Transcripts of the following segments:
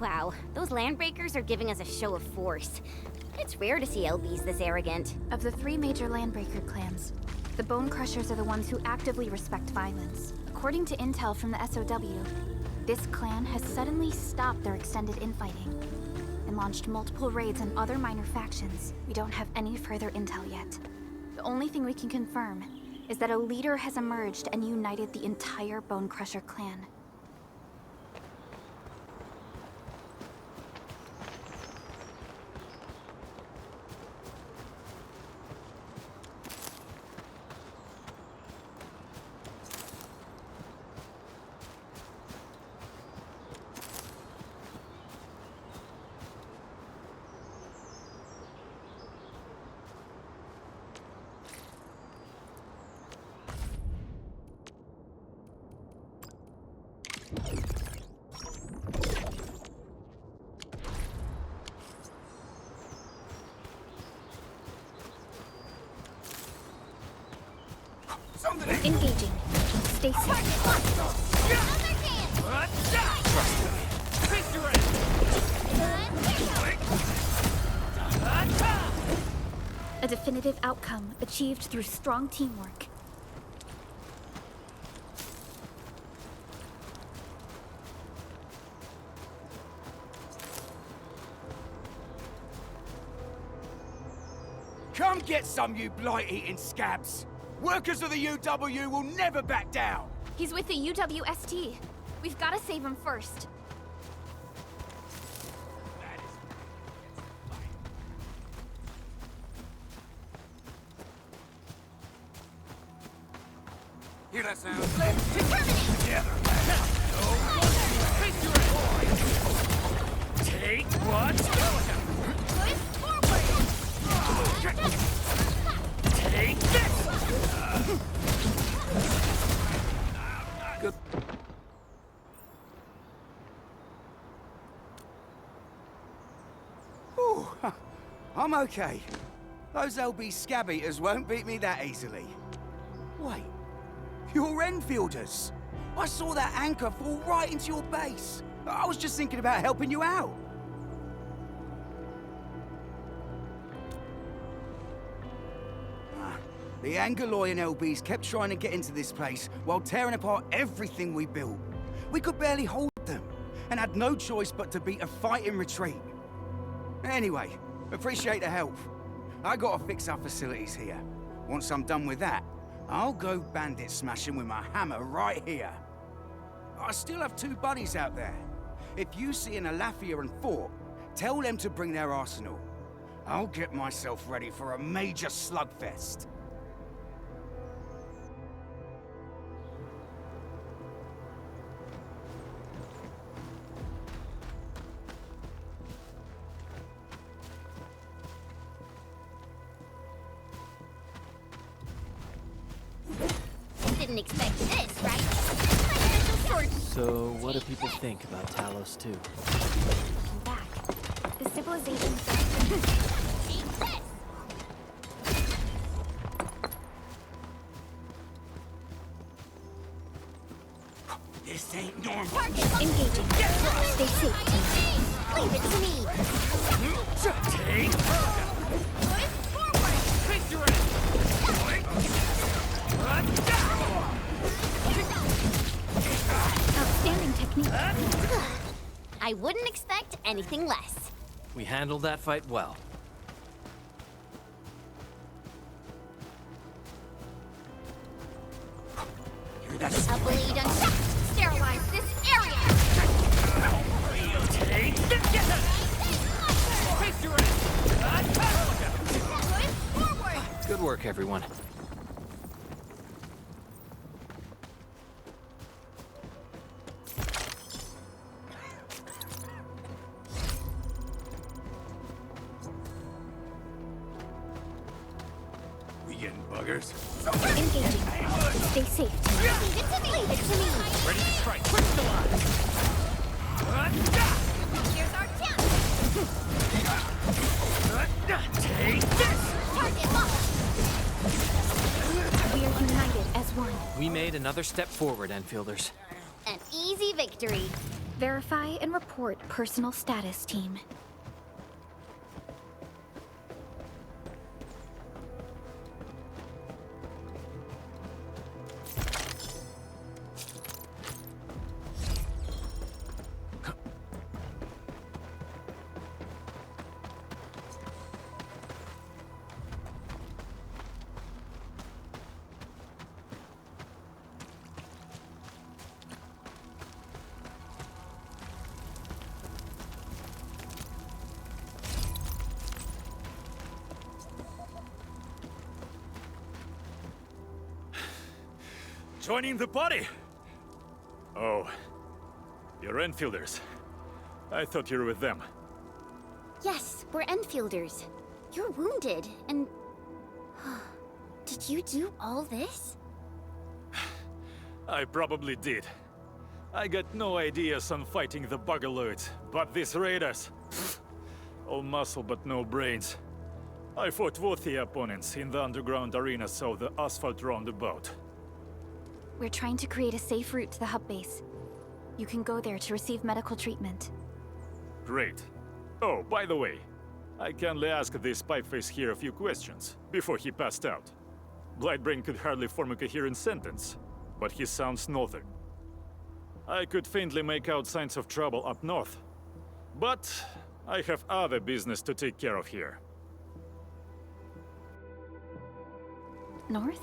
Wow, those landbreakers are giving us a show of force. It's rare to see LBs this arrogant. Of the 3 major landbreaker clans, the Bone Crushers are the ones who actively respect violence. According to intel from the SOW, this clan has suddenly stopped their extended infighting and launched multiple raids on other minor factions. We don't have any further intel yet. The only thing we can confirm is that a leader has emerged and united the entire Bone Crusher clan. Engaging. Stay safe. A definitive outcome achieved through strong teamwork. Come get some, you blight-eating scabs! Workers of the UW will never back down! He's with the UWST. We've got to save him first. Hear that sound? Together, take what? Take this! Good. Ooh, I'm okay. Those LB scab eaters won't beat me that easily. Wait, you're Enfielders. I saw that anchor fall right into your base. I was just thinking about helping you out. The Aggeloi and LBs kept trying to get into this place while tearing apart everything we built. We could barely hold them, and had no choice but to beat a fighting retreat. Anyway, appreciate the help. I gotta fix our facilities here. Once I'm done with that, I'll go bandit smashing with my hammer right here. I still have 2 buddies out there. If you see an Alafia and Fort, tell them to bring their arsenal. I'll get myself ready for a major slugfest. Didn't expect this, right? So, what do people think about Talos II? Looking back, the civilization... This ain't normal. Engaging. Stay safe. Leave it to me. Take. Outstanding technique. I wouldn't expect anything less. We handled that fight well. That's A bleed unchecked. Sterilize this area. take. Good work, everyone. We getting buggers? Engaging. Stay safe. Leave it to me. Leave it to me. Ready to strike. Crystallize. Here's our chance. Take this. Target locked. We are united as one. We made another step forward, Enfielders. An easy victory. Verify and report personal status, team. Joining the party? Oh, you're Enfielders. I thought you were with them. Yes, we're Enfielders. You're wounded, and... Did you do all this? I probably did. I got no ideas on fighting the Buggerloids, but these raiders... all muscle but no brains. I fought worthy opponents in the underground arena of the asphalt roundabout. We're trying to create a safe route to the hub base. You can go there to receive medical treatment. Great. Oh, by the way, I kindly asked this pipeface here a few questions before he passed out. Blightbrain could hardly form a coherent sentence, but he sounds northern. I could faintly make out signs of trouble up north, but I have other business to take care of here. North?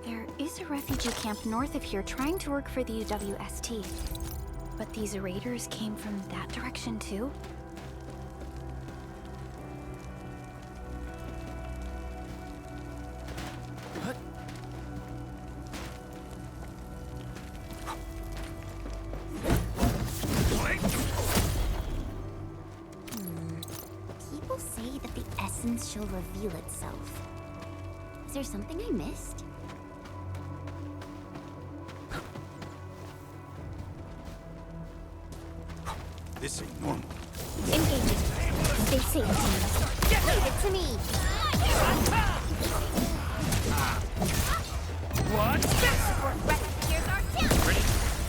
There is a refugee camp north of here trying to work for the UWST. But these raiders came from that direction too? People say that the essence shall reveal itself. Is there something I missed? This ain't normal. Engaging. Stay safe, team. Leave it to me. What? Here's our chance. Ready?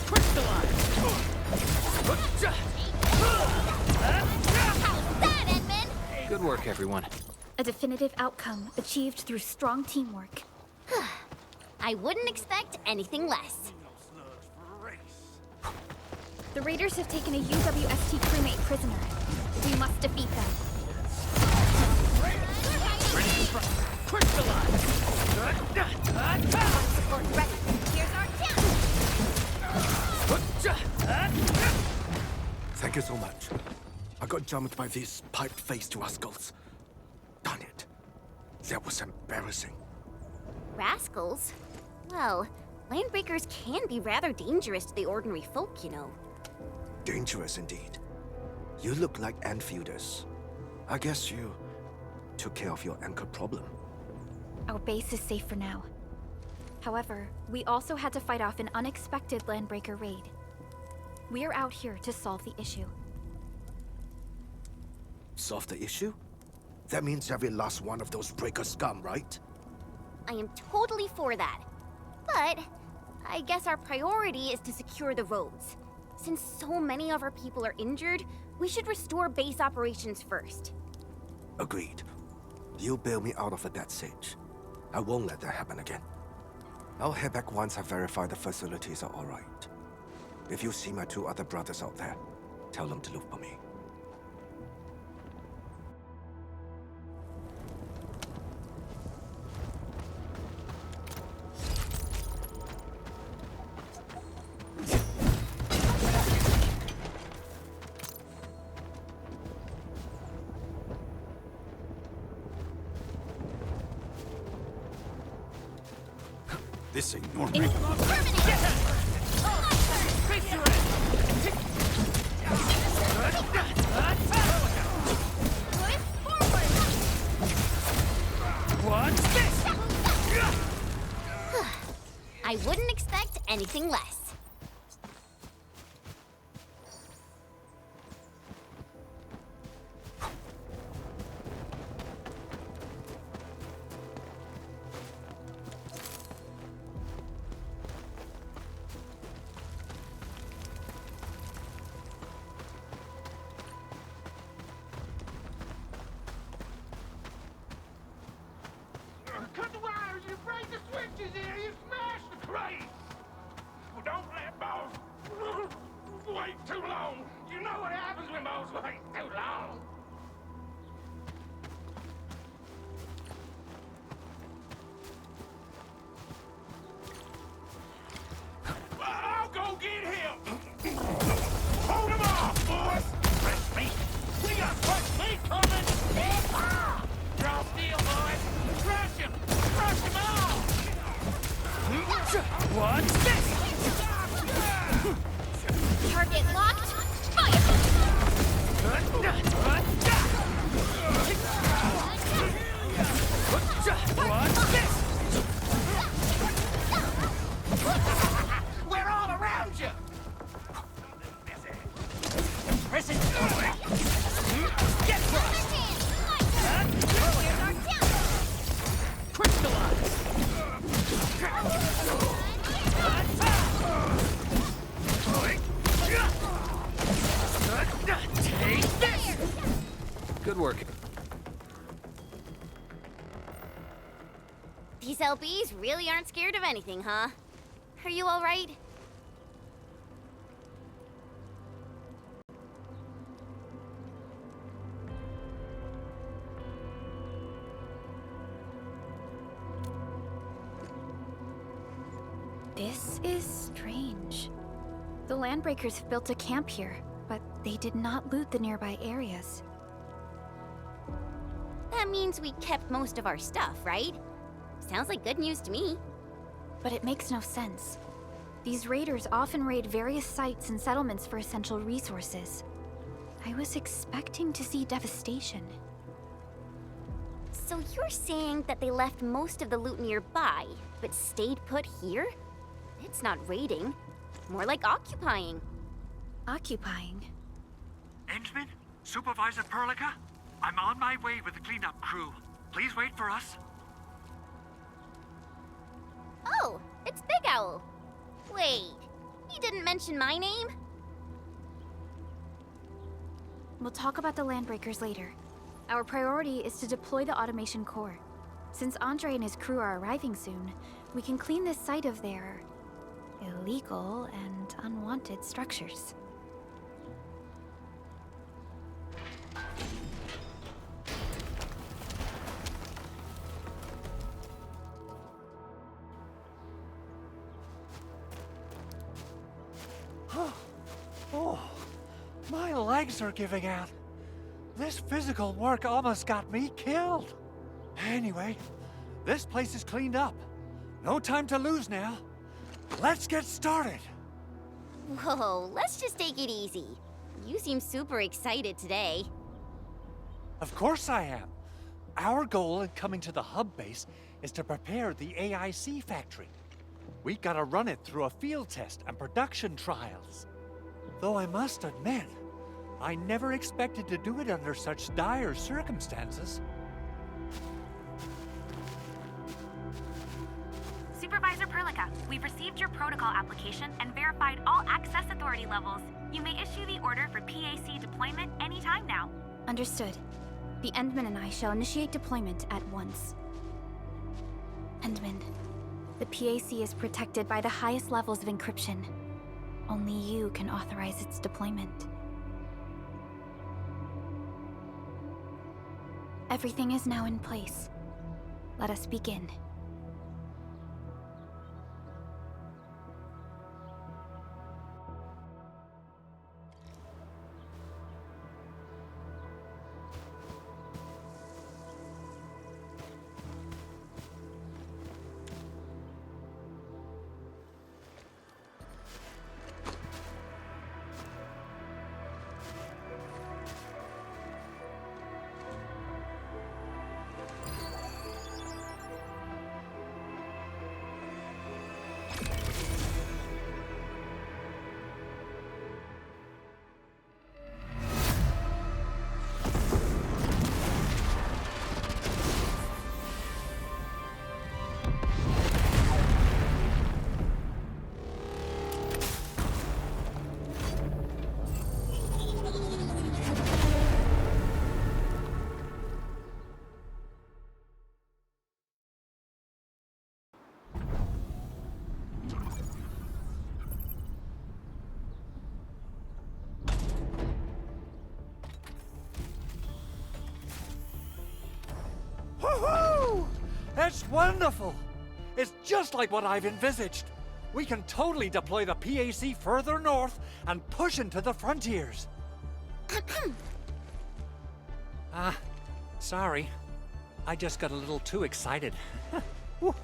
Crystallize! How's that, Edmund? Good work, everyone. A definitive outcome achieved through strong teamwork. I wouldn't expect anything less. The raiders have taken a UWST crewmate prisoner. We must defeat them. Crystallize! Support ready. Here's our chance. Thank you so much. I got jumped by these pipe-faced rascals. Darn it. That was embarrassing. Rascals? Well, landbreakers can be rather dangerous to the ordinary folk, you know. Dangerous indeed. You look like Enfielders. I guess you took care of your anchor problem. Our base is safe for now. However, we also had to fight off an unexpected landbreaker raid. We are out here to solve the issue. Solve the issue? That means every last one of those breaker scum, right? I am totally for that. But I guess our priority is to secure the roads. Since so many of our people are injured, we should restore base operations first. Agreed. You bail me out of a bad sitch. I won't let that happen again. I'll head back once I verify the facilities are all right. If you see my two other brothers out there, tell them to look for me. This ain't normal. I wouldn't expect anything less. wait too long. You know what happens when moles wait too long. I'll go get him. Hold him off, boys. Fresh meat. We got fresh meat coming. Draw steel, boys. Crush him. Crush him all. What's this? Target locked. Fire! What's this? We're all around you. Press it. Get crushed. Crystallize. Take this. Good work. These LBs really aren't scared of anything, huh? Are you all right? This is strange. The Landbreakers have built a camp here, but they did not loot the nearby areas. That means we kept most of our stuff, right? Sounds like good news to me. But it makes no sense. These raiders often raid various sites and settlements for essential resources. I was expecting to see devastation. So you're saying that they left most of the loot nearby, but stayed put here? It's not raiding. More like occupying. Occupying? Endman? Supervisor Perlica? I'm on my way with the cleanup crew. Please wait for us. Oh, it's Big Owl. Wait, he didn't mention my name? We'll talk about the Landbreakers later. Our priority is to deploy the automation core. Since Andre and his crew are arriving soon, we can clean this site of their illegal and unwanted structures. Oh, my legs are giving out. This physical work almost got me killed. Anyway, this place is cleaned up. No time to lose now. Let's get started. Whoa, let's just take it easy. You seem super excited today. Of course I am. Our goal in coming to the hub base is to prepare the AIC factory. We gotta run it through a field test and production trials. Though I must admit, I never expected to do it under such dire circumstances. Supervisor Perlica, we've received your protocol application and verified all access authority levels. You may issue the order for PAC deployment anytime now. Understood. The Endman and I shall initiate deployment at once. Endman, the PAC is protected by the highest levels of encryption. Only you can authorize its deployment. Everything is now in place. Let us begin. Woohoo! It's wonderful! It's just like what I've envisaged. We can totally deploy the PAC further north and push into the frontiers. Sorry. I just got a little too excited. Whew.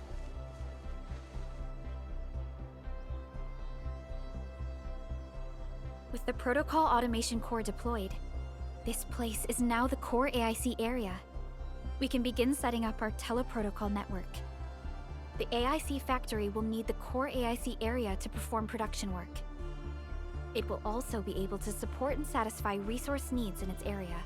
With the Protocol Automation Core deployed, this place is now the core AIC area. We can begin setting up our teleprotocol network. The AIC factory will need the core AIC area to perform production work. It will also be able to support and satisfy resource needs in its area.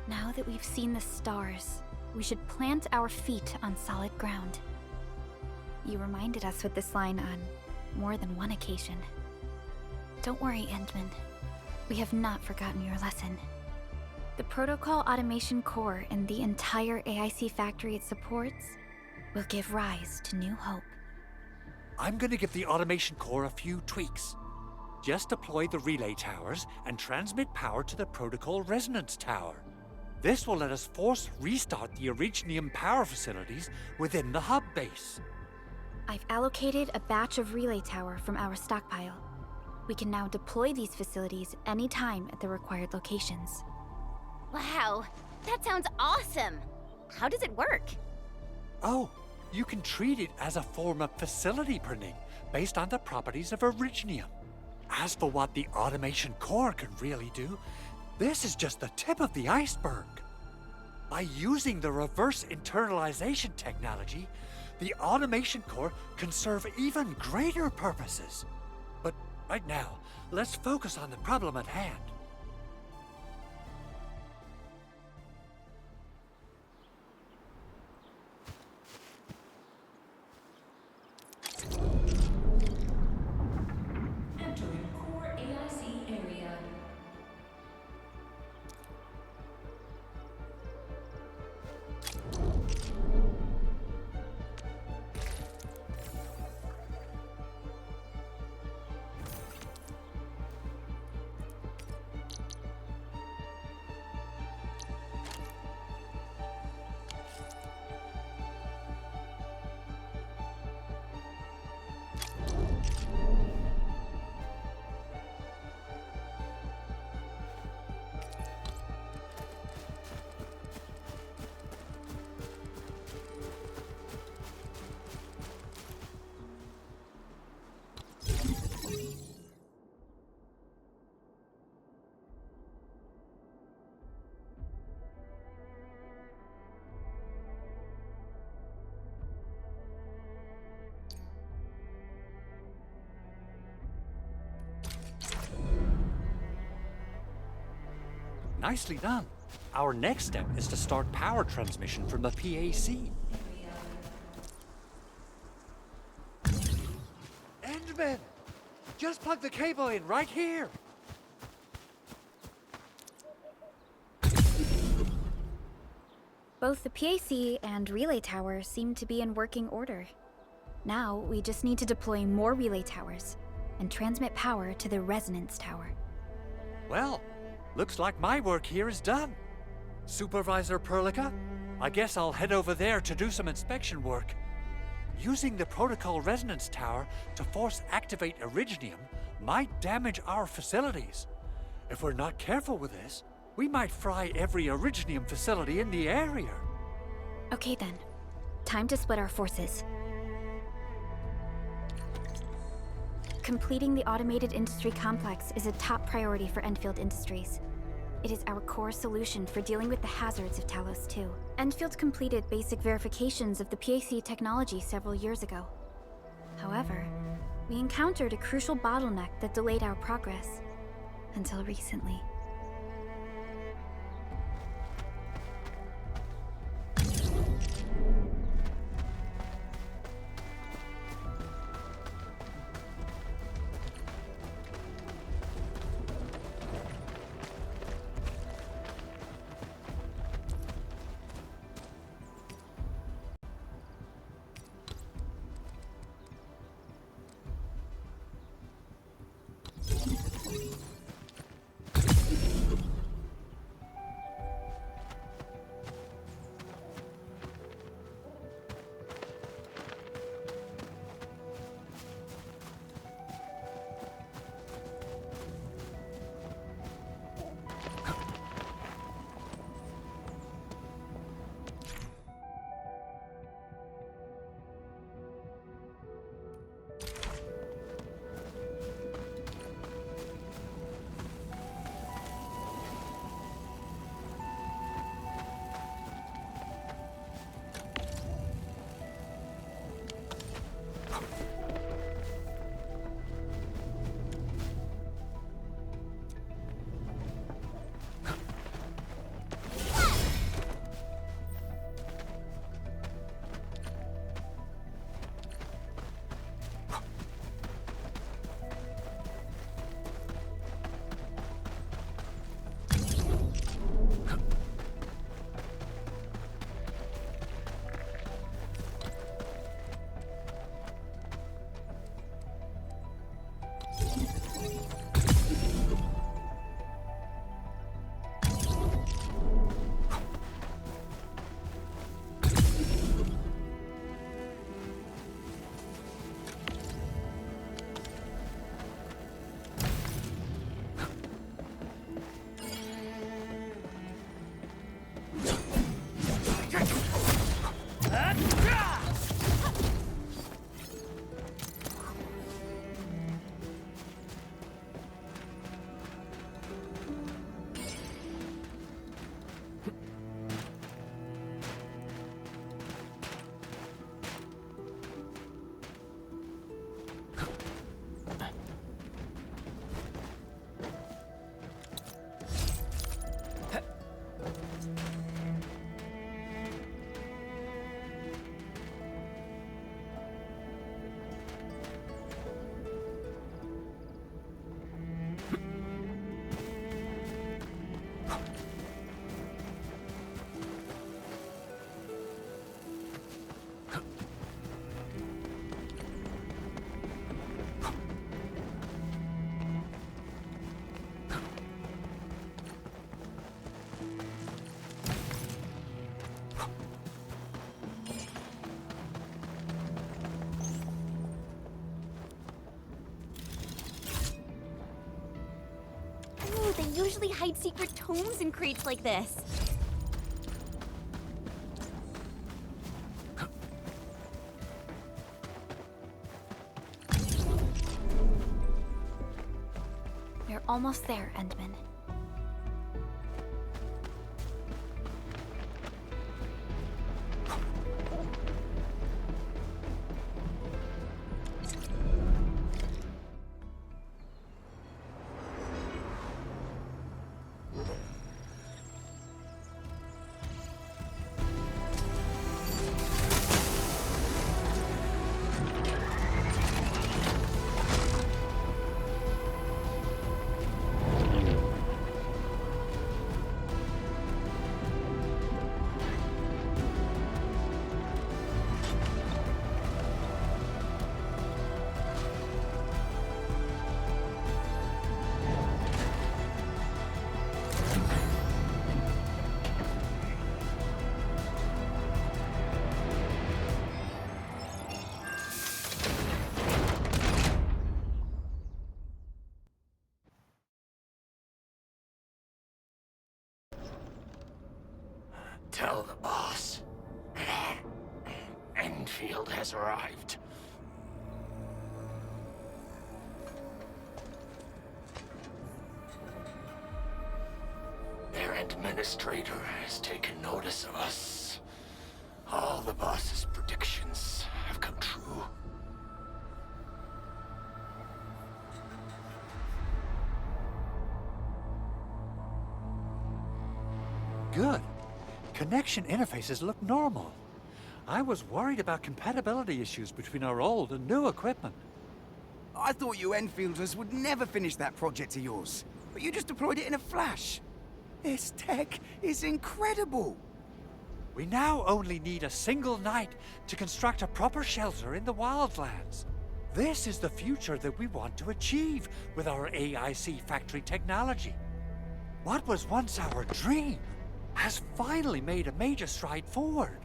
Now that we've seen the stars, we should plant our feet on solid ground. You reminded us with this line on more than one occasion. Don't worry, Endman. We have not forgotten your lesson. The Protocol Automation Core and the entire AIC factory it supports will give rise to new hope. I'm gonna give the Automation Core a few tweaks. Just deploy the relay towers and transmit power to the Protocol Resonance Tower. This will let us force restart the Originium power facilities within the hub base. I've allocated a batch of relay tower from our stockpile. We can now deploy these facilities anytime at the required locations. Wow, that sounds awesome! How does it work? Oh, you can treat it as a form of facility printing based on the properties of Originium. As for what the Automation Core can really do, this is just the tip of the iceberg. By using the reverse internalization technology, the Automation Core can serve even greater purposes. But right now, let's focus on the problem at hand. Entering core AIC area. Nicely done. Our next step is to start power transmission from the PAC. Endman! Just plug the cable in right here! Both the PAC and relay tower seem to be in working order. Now, we just need to deploy more relay towers and transmit power to the resonance tower. Well, looks like my work here is done. Supervisor Perlica, I guess I'll head over there to do some inspection work. Using the Protocol Resonance Tower to force activate Originium might damage our facilities. If we're not careful with this, we might fry every Originium facility in the area. Okay then. Time to split our forces. Completing the automated industry complex is a top priority for Endfield Industries. It is our core solution for dealing with the hazards of Talos II. Endfield completed basic verifications of the PAC technology several years ago. However, we encountered a crucial bottleneck that delayed our progress. Until recently. usually hide secret tomes in crates like this. We're almost there, Endman. Tell the boss. Enfield has arrived. Their Endministrator has taken notice of us. All the boss's predictions have come true. Good. Connection interfaces look normal. I was worried about compatibility issues between our old and new equipment. I thought you Enfielders would never finish that project of yours, but you just deployed it in a flash. This tech is incredible. We now only need a single night to construct a proper shelter in the wildlands. This is the future that we want to achieve with our AIC factory technology. What was once our dream has finally made a major stride forward.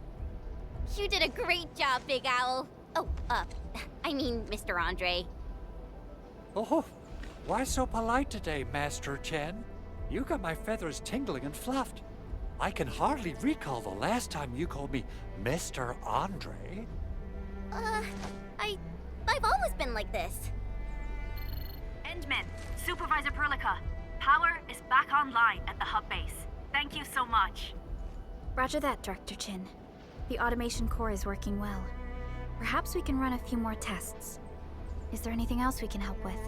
You did a great job, Big Owl. Oh, I mean, Mr. Andre. Oh, why so polite today, Master Chen? You got my feathers tingling and fluffed. I can hardly recall the last time you called me Mr. Andre. I've always been like this. Endman, Supervisor Perlica, power is back online at the hub base. Thank you so much. Roger that, Director Chin. The automation core is working well. Perhaps we can run a few more tests. Is there anything else we can help with?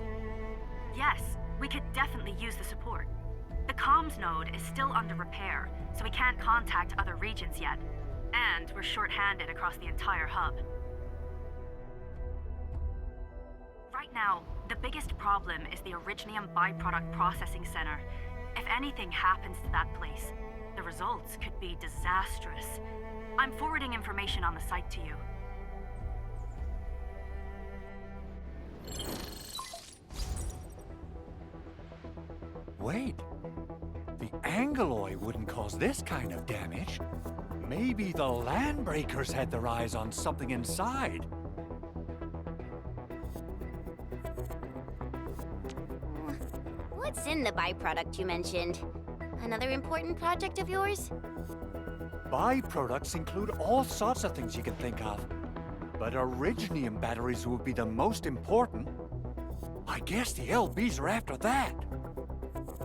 Yes, we could definitely use the support. The comms node is still under repair, so we can't contact other regions yet. And we're short-handed across the entire hub. Right now, the biggest problem is the Originium byproduct processing center. If anything happens to that place, the results could be disastrous. I'm forwarding information on the site to you. Wait, the Aggeloi wouldn't cause this kind of damage. Maybe the Landbreakers had their eyes on something inside. What's in the byproduct you mentioned? Another important project of yours? Byproducts include all sorts of things you can think of. But Originium batteries would be the most important. I guess the LBs are after that.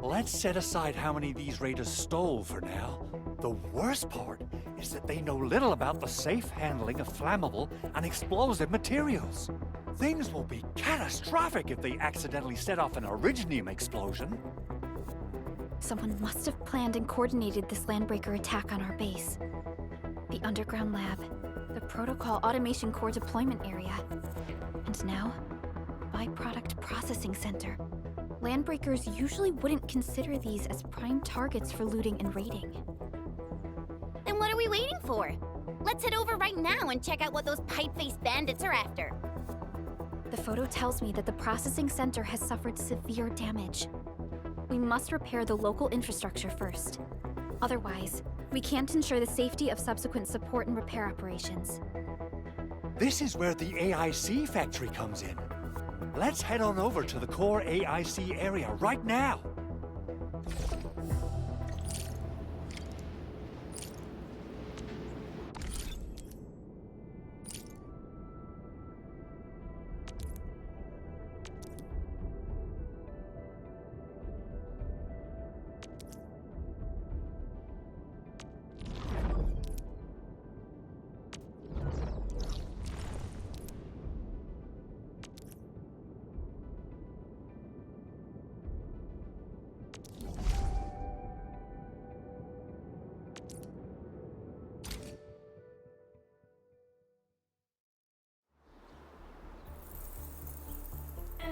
Let's set aside how many these raiders stole for now. The worst part is that they know little about the safe handling of flammable and explosive materials. Things will be catastrophic if they accidentally set off an Originium explosion. Someone must have planned and coordinated this Landbreaker attack on our base. The underground lab, the protocol automation core deployment area, and now, byproduct processing center. Landbreakers usually wouldn't consider these as prime targets for looting and raiding. Then what are we waiting for? Let's head over right now and check out what those pipe-faced bandits are after. The photo tells me that the processing center has suffered severe damage. We must repair the local infrastructure first. Otherwise, we can't ensure the safety of subsequent support and repair operations. This is where the AIC factory comes in. Let's head on over to the core AIC area right now.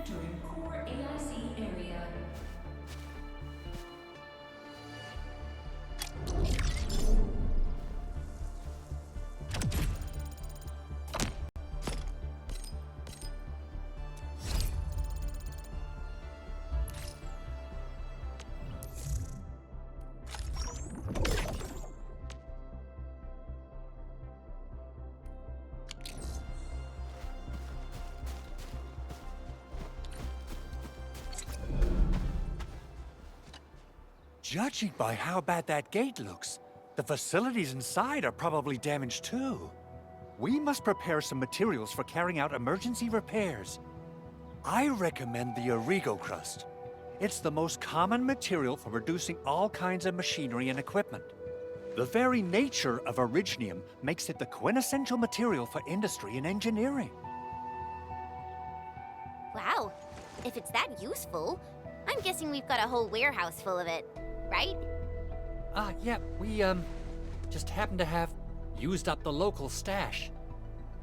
Entering core AIC area. Judging by how bad that gate looks, the facilities inside are probably damaged too. We must prepare some materials for carrying out emergency repairs. I recommend the Origo crust. It's the most common material for producing all kinds of machinery and equipment. The very nature of originium makes it the quintessential material for industry and engineering. Wow. If it's that useful, I'm guessing we've got a whole warehouse full of it, right? Yeah, we, just happen to have used up the local stash.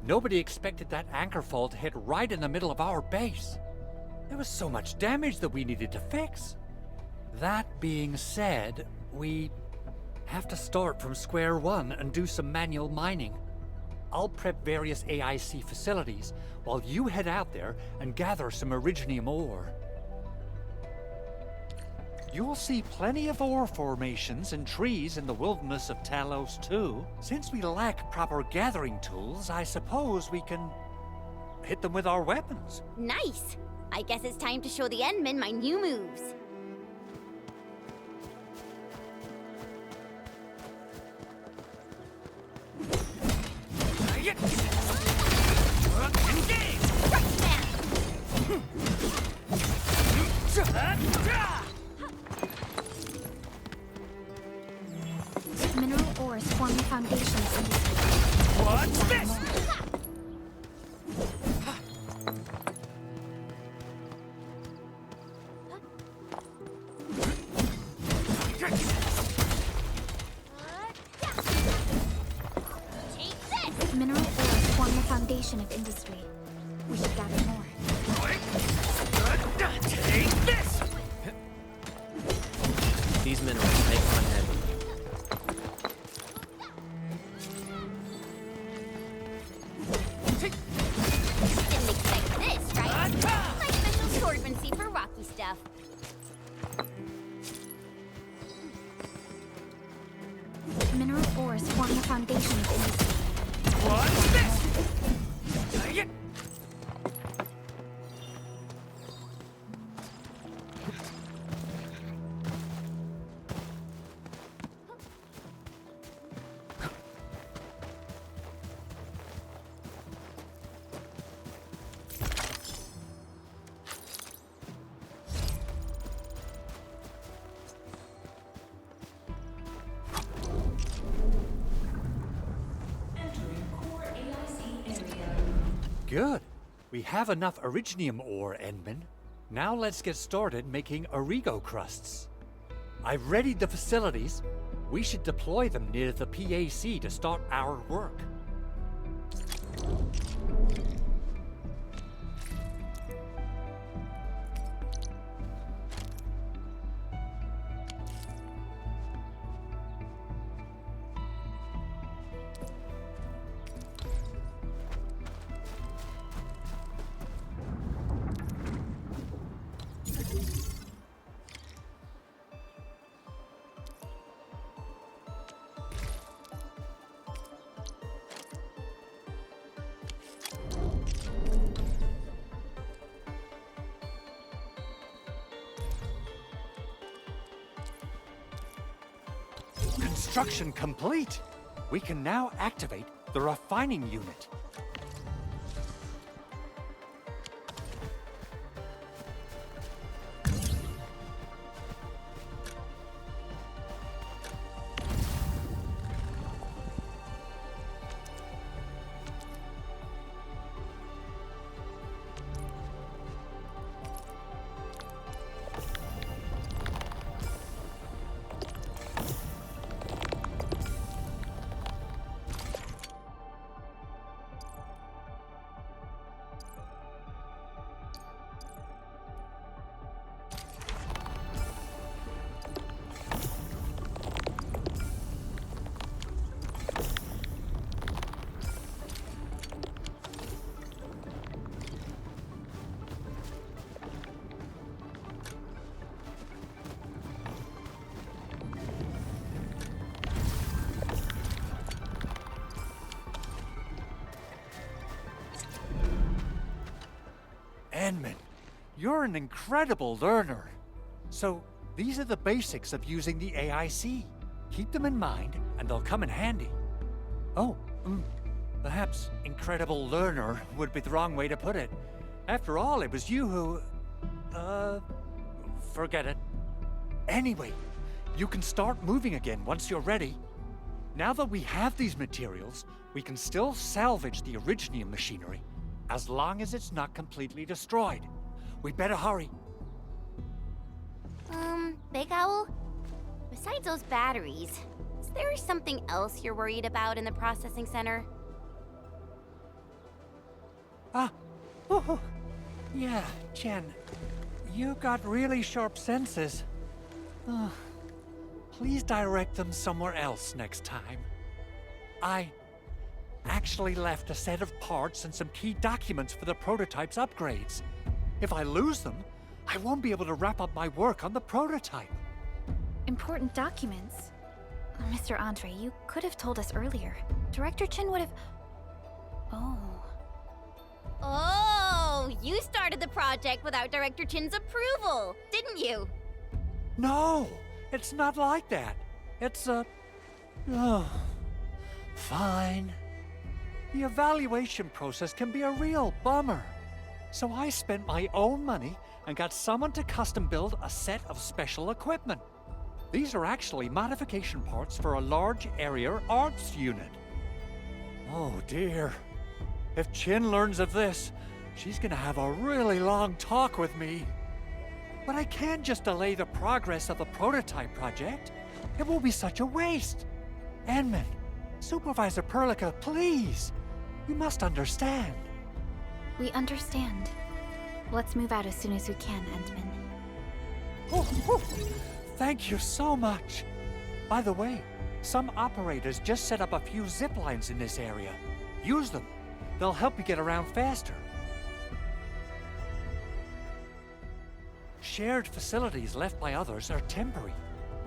Nobody expected that anchor fall to hit right in the middle of our base. There was so much damage that we needed to fix. That being said, we have to start from square one and do some manual mining. I'll prep various AIC facilities while you head out there and gather some originium ore. You'll see plenty of ore formations and trees in the wilderness of Talos II. Since we lack proper gathering tools, I suppose we can hit them with our weapons. Nice. I guess it's time to show the Endmen my new moves. Mineral ores form the foundations in this. What's this? Mineral ores form the foundation of industry. We should gather more. Take this! These minerals make one heavy. Didn't expect this, right? My special swordmancy for rocky stuff. Mineral ores form the foundation of industry. What's this? Entering core AIC area. Good. We have enough originium ore, Endman. Now let's get started making Origo crusts. I've readied the facilities. We should deploy them near the PAC to start our work. Construction complete. We can now activate the refining unit. Enman, you're an incredible learner. So, these are the basics of using the AIC. Keep them in mind, and they'll come in handy. Oh, perhaps incredible learner would be the wrong way to put it. After all, it was you who... forget it. Anyway, you can start moving again once you're ready. Now that we have these materials, we can still salvage the Originium machinery, as long as it's not completely destroyed. We better hurry. Big Owl? Besides those batteries, is there something else you're worried about in the processing center? Yeah, Jen. You got really sharp senses. Please direct them somewhere else next time. I actually left a set of parts and some key documents for the prototype's upgrades. If I lose them, I won't be able to wrap up my work on the prototype. Important documents? Mr. Andre, you could have told us earlier. Director Chin would have... Oh, you started the project without Director Chin's approval, didn't you? No, it's not like that. It's fine. The evaluation process can be a real bummer. So I spent my own money and got someone to custom build a set of special equipment. These are actually modification parts for a large area arts unit. Oh dear. If Chin learns of this, she's gonna have a really long talk with me. But I can't just delay the progress of the prototype project. It will be such a waste. Enman, Supervisor Perlica, please. You must understand. We understand. Let's move out as soon as we can, Endman. Thank you so much. By the way, some operators just set up a few zip lines in this area. Use them. They'll help you get around faster. Shared facilities left by others are temporary.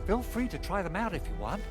Feel free to try them out if you want.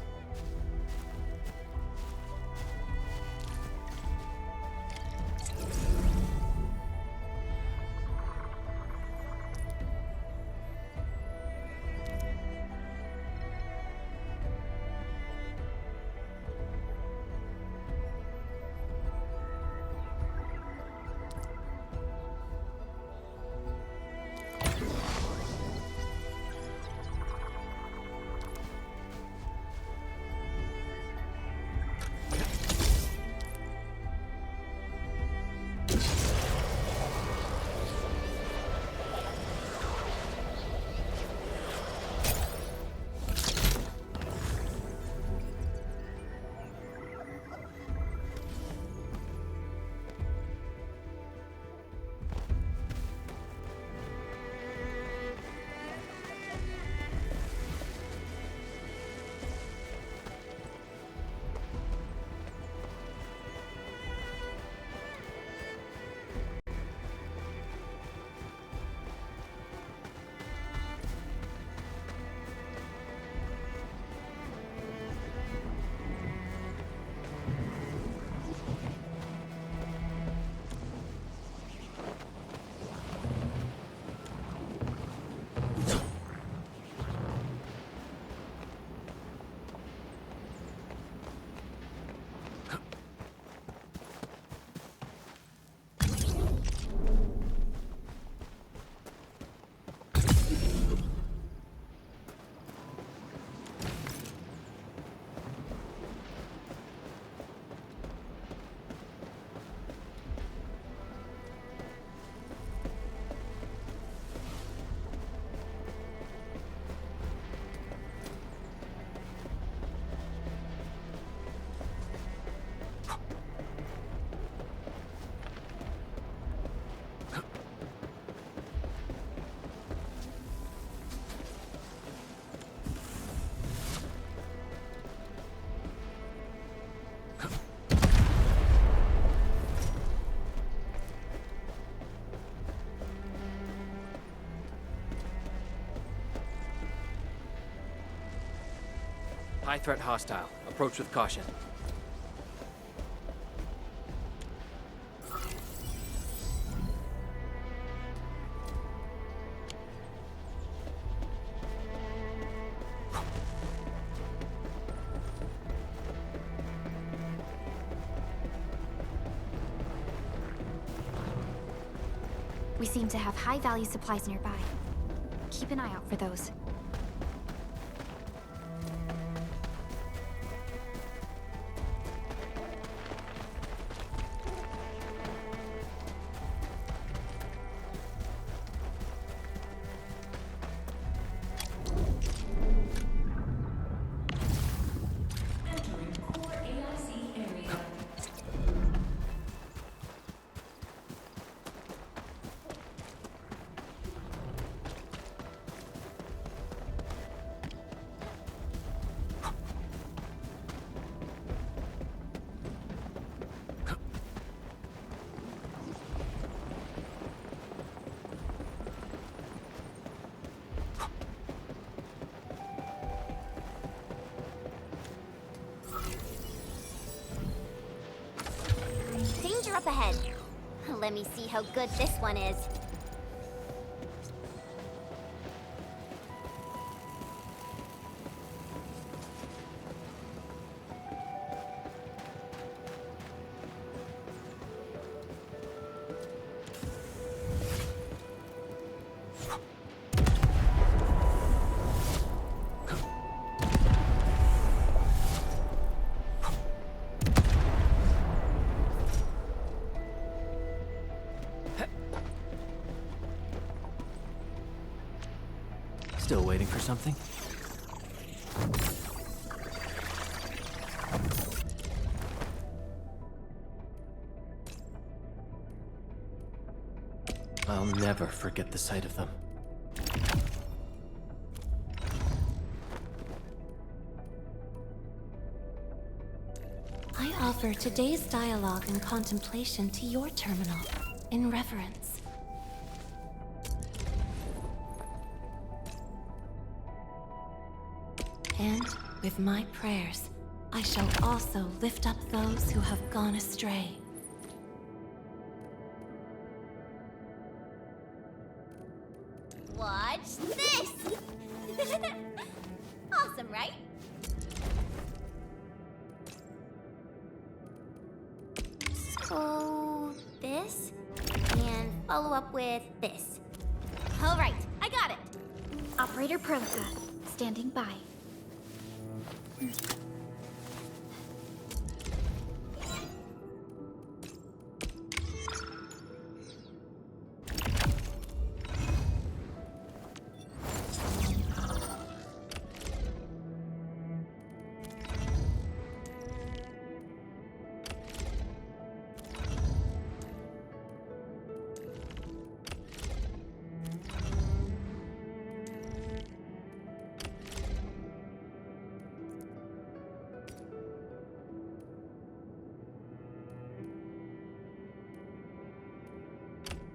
High threat hostile. Approach with caution. We seem to have high-value supplies nearby. Keep an eye out for those. Entering core AIC area. Danger up ahead. Let me see how good this one is. Still waiting for something? I'll never forget the sight of them. I offer today's dialogue and contemplation to your terminal in reverence. And with my prayers, I shall also lift up those who have gone astray. Watch this! Awesome, right? So, this, and follow up with this. All right, I got it. Operator Prolica, standing by.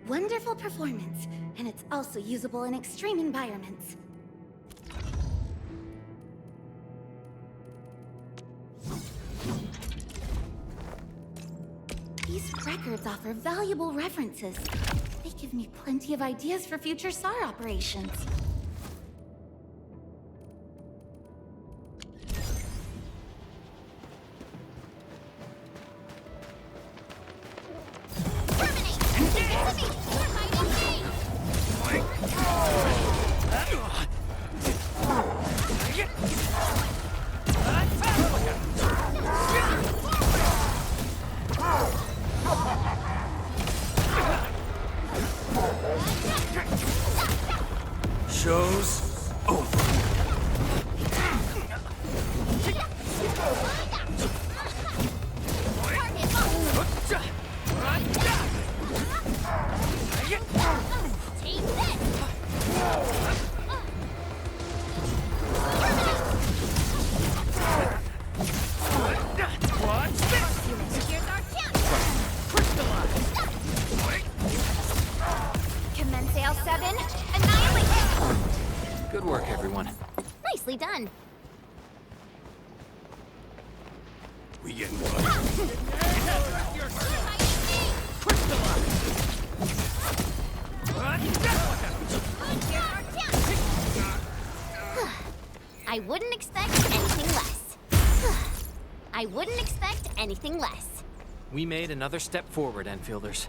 Wonderful performance, and it's also usable in extreme environments. These records offer valuable references. They give me plenty of ideas for future SAR operations. Show's over. Commence AL7, annihilate! Good work, everyone. Nicely done. We getting one. I wouldn't expect anything less. I wouldn't expect anything less. We made another step forward, Enfielders.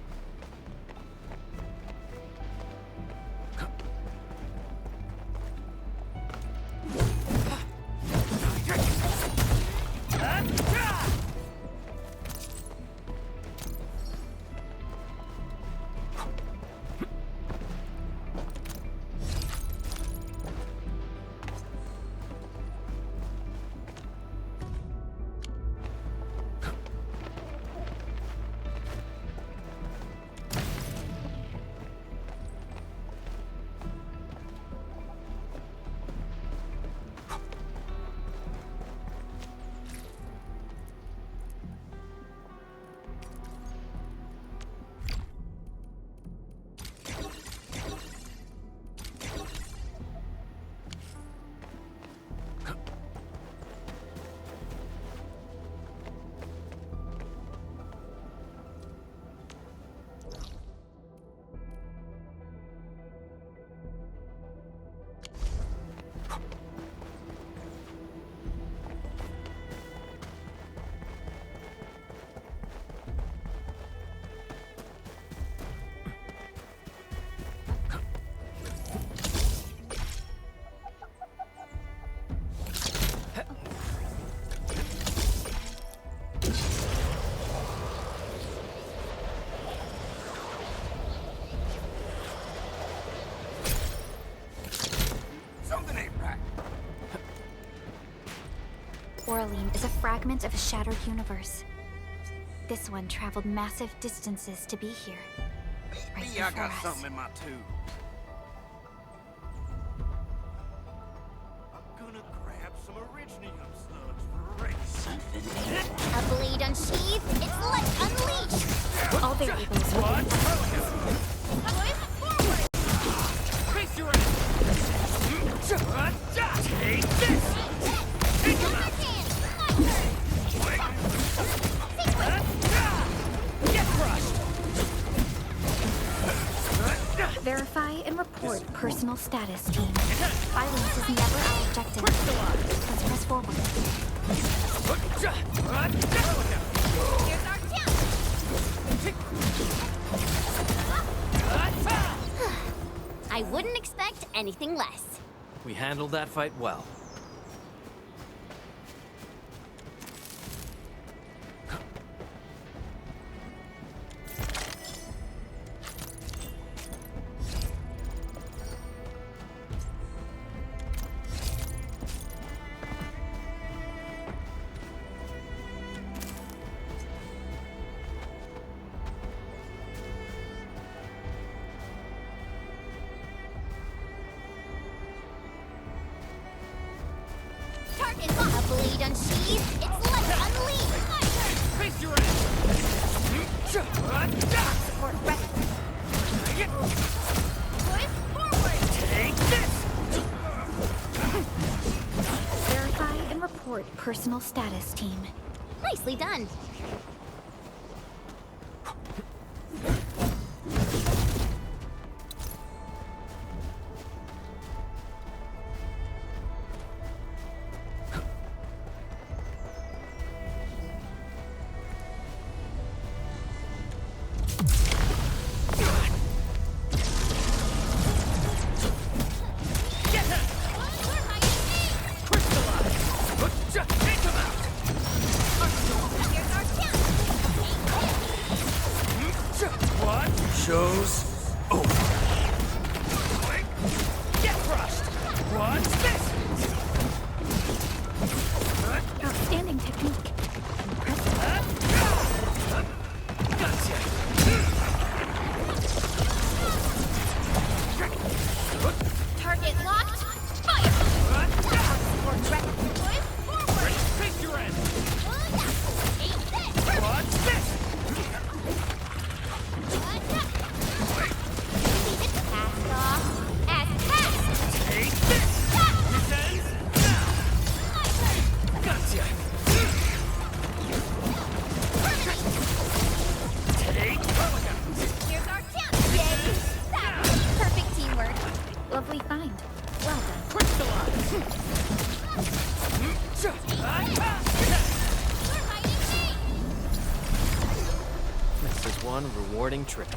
Coraline is a fragment of a shattered universe. This one traveled massive distances to be here. Right Maybe I before got us. something in my tube. I'm gonna grab some Originium slugs for a race. A blade unsheathed, it's let's unleash! All variables will What? Forward! Face your ass! Take this! Take him out! Get crushed! Verify and report personal status, team. Violence is never our objective. Let's press forward. Here's our chance! I wouldn't expect anything less. We handled that fight well. Target locked. A blade unsheathed, it's let's unleash! My turn! Face your ass! Support ready. Push forward! Take this! Verify and report personal status, team. Nicely done. Show's over. Get crushed! What's this? Outstanding technique. Gotcha! Target locked. Fire! Support ready. Push forward! Face your ass! Take this! What's this? Cast off as cast! Take this! This ends now! My turn! Gotcha! Take Here's our chance! Yay! That's perfect teamwork. Lovely find. Well done. crystallize! We're fighting me! This is one rewarding trip.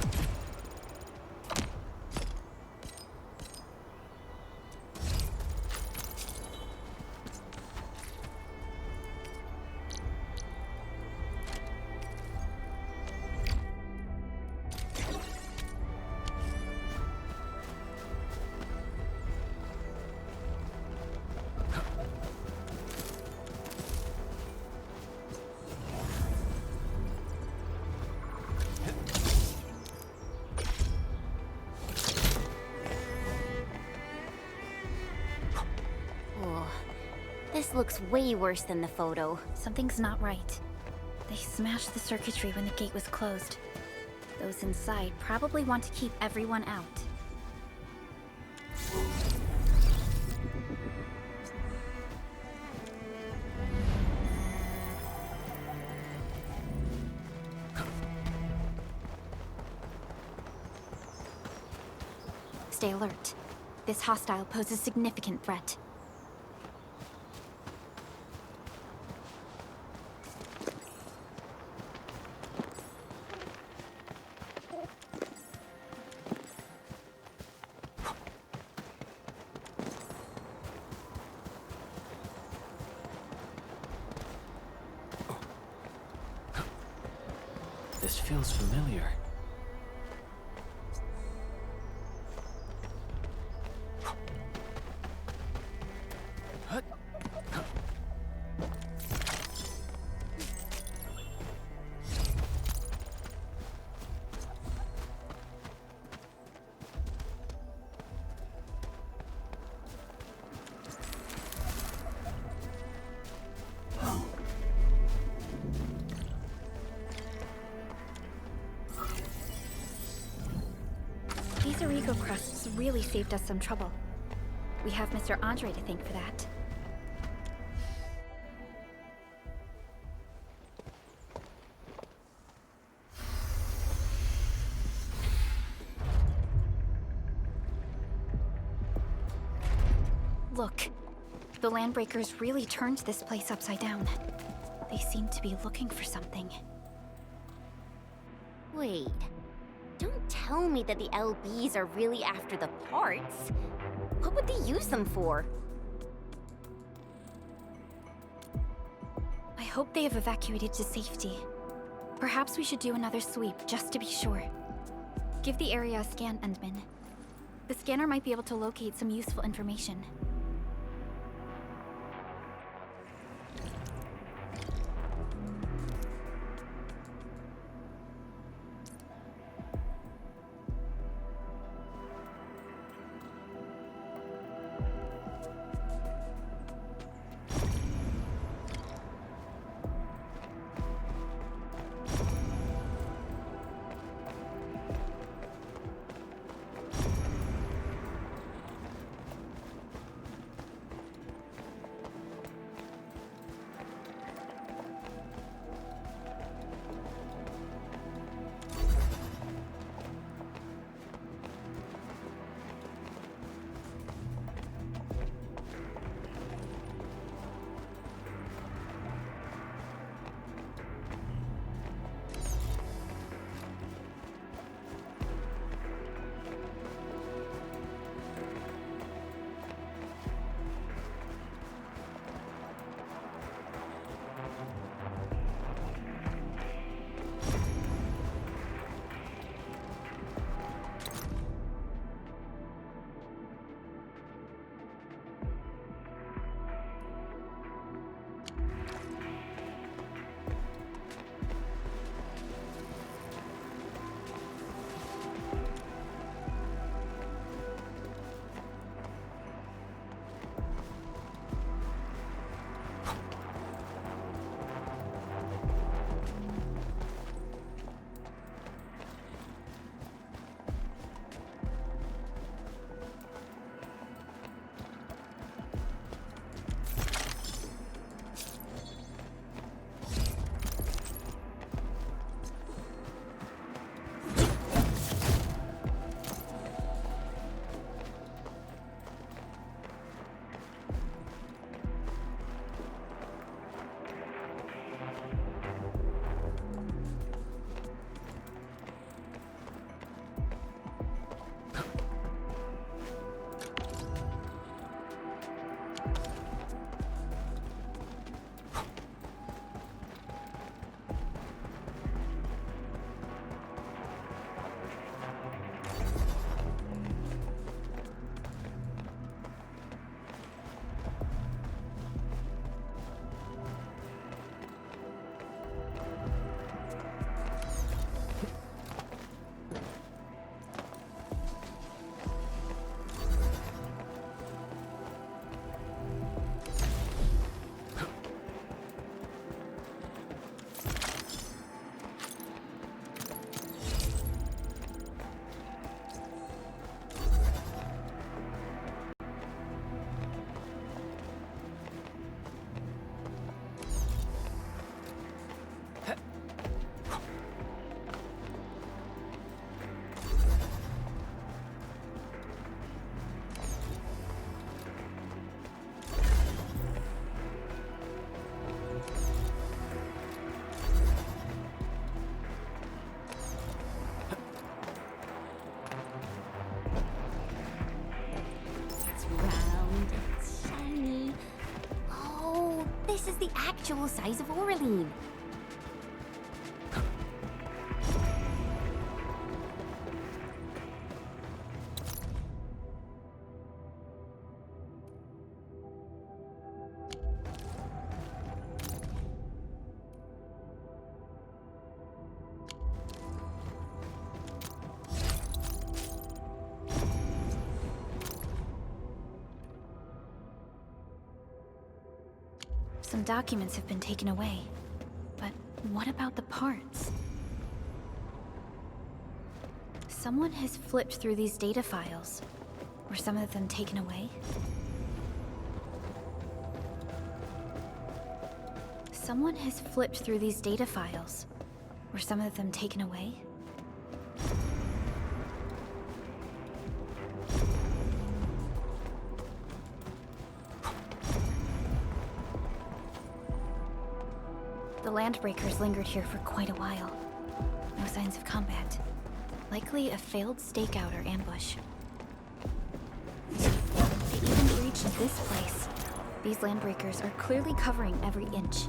Oh, this looks way worse than the photo. Something's not right. They smashed the circuitry when the gate was closed. Those inside probably want to keep everyone out. Stay alert. This hostile poses significant threat. This feels familiar. These Origo crusts really saved us some trouble. We have Mr. Andre to thank for that. Look, the Landbreakers really turned this place upside down. They seem to be looking for something. Wait. Don't tell me that the LBs are really after the parts. What would they use them for? I hope they have evacuated to safety. Perhaps we should do another sweep, just to be sure. Give the area a scan, Endman. The scanner might be able to locate some useful information. This is the actual size of Aureline. Some documents have been taken away. But what about the parts? Someone has flipped through these data files. Were some of them taken away? Someone has flipped through these data files. Were some of them taken away? The Landbreakers lingered here for quite a while. No signs of combat. Likely a failed stakeout or ambush. They even breached this place. These Landbreakers are clearly covering every inch.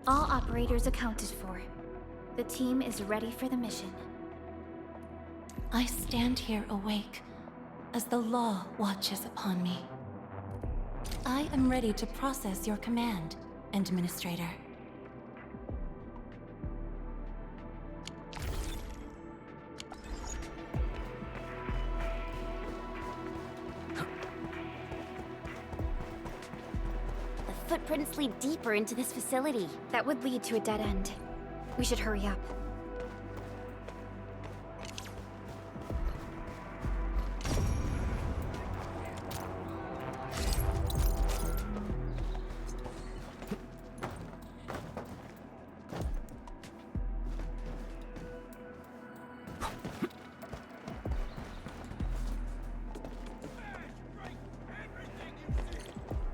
All operators accounted for. The team is ready for the mission. I stand here awake as the law watches upon me. I am ready to process your command, Endministrator. The footprints lead deeper into this facility. That would lead to a dead end. We should hurry up.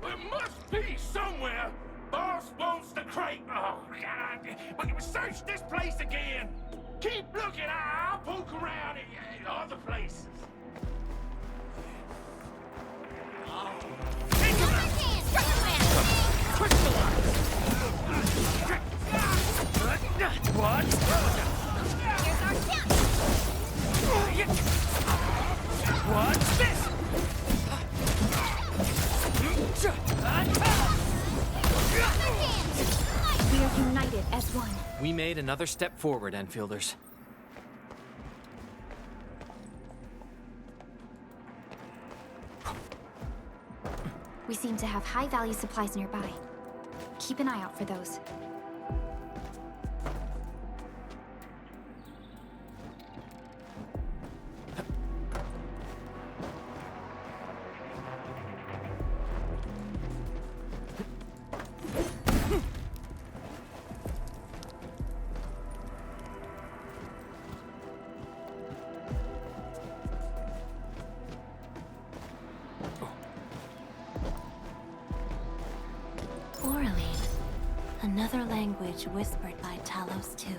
There must be somewhere. Boss wants the crate. Oh, God. We can search this place again. Keep looking. I'll poke around in other places. What? Here's our chance! What's this? We are united as one. We made another step forward, Enfielders. We seem to have high-value supplies nearby. Keep an eye out for those. Another language whispered by Talos II.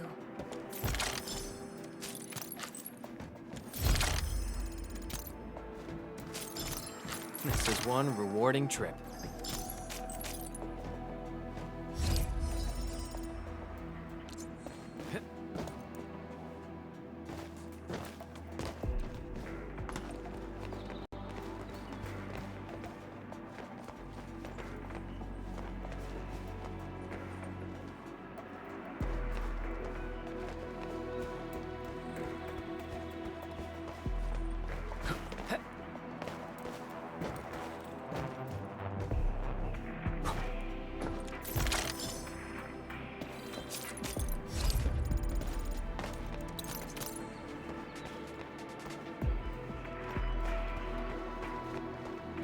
This is one rewarding trip.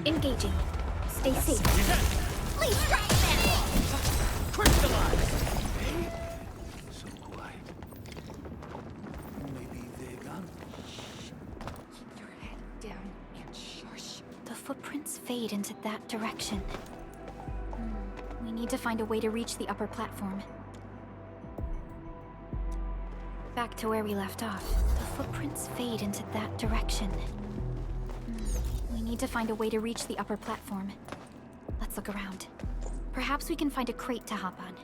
Engaging. Stay safe. Please drop that! So quiet. Maybe they're gone. Keep your head down and shush. The footprints fade into that direction. We need to find a way to reach the upper platform. Back to where we left off. The footprints fade into that direction. We need to find a way to reach the upper platform. Let's look around. Perhaps we can find a crate to hop on.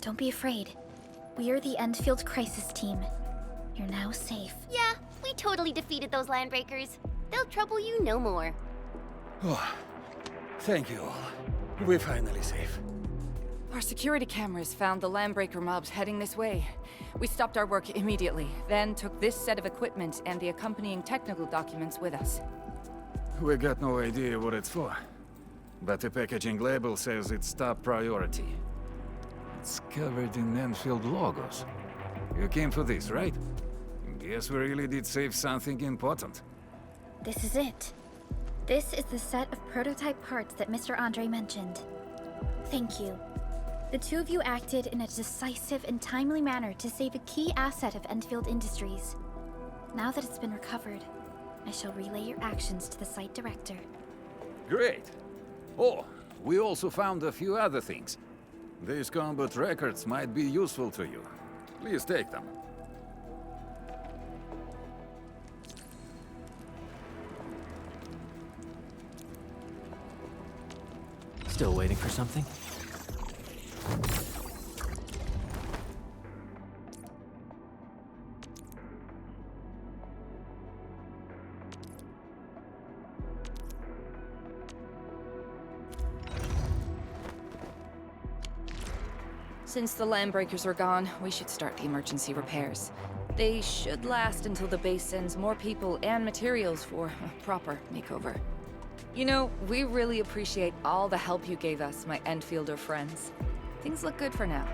Don't be afraid. We are the Endfield Crisis Team. You're now safe. Yeah, we totally defeated those landbreakers. They'll trouble you no more. Oh, thank you all. We're finally safe. Our security cameras found the landbreaker mobs heading this way. We stopped our work immediately, then took this set of equipment and the accompanying technical documents with us. We got no idea what it's for, but the packaging label says it's top priority. It's covered in Endfield logos. You came for this, right? Guess we really did save something important. This is it. This is the set of prototype parts that Mr. Andre mentioned. Thank you. The two of you acted in a decisive and timely manner to save a key asset of Endfield Industries. Now that it's been recovered, I shall relay your actions to the site director. Great. Oh, we also found a few other things. These combat records might be useful to you. Please take them. Still waiting for something? Since the landbreakers are gone, we should start the emergency repairs. They should last until the base sends more people and materials for a proper makeover. You know, we really appreciate all the help you gave us, my Endfielder friends. Things look good for now.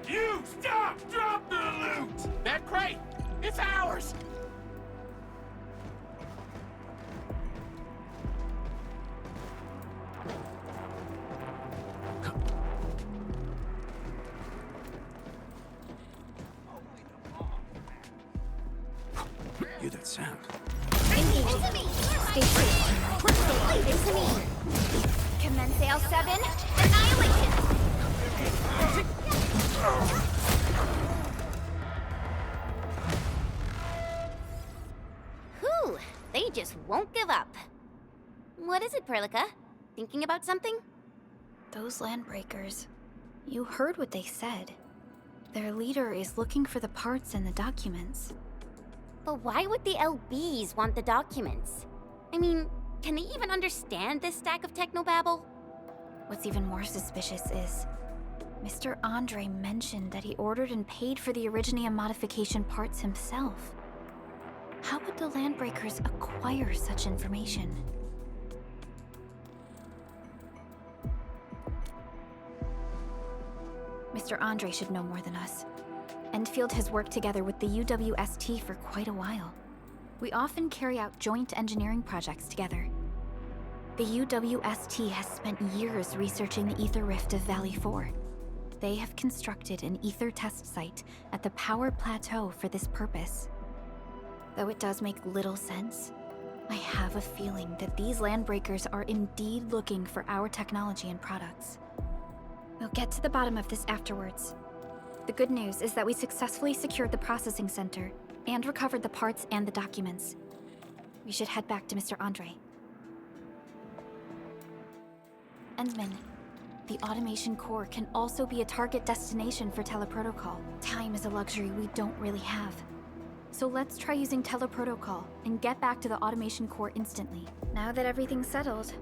You stop! Drop the loot! That crate! It's ours! Hear that sound? Into me! Stay safe. Lead into me! Commence L7, annihilation! Whew, they just won't give up. What is it, Perlica? Thinking about something? Those landbreakers. You heard what they said. Their leader is looking for the parts and the documents. But why would the LBs want the documents? I mean, can they even understand this stack of technobabble? What's even more suspicious is Mr. Andre mentioned that he ordered and paid for the Originium modification parts himself. How would the landbreakers acquire such information? Mr. Andre should know more than us. Endfield has worked together with the UWST for quite a while. We often carry out joint engineering projects together. The UWST has spent years researching the ether rift of Valley 4. They have constructed an ether test site at the power plateau for this purpose. Though it does make little sense, I have a feeling that these landbreakers are indeed looking for our technology and products. We'll get to the bottom of this afterwards. The good news is that we successfully secured the processing center and recovered the parts and the documents. We should head back to Mr. Andre. Endman, the automation core can also be a target destination for teleprotocol. Time is a luxury we don't really have. So let's try using teleprotocol and get back to the automation core instantly. Now that everything's settled,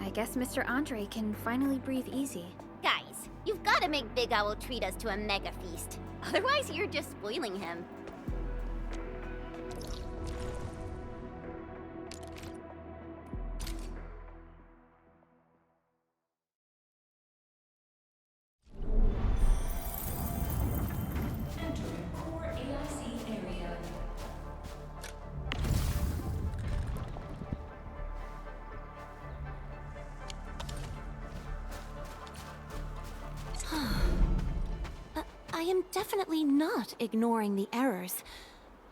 I guess Mr. Andre can finally breathe easy. Guys, you've got to make Big Owl treat us to a mega feast. Otherwise, you're just spoiling him. I am definitely not ignoring the errors.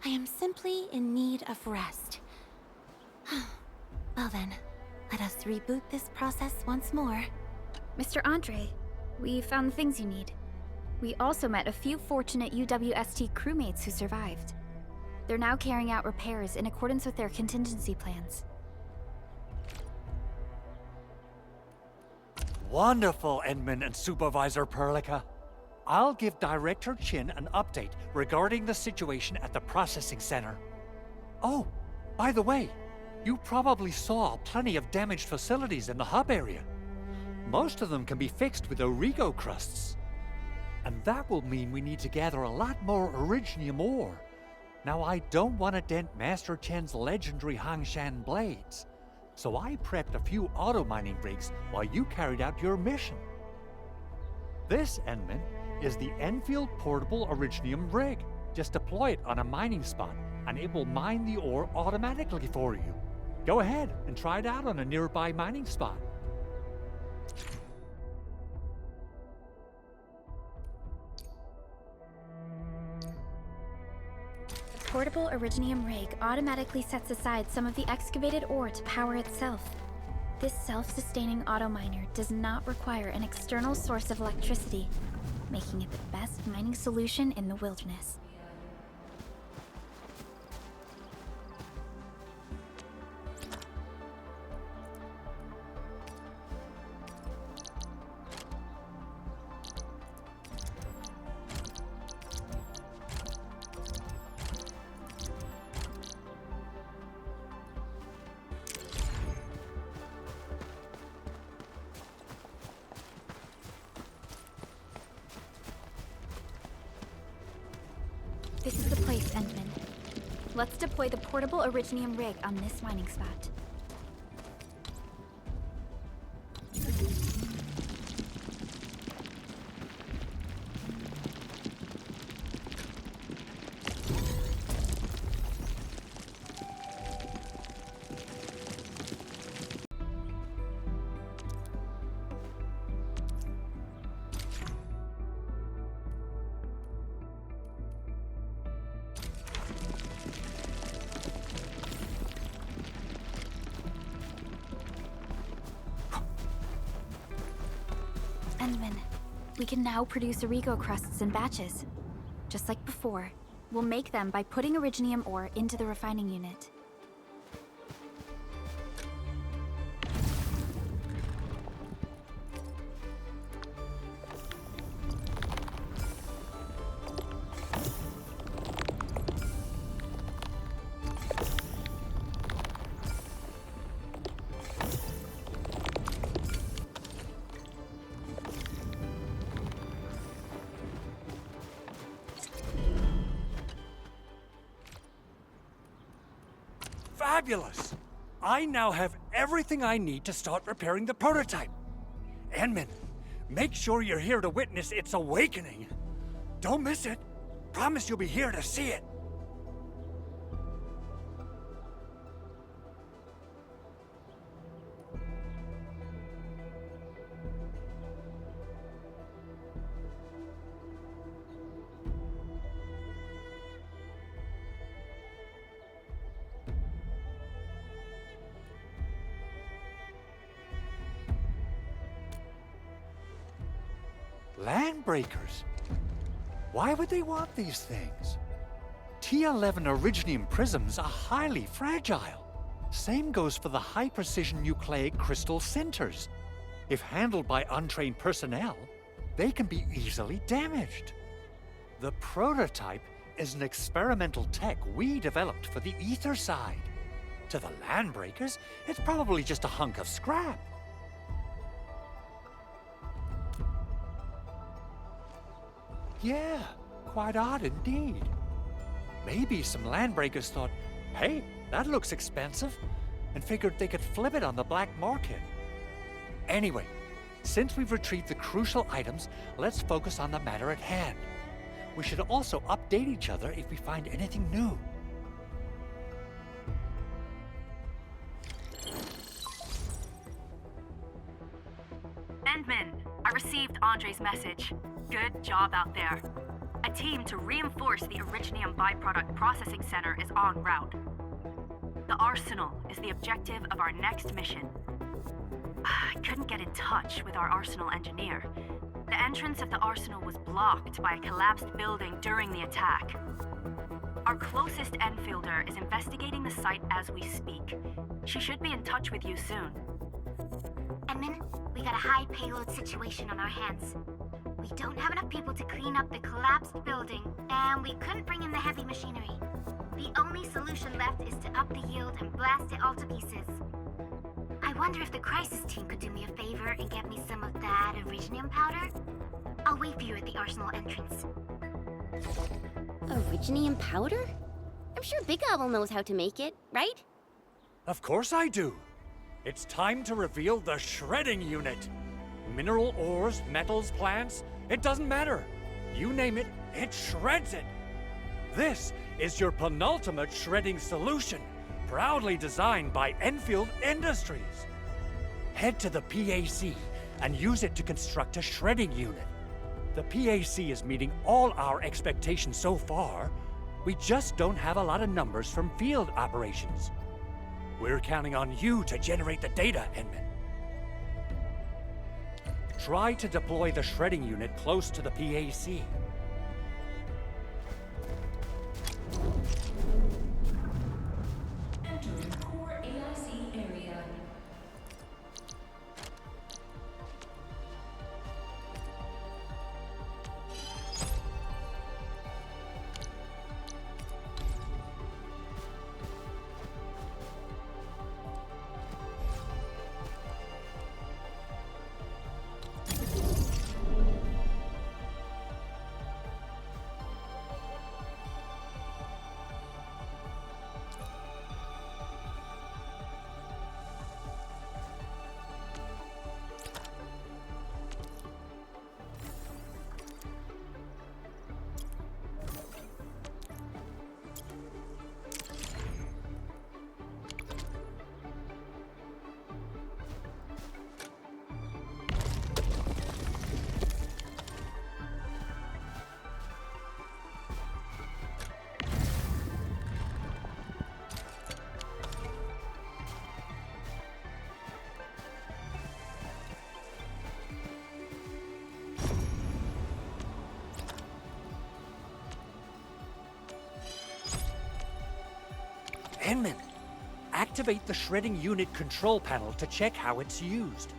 I am simply in need of rest. Well then, let us reboot this process once more. Mr. Andre, we found the things you need. We also met a few fortunate UWST crewmates who survived. They're now carrying out repairs in accordance with their contingency plans. Wonderful, Endman and Supervisor Perlica. I'll give Director Chin an update regarding the situation at the processing center. Oh, by the way, you probably saw plenty of damaged facilities in the hub area. Most of them can be fixed with Origo crusts. And that will mean we need to gather a lot more Originium ore. Now, I don't want to dent Master Chen's legendary Hangshan blades, so I prepped a few auto-mining rigs while you carried out your mission. This, Endman, is the Enfield Portable Originium rig. Just deploy it on a mining spot, and it will mine the ore automatically for you. Go ahead and try it out on a nearby mining spot. The portable Originium rig automatically sets aside some of the excavated ore to power itself. This self-sustaining auto-miner does not require an external source of electricity, making it the best mining solution in the wilderness. This is the place, Endman. Let's deploy the portable Originium rig on this mining spot. Endman, we can now produce Origo crusts in batches. Just like before, we'll make them by putting Originium ore into the refining unit. Fabulous! I now have everything I need to start repairing the prototype. Endman, make sure you're here to witness its awakening. Don't miss it. Promise you'll be here to see it. Landbreakers? Why would they want these things? T11 Originium prisms are highly fragile. Same goes for the high-precision nucleic crystal centers. If handled by untrained personnel, they can be easily damaged. The prototype is an experimental tech we developed for the ether side. To the Landbreakers, it's probably just a hunk of scrap. Yeah, quite odd indeed. Maybe some Landbreakers thought, hey, that looks expensive, and figured they could flip it on the black market. Anyway, since we've retrieved the crucial items, let's focus on the matter at hand. We should also update each other if we find anything new. Endman, I received Andre's message. Good job out there. A team to reinforce the Originium byproduct processing center is en route. The arsenal is the objective of our next mission. I couldn't get in touch with our arsenal engineer. The entrance of the arsenal was blocked by a collapsed building during the attack. Our closest Enfielder is investigating the site as we speak. She should be in touch with you soon. Edmund, we got a high payload situation on our hands. We don't have enough people to clean up the collapsed building, and we couldn't bring in the heavy machinery. The only solution left is to up the yield and blast it all to pieces. I wonder if the crisis team could do me a favor and get me some of that Originium powder? I'll wait for you at the arsenal entrance. Originium powder? I'm sure Big Owl knows how to make it, right? Of course I do. It's time to reveal the shredding unit. Mineral ores, metals, plants, it doesn't matter. You name it, it shreds it. This is your penultimate shredding solution, proudly designed by Endfield Industries. Head to the PAC and use it to construct a shredding unit. The PAC is meeting all our expectations so far. We just don't have a lot of numbers from field operations. We're counting on you to generate the data, Edmund. Try to deploy the shredding unit close to the PAC. Entering core AIC area. Edmund, activate the shredding unit control panel to check how it's used.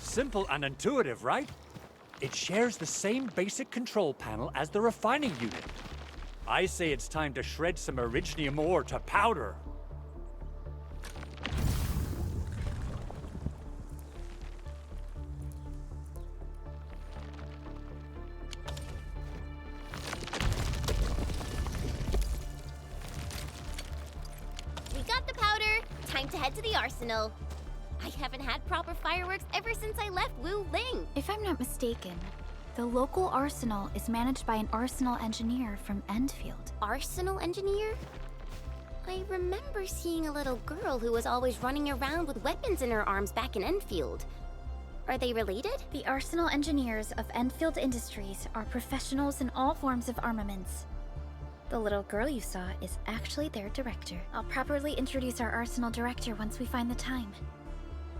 Simple and intuitive, right? It shares the same basic control panel as the refining unit. I say it's time to shred some Originium ore to powder. We got the powder. Time to head to the arsenal. I haven't had proper fireworks ever since I left Wu Ling. If I'm not mistaken, the local arsenal is managed by an arsenal engineer from Endfield. Arsenal engineer? I remember seeing a little girl who was always running around with weapons in her arms back in Enfield. Are they related? The arsenal engineers of Endfield Industries are professionals in all forms of armaments. The little girl you saw is actually their director. I'll properly introduce our arsenal director once we find the time.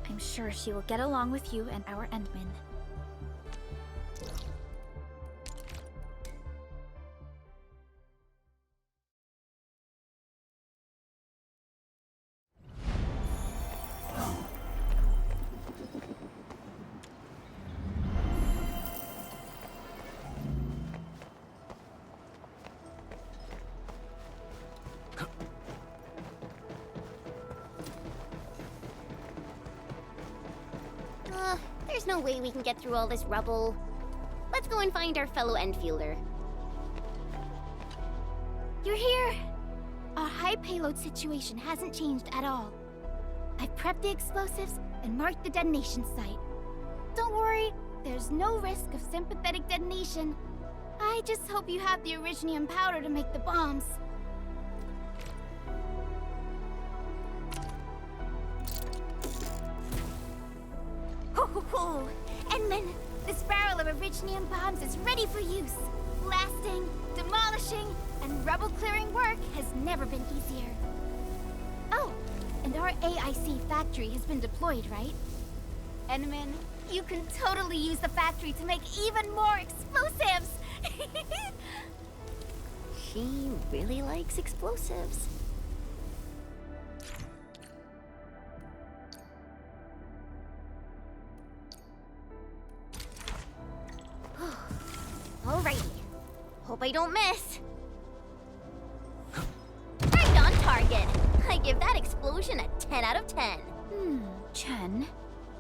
I'm sure she will get along with you and our Endman. There's no way we can get through all this rubble. Let's go and find our fellow Enfielder. You're here! A high payload situation hasn't changed at all. I've prepped the explosives and marked the detonation site. Don't worry, there's no risk of sympathetic detonation. I just hope you have the Originium powder to make the bombs. Ho ho ho! Endman, this barrel of Originium bombs is ready for use. Blasting, demolishing, and rubble-clearing work has never been easier. Oh, and our AIC factory has been deployed, right? Endman, you can totally use the factory to make even more explosives! She really likes explosives. Alrighty. Hope I don't miss. Right on target. I give that explosion a 10 out of 10. Chen,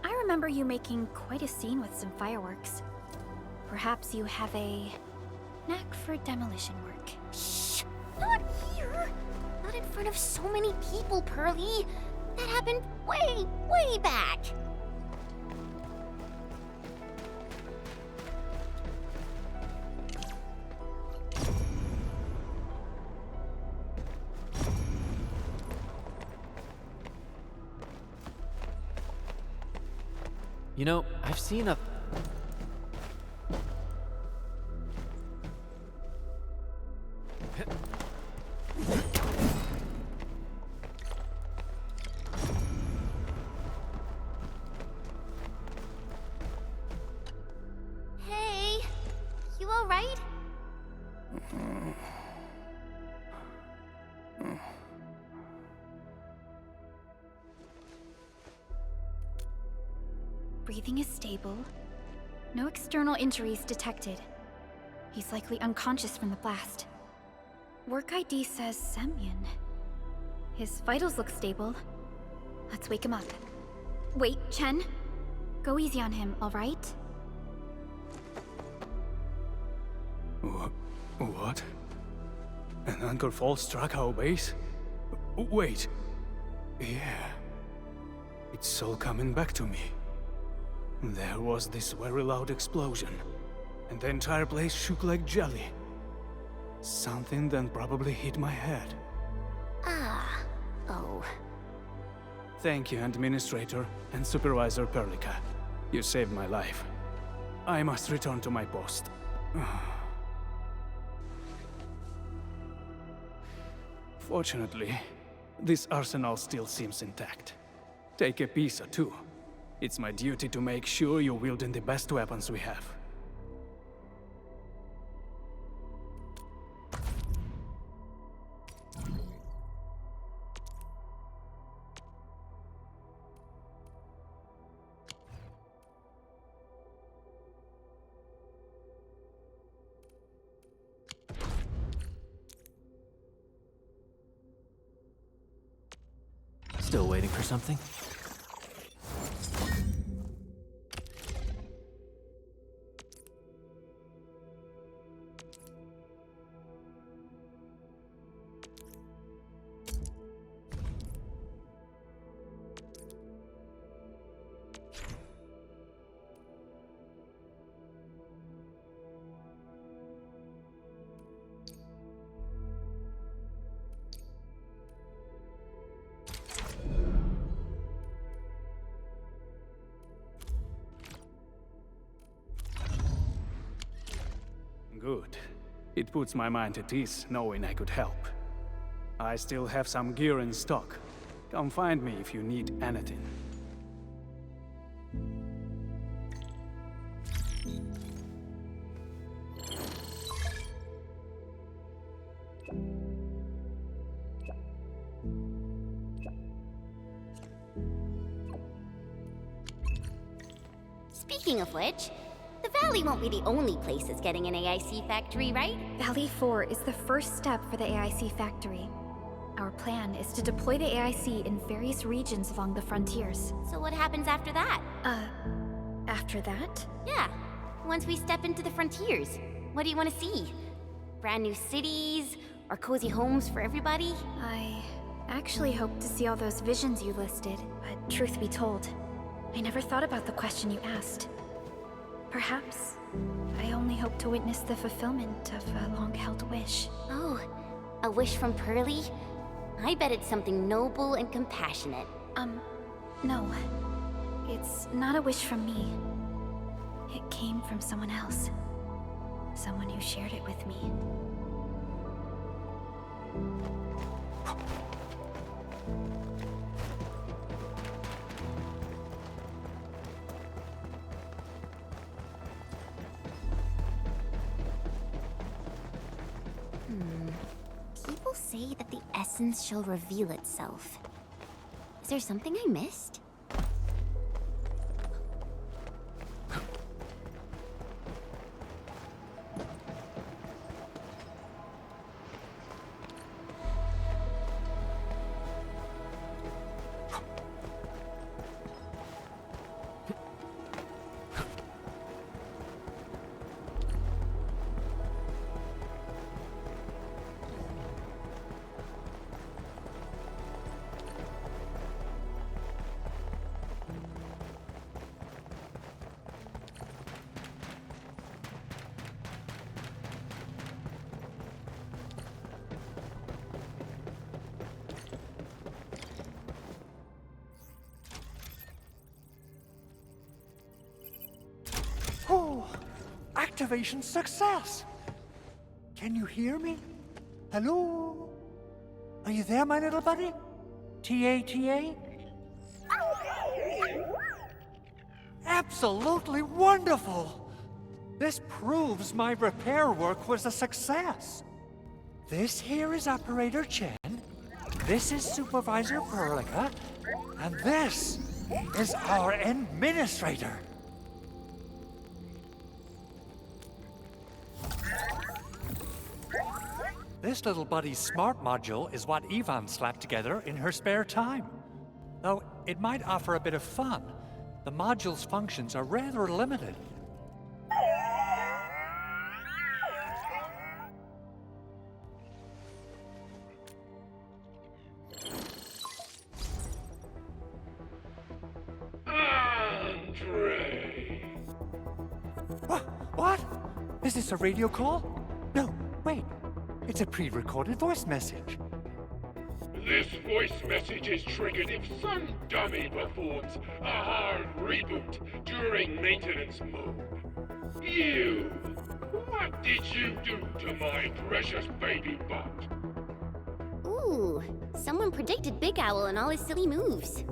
I remember you making quite a scene with some fireworks. Perhaps you have a knack for demolition work. Shh! Not here! Not in front of so many people, Pearly. That happened way, way back. You know, I've seen a... Hey, you all right? Breathing is stable. No external injuries detected. He's likely unconscious from the blast. Work ID says Semyon. His vitals look stable. Let's wake him up. Wait, Chen. Go easy on him, all right? What? An anchor fault struck our base? Wait. Yeah. It's all coming back to me. There was this very loud explosion, and the entire place shook like jelly. Something then probably hit my head. Oh. Thank you, Endministrator and Supervisor Perlica. You saved my life. I must return to my post. Fortunately, this arsenal still seems intact. Take a piece or two. It's my duty to make sure you're wielding the best weapons we have. Still waiting for something? Good. It puts my mind at ease knowing I could help. I still have some gear in stock. Come find me if you need anything. Speaking of which, the Valley won't be the only place that's getting an AIC factory, right? Valley 4 is the first step for the AIC factory. Our plan is to deploy the AIC in various regions along the frontiers. So what happens after that? After that? Yeah, once we step into the frontiers, what do you want to see? Brand new cities? Our cozy homes for everybody? I actually hoped to see all those visions you listed, but truth be told, I never thought about the question you asked. Perhaps I only hope to witness the fulfillment of a long-held wish. Oh, a wish from Pearly? I bet it's something noble and compassionate. No. It's not a wish from me. It came from someone else. Someone who shared it with me. People say that the essence shall reveal itself. Is there something I missed? Oh, activation success! Can you hear me? Hello? Are you there, my little buddy? T-A-T-A? Absolutely wonderful! This proves my repair work was a success. This here is Operator Chen, this is Supervisor Perlica, and this is our Endministrator. This little buddy's smart module is what Yvonne slapped together in her spare time. Though it might offer a bit of fun, the module's functions are rather limited. Andre! What? Is this a radio call? No, wait. It's a pre-recorded voice message. This voice message is triggered if some dummy performs a hard reboot during maintenance mode. You! What did you do to my precious baby bot? Ooh, someone predicted Big Owl and all his silly moves.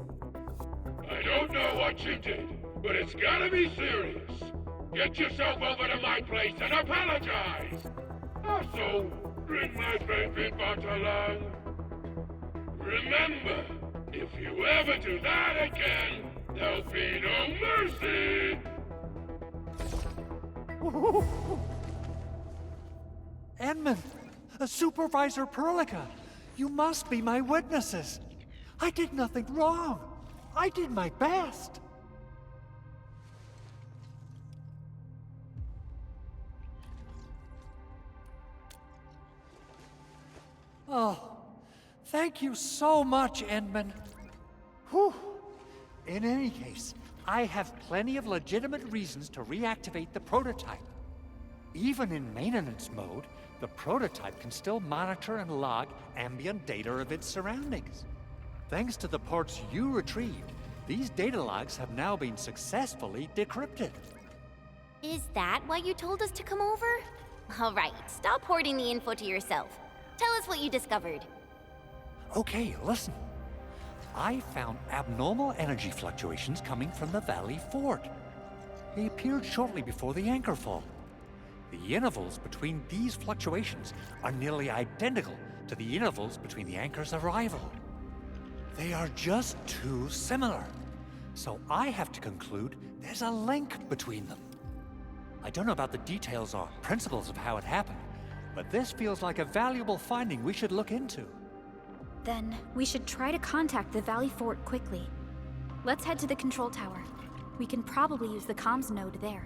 I don't know what you did, but it's gotta be serious. Get yourself over to my place and apologize! Also, bring my baby bot along. Remember, if you ever do that again, there'll be no mercy! Edmund, Supervisor Perlica, you must be my witnesses. I did nothing wrong. I did my best. Oh, thank you so much, Endman. Whew. In any case, I have plenty of legitimate reasons to reactivate the prototype. Even in maintenance mode, the prototype can still monitor and log ambient data of its surroundings. Thanks to the parts you retrieved, these data logs have now been successfully decrypted. Is that why you told us to come over? All right, stop hoarding the info to yourself. Tell us what you discovered. Okay, listen. I found abnormal energy fluctuations coming from the Valley Fort. They appeared shortly before the anchor fall. The intervals between these fluctuations are nearly identical to the intervals between the anchor's arrival. They are just too similar. So I have to conclude there's a link between them. I don't know about the details or principles of how it happened, but this feels like a valuable finding we should look into. Then we should try to contact the Valley Fort quickly. Let's head to the control tower. We can probably use the comms node there.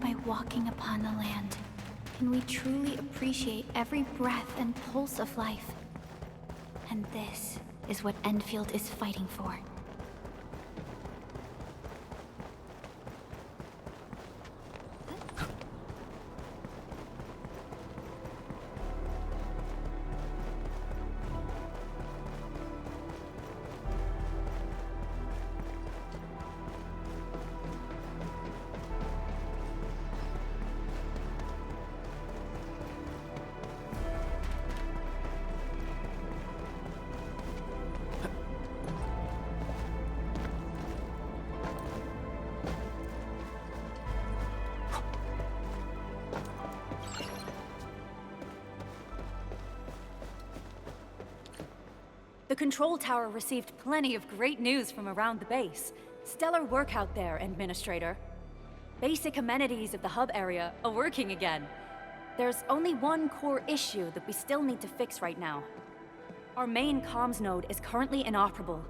by walking upon the land can we truly appreciate every breath and pulse of life. And this is what Endfield is fighting for. The control tower received plenty of great news from around the base. Stellar work out there, Endministrator. Basic amenities of the hub area are working again. There's only one core issue that we still need to fix right now. Our main comms node is currently inoperable.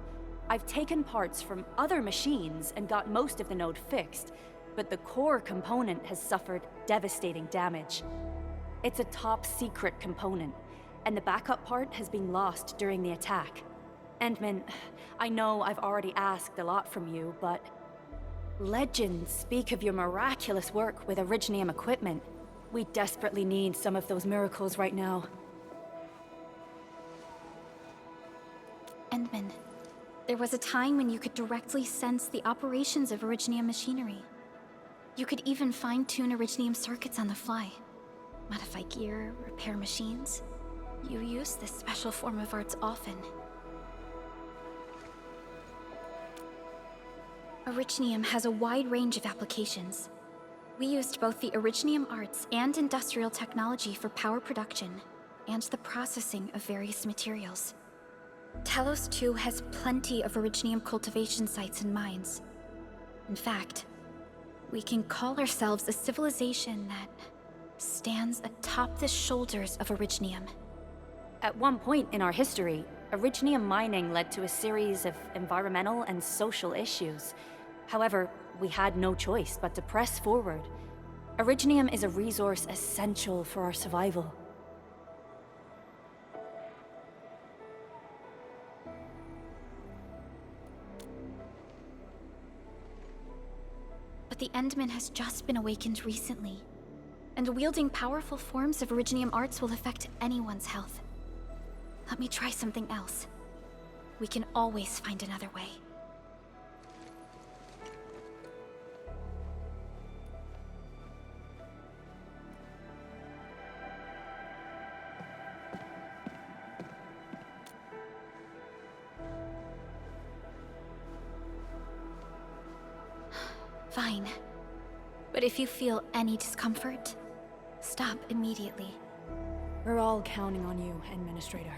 I've taken parts from other machines and got most of the node fixed, but the core component has suffered devastating damage. It's a top secret component, and the backup part has been lost during the attack. Endman, I know I've already asked a lot from you, but legends speak of your miraculous work with Originium equipment. We desperately need some of those miracles right now. Endman, there was a time when you could directly sense the operations of Originium machinery. You could even fine-tune Originium circuits on the fly, modify gear, repair machines. You use this special form of arts often. Originium has a wide range of applications. We used both the Originium arts and industrial technology for power production and the processing of various materials. Talos II has plenty of Originium cultivation sites and mines. In fact, we can call ourselves a civilization that stands atop the shoulders of Originium. At one point in our history, Originium mining led to a series of environmental and social issues. However, we had no choice but to press forward. Originium is a resource essential for our survival. But the Endman has just been awakened recently, and wielding powerful forms of Originium arts will affect anyone's health. Let me try something else. We can always find another way. Fine. But if you feel any discomfort, stop immediately. We're all counting on you, Endministrator.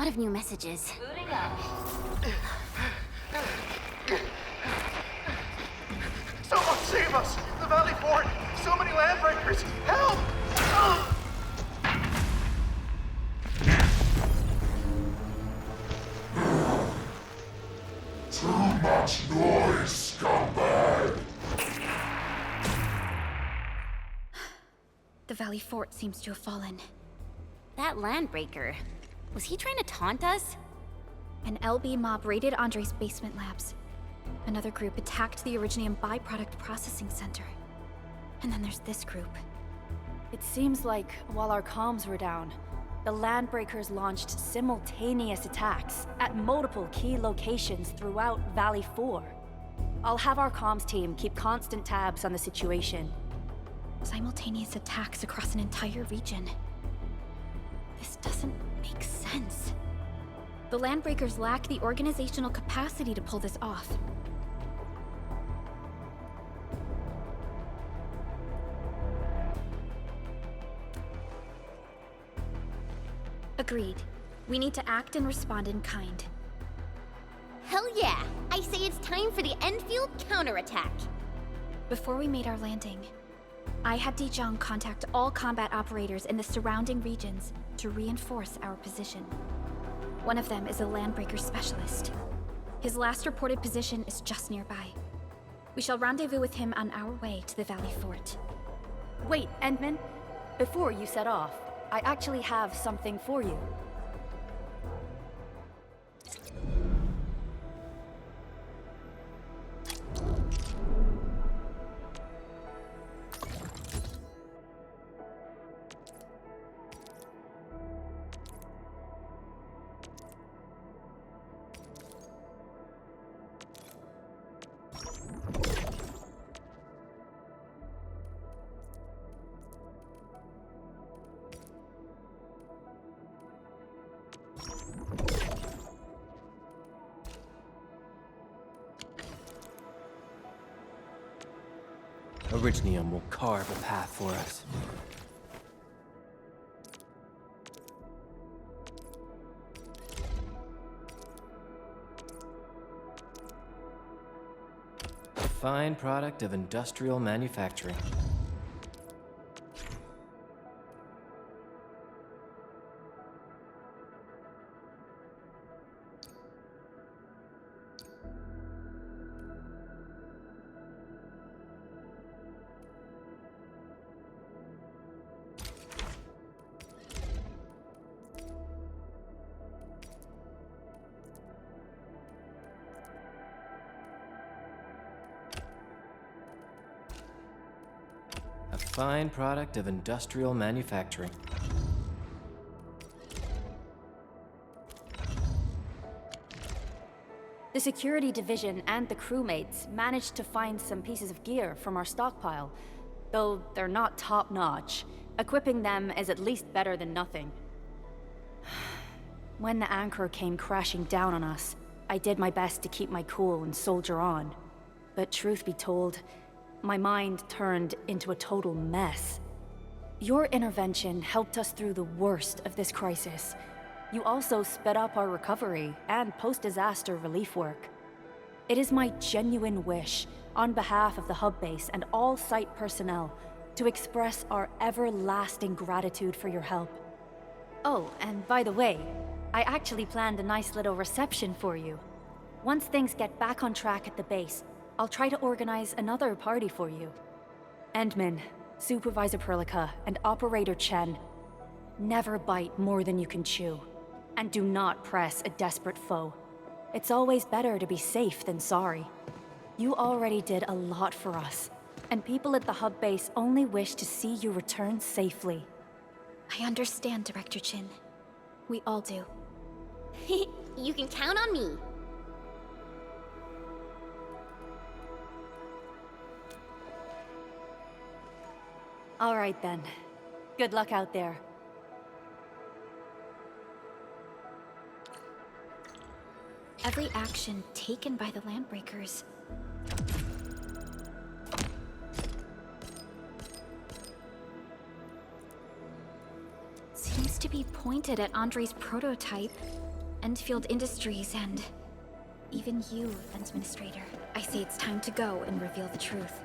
lot of new messages. Booting up. Someone save us! The Valley Fort! So many landbreakers! Help! Too much noise, scumbag! The Valley Fort seems to have fallen. That landbreaker, was he trying to taunt us? An LB mob raided Andre's basement labs. Another group attacked the Originium byproduct processing center. And then there's this group. It seems like while our comms were down, the Landbreakers launched simultaneous attacks at multiple key locations throughout Valley 4. I'll have our comms team keep constant tabs on the situation. Simultaneous attacks across an entire region. This doesn't make sense. The Landbreakers lack the organizational capacity to pull this off. Agreed. We need to act and respond in kind. Hell yeah! I say it's time for the Endfield counterattack. Before we made our landing, I had Dijong contact all combat operators in the surrounding regions to reinforce our position. One of them is a Landbreaker specialist. His last reported position is just nearby. We shall rendezvous with him on our way to the Valley Fort. Wait, Endman, before you set off, I actually have something for you. Originium will carve a path for us. A fine product of industrial manufacturing. A fine product of industrial manufacturing. The security division and the crewmates managed to find some pieces of gear from our stockpile, though they're not top-notch. Equipping them is at least better than nothing. When the anchor came crashing down on us, I did my best to keep my cool and soldier on. But truth be told, my mind turned into a total mess. Your intervention helped us through the worst of this crisis. You also sped up our recovery and post-disaster relief work. It is my genuine wish, on behalf of the hub base and all site personnel, to express our everlasting gratitude for your help. Oh, and by the way, I actually planned a nice little reception for you. Once things get back on track at the base, I'll try to organize another party for you. Endman, Supervisor Perlica, and Operator Chen, never bite more than you can chew. And do not press a desperate foe. It's always better to be safe than sorry. You already did a lot for us, and people at the hub base only wish to see you return safely. I understand, Director Chin. We all do. You can count on me. All right then. Good luck out there. Every action taken by the Landbreakers seems to be pointed at Andre's prototype, Endfield Industries, and even you, Endministrator. I say it's time to go and reveal the truth.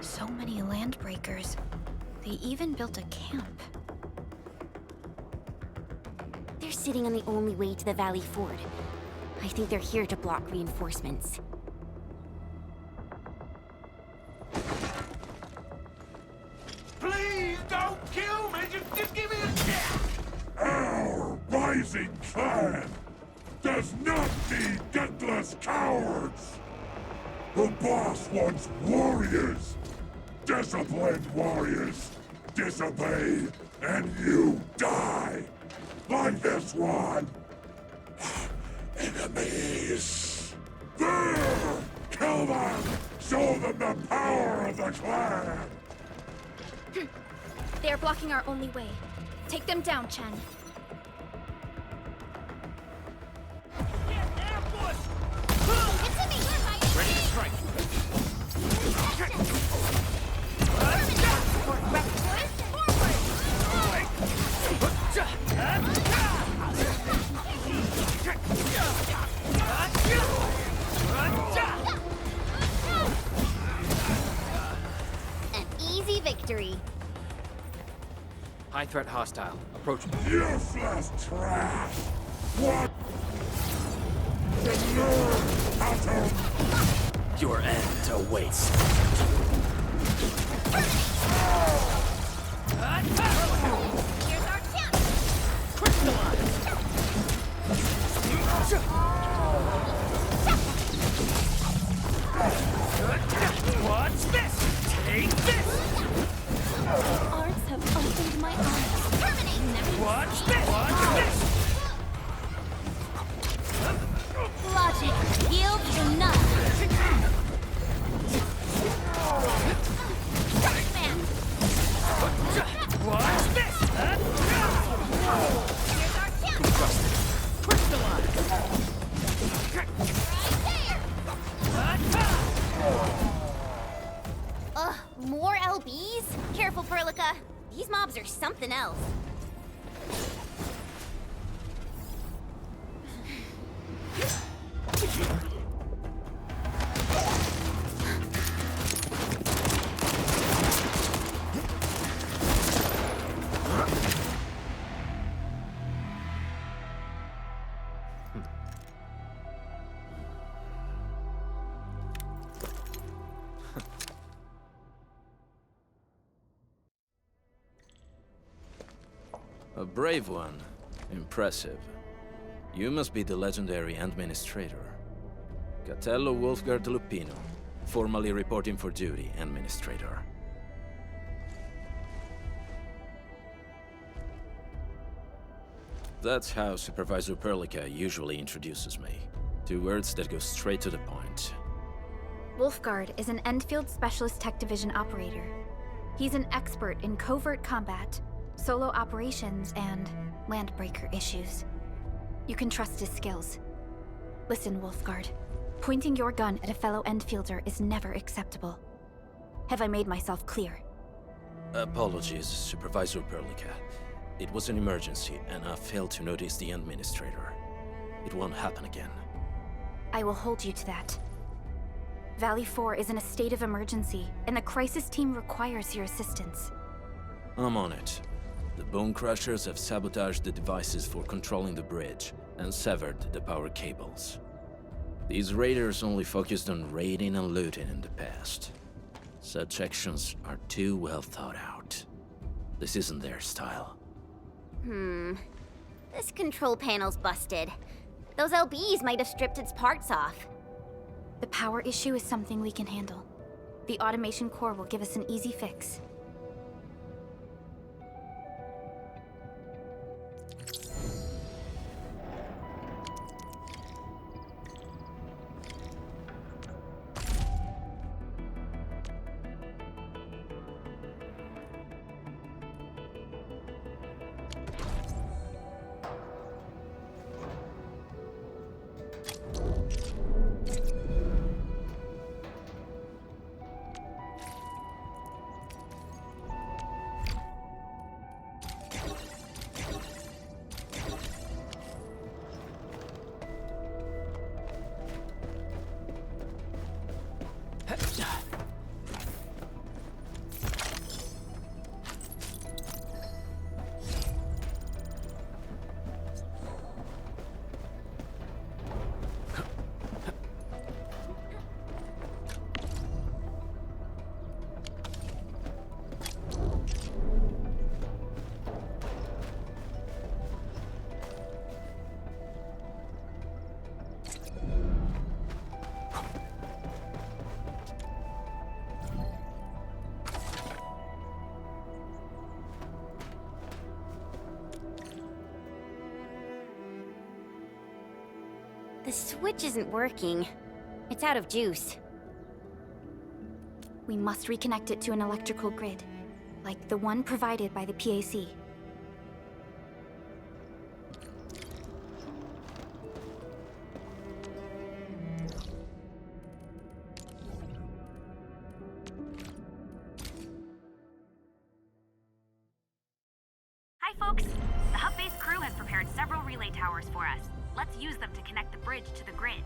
So many landbreakers. They even built a camp. They're sitting on the only way to the Valley Ford. I think they're here to block reinforcements. Please don't kill me! Just give me a chance! Our rising clan does not need gutless cowards! The boss wants warriors! Disciplined warriors! Disobey, and you die! Like this one! Enemies! There! Kill them! Show them the power of the clan! They are blocking our only way. Take them down, Chen. Ready to strike. An easy victory. High threat hostile. Approaching. Useless trash! What? Your end awaits. Here's our chance. What's this? Take this! Arts have opened my eyes. Terminate! What's this? What's this? Logic yields to none. Man. What's this? Here's our chance. Crystallize! Ugh, more LBs? Careful, Perlica. These mobs are something else. A brave one. Impressive. You must be the legendary Endministrator. Catello Wolfgard Lupino, formally reporting for duty, Endministrator. That's how Supervisor Perlica usually introduces me. 2 words that go straight to the point. Wolfgard is an Endfield Specialist Tech Division operator. He's an expert in covert combat, solo operations, and landbreaker issues. You can trust his skills. Listen, Wolfgard. Pointing your gun at a fellow Endfielder is never acceptable. Have I made myself clear? Apologies, Supervisor Perlica. It was an emergency, and I failed to notice the Endministrator. It won't happen again. I will hold you to that. Valley 4 is in a state of emergency, and the crisis team requires your assistance. I'm on it. The Bone Crushers have sabotaged the devices for controlling the bridge, and severed the power cables. These raiders only focused on raiding and looting in the past. Such actions are too well thought out. This isn't their style. This control panel's busted. Those LBs might have stripped its parts off. The power issue is something we can handle. The automation core will give us an easy fix. The switch isn't working. It's out of juice. We must reconnect it to an electrical grid, like the one provided by the PAC. Hi, folks. The hub base crew has prepared several relay towers for us. Let's use them to connect the bridge to the grid.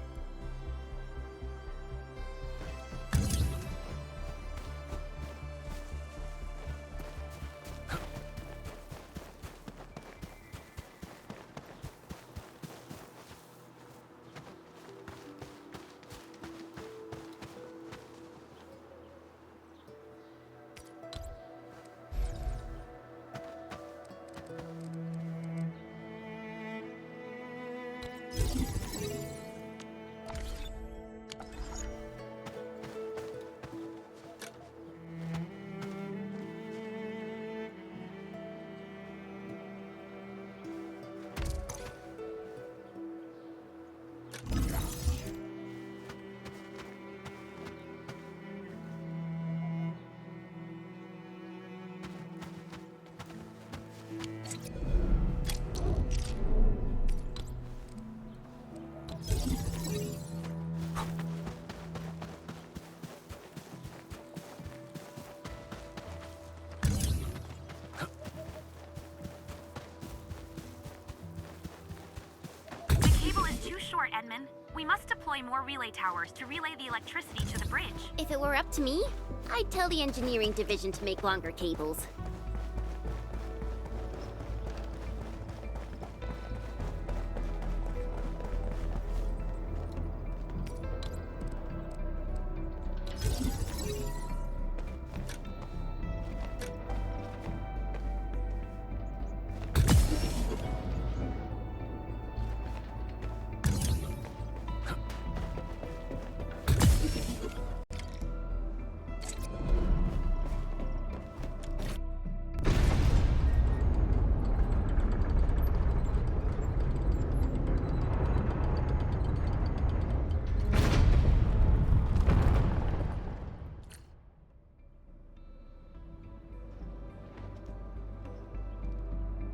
Edmund. We must deploy more relay towers to relay the electricity to the bridge. If it were up to me, I'd tell the engineering division to make longer cables.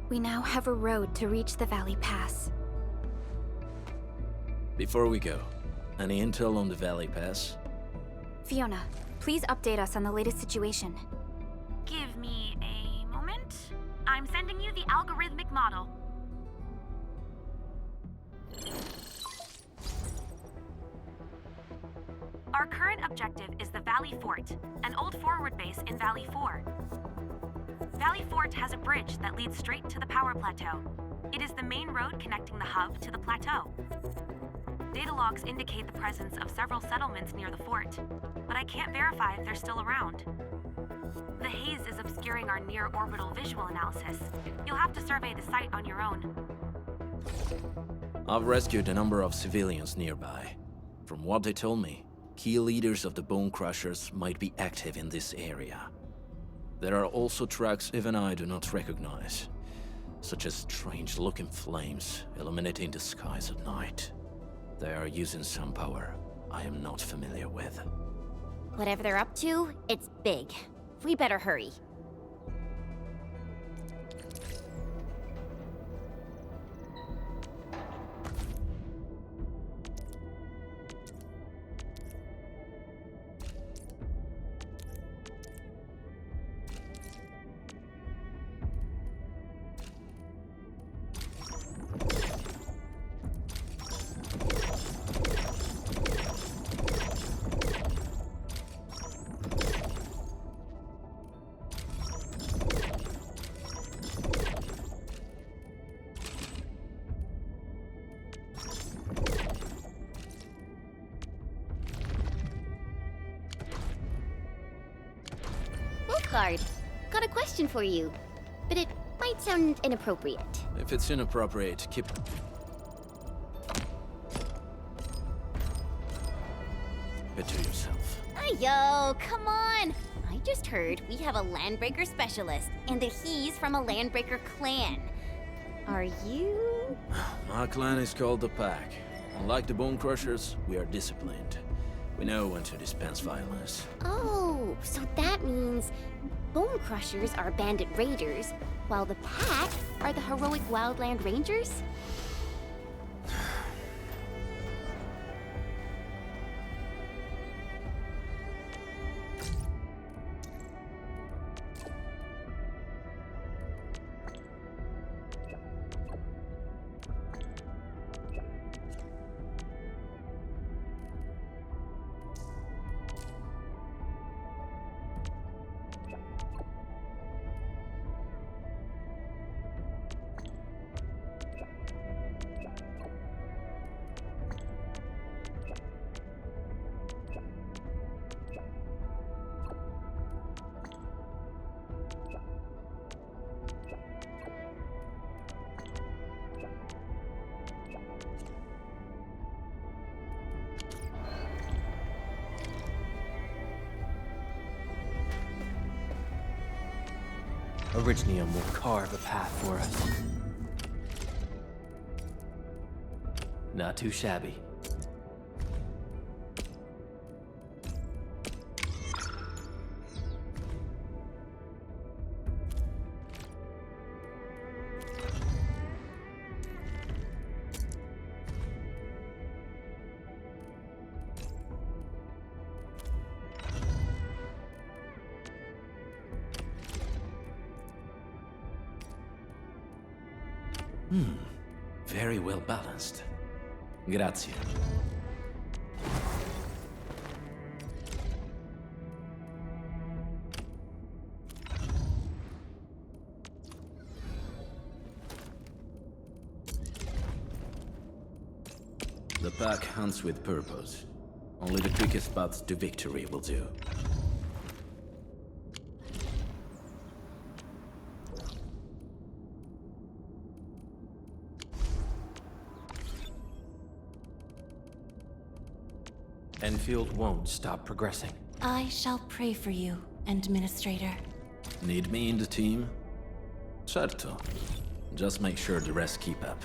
We now have a road to reach the Valley Pass. Before we go, any intel on the Valley Pass? Fiona, please update us on the latest situation. Give me a moment. I'm sending you the algorithmic model. Our current objective is the Valley Fort, an old forward base in Valley 4. Valley Fort has a bridge that leads straight to the power plateau. It is the main road connecting the hub to the plateau. Data logs indicate the presence of several settlements near the fort, but I can't verify if they're still around. The haze is obscuring our near-orbital visual analysis. You'll have to survey the site on your own. I've rescued a number of civilians nearby. From what they told me, key leaders of the Bone Crushers might be active in this area. There are also tracks even I do not recognize, such as strange-looking flames illuminating the skies at night. They are using some power I am not familiar with. Whatever they're up to, it's big. We better hurry. Got a question for you, but it might sound inappropriate. If it's inappropriate, keep... it to yourself. Ayo, come on! I just heard we have a Landbreaker specialist, and that he's from a Landbreaker clan. Are you? My clan is called the Pack. Unlike the Bone Crushers, we are disciplined. We know when to dispense violence. Oh, so that means Bone Crushers are bandit raiders, while the Pack are the heroic Wildland Rangers? Orignium will carve a path for us. Not too shabby. Very well balanced. Grazie. The Pack hunts with purpose. Only the quickest path to victory will do. Enfield won't stop progressing. I shall pray for you, Endministrator. Need me in the team? Certo. Just make sure the rest keep up.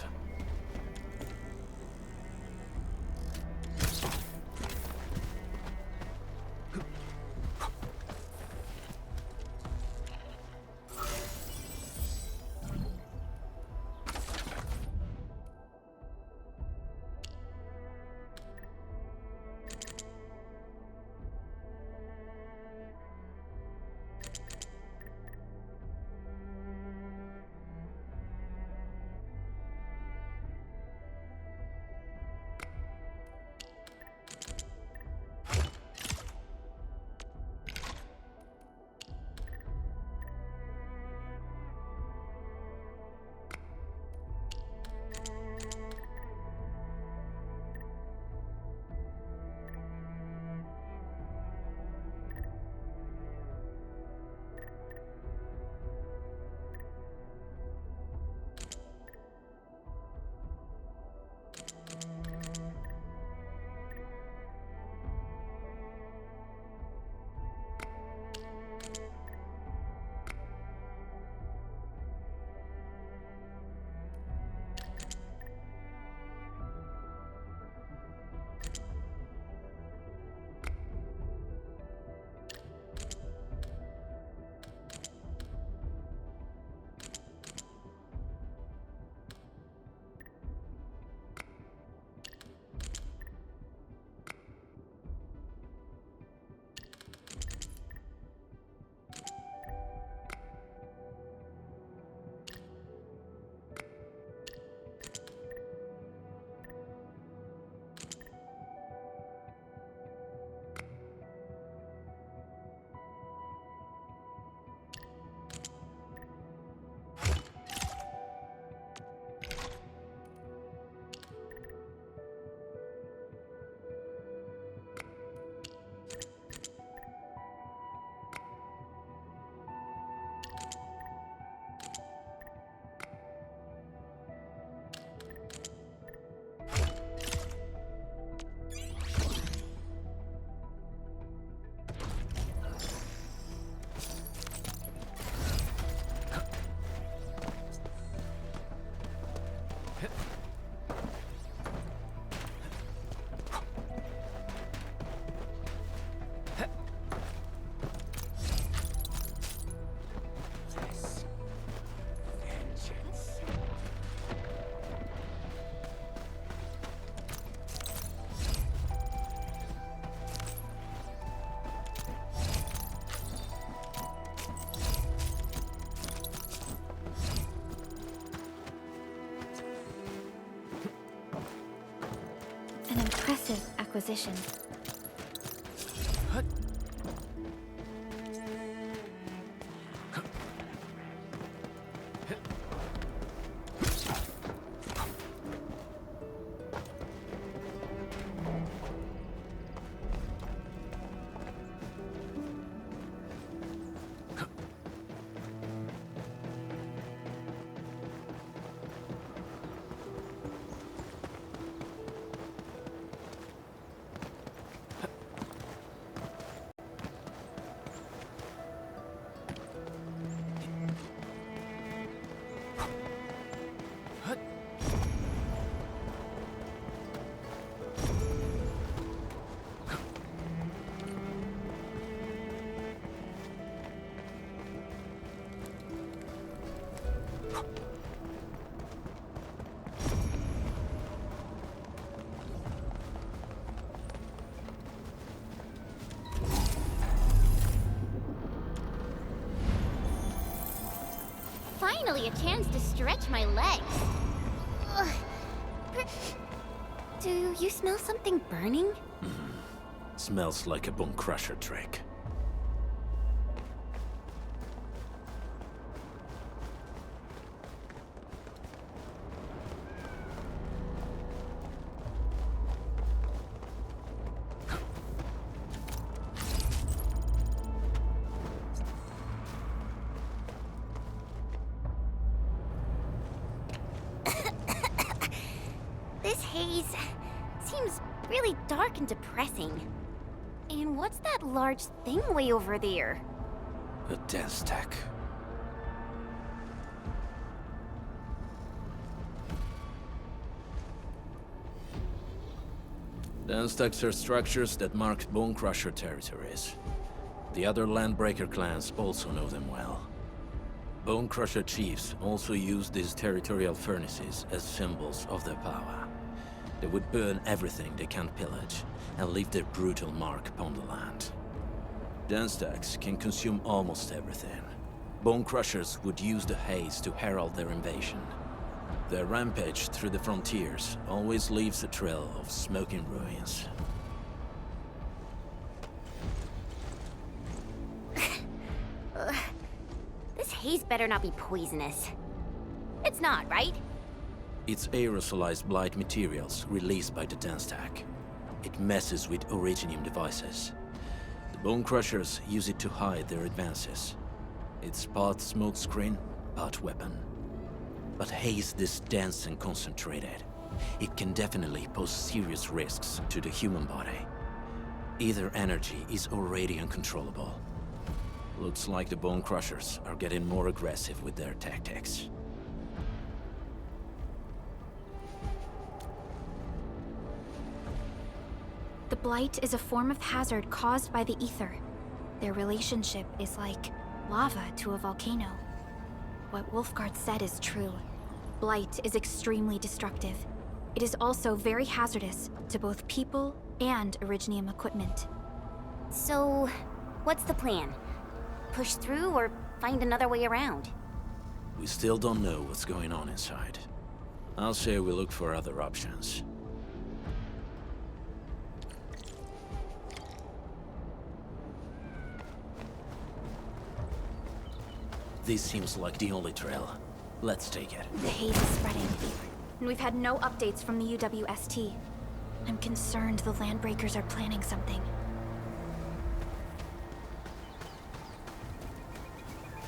impressive acquisition. Finally a chance to stretch my legs. Ugh. Do you smell something burning? Smells like a bone crusher trick. This haze seems really dark and depressing. And what's that large thing way over there? A death stack. Death stacks are structures that mark Bone Crusher territories. The other Landbreaker clans also know them well. Bone Crusher chiefs also use these territorial furnaces as symbols of their power. They would burn everything they can't pillage, and leave their brutal mark upon the land. Death stacks can consume almost everything. Bone Crushers would use the haze to herald their invasion. Their rampage through the frontiers always leaves a trail of smoking ruins. This haze better not be poisonous. It's not, right? It's aerosolized blight materials released by the death stack. It messes with Originium devices. The Bone Crushers use it to hide their advances. It's part smokescreen, part weapon. But haze this dense and concentrated. It can definitely pose serious risks to the human body. Either energy is already uncontrollable. Looks like the Bone Crushers are getting more aggressive with their tactics. The blight is a form of hazard caused by the ether. Their relationship is like lava to a volcano. What Wolfguard said is true. Blight is extremely destructive. It is also very hazardous to both people and Originium equipment. So, what's the plan? Push through or find another way around? We still don't know what's going on inside. I'll say we look for other options. This seems like the only trail. Let's take it. The haze is spreading, and we've had no updates from the UWST. I'm concerned the Landbreakers are planning something.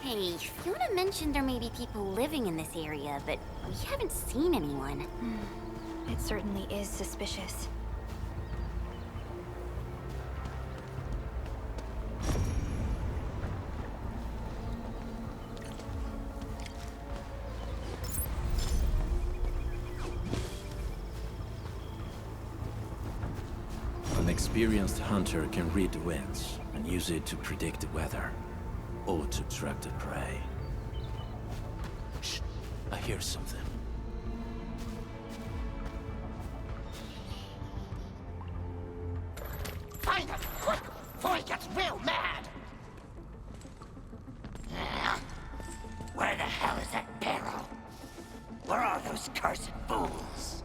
Hey, Fiona mentioned there may be people living in this area, but we haven't seen anyone. It certainly is suspicious. An experienced hunter can read the winds and use it to predict the weather, or to track the prey. Shh, I hear something. Find him, quick, before he gets real mad! Where the hell is that barrel? Where are those cursed fools?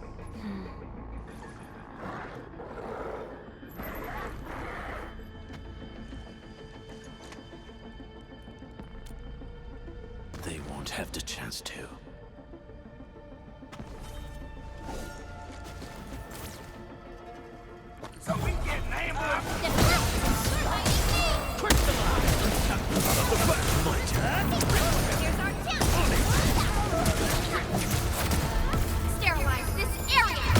won't have the chance to. So we getting ambushed? Sterilize this area!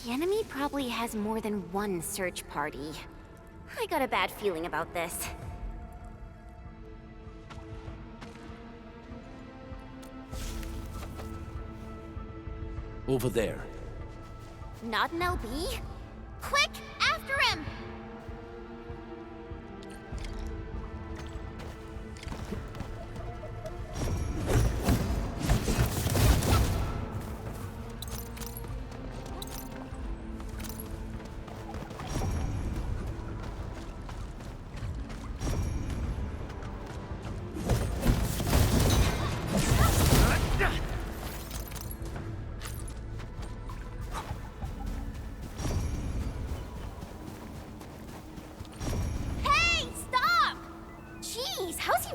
The enemy probably has more than one search party. I got a bad feeling about this. Over there. Not an LB? Quick, after him!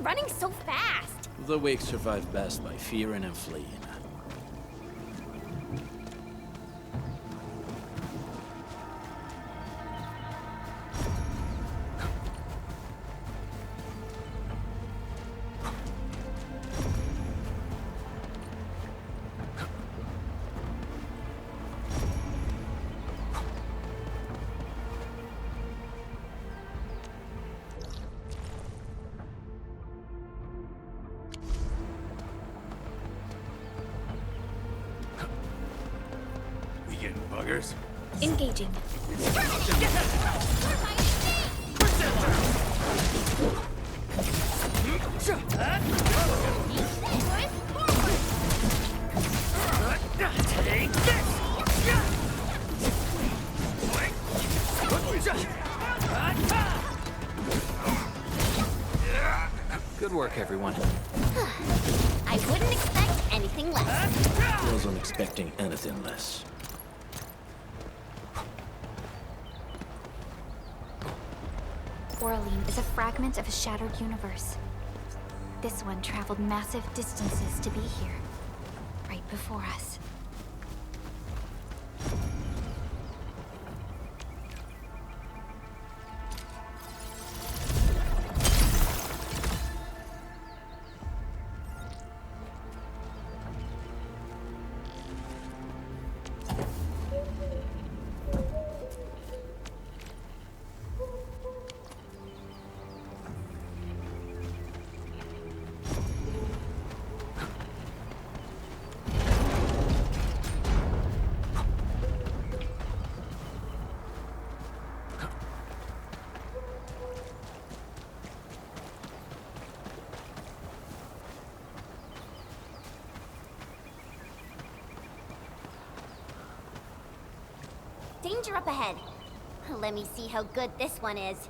Running so fast! The weak survive best by fearing and fleeing. Buggers. Engaging. Take this! Good work, everyone. I wouldn't expect anything less. Wasn't expecting anything less. Oraline is a fragment of a shattered universe. This one traveled massive distances to be here, right before us. Danger up ahead. Let me see how good this one is.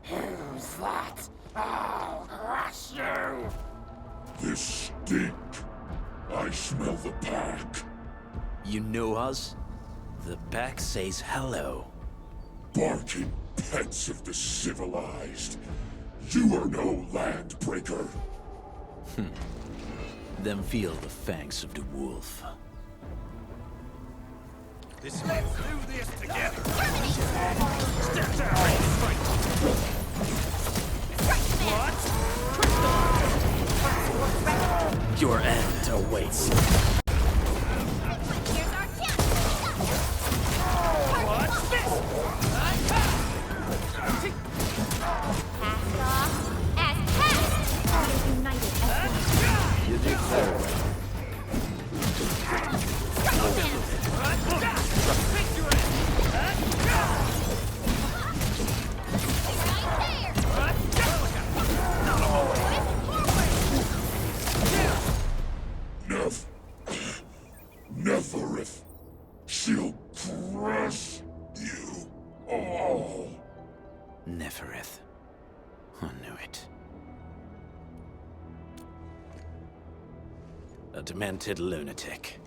Who's that? I'll crush you! This stink. I smell the pack. You know us? The pack says hello. Barking pets of the civilized. You are no landbreaker. Then feel the fangs of the wolf. Let's do this together! Step down and fight! What? Your end awaits. What's this? Cast off as cast! United as one. You did very well. Neferith. She'll crush you all. Neferith. I knew it. A demented lunatic.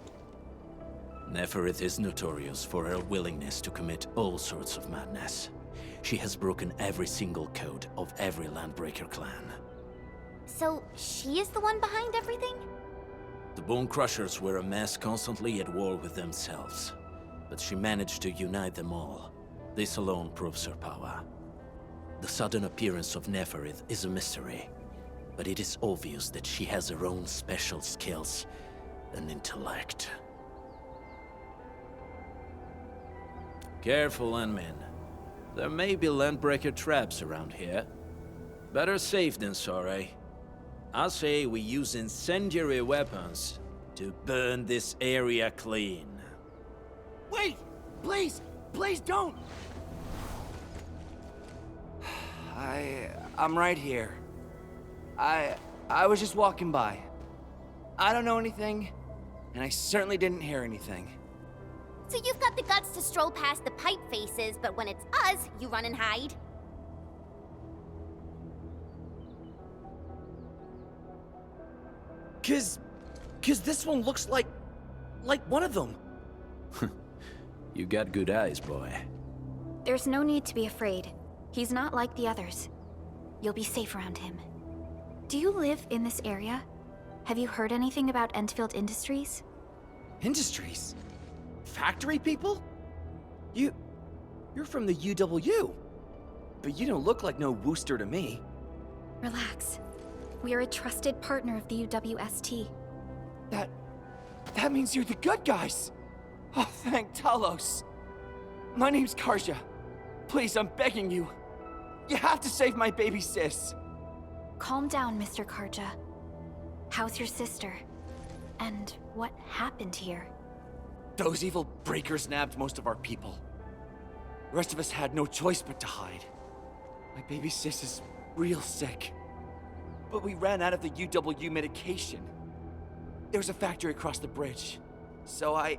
Neferith is notorious for her willingness to commit all sorts of madness. She has broken every single code of every Landbreaker clan. So, she is the one behind everything? The Bone Crushers were a mess constantly at war with themselves. But she managed to unite them all. This alone proves her power. The sudden appearance of Neferith is a mystery, but it is obvious that she has her own special skills and intellect. Careful, Landmen. There may be Landbreaker traps around here. Better safe than sorry. I say we use incendiary weapons to burn this area clean. Wait! Please! Please don't! I'm right here. I was just walking by. I don't know anything, and I certainly didn't hear anything. So you've got the guts to stroll past the pipe faces, but when it's us, you run and hide? Cause this one looks like one of them. You got good eyes, boy. There's no need to be afraid. He's not like the others. You'll be safe around him. Do you live in this area? Have you heard anything about Endfield Industries? Industries? Factory people? You're from the UW. But you don't look like no Wooster to me. Relax. We are a trusted partner of the UWST. That means you're the good guys. Oh, thank Talos. My name's Karja. Please, I'm begging you. You have to save my baby sis. Calm down, Mr. Karja. How's your sister? And what happened here? Those evil breakers nabbed most of our people. The rest of us had no choice but to hide. My baby sis is real sick. But we ran out of the UW medication. There was a factory across the bridge. So I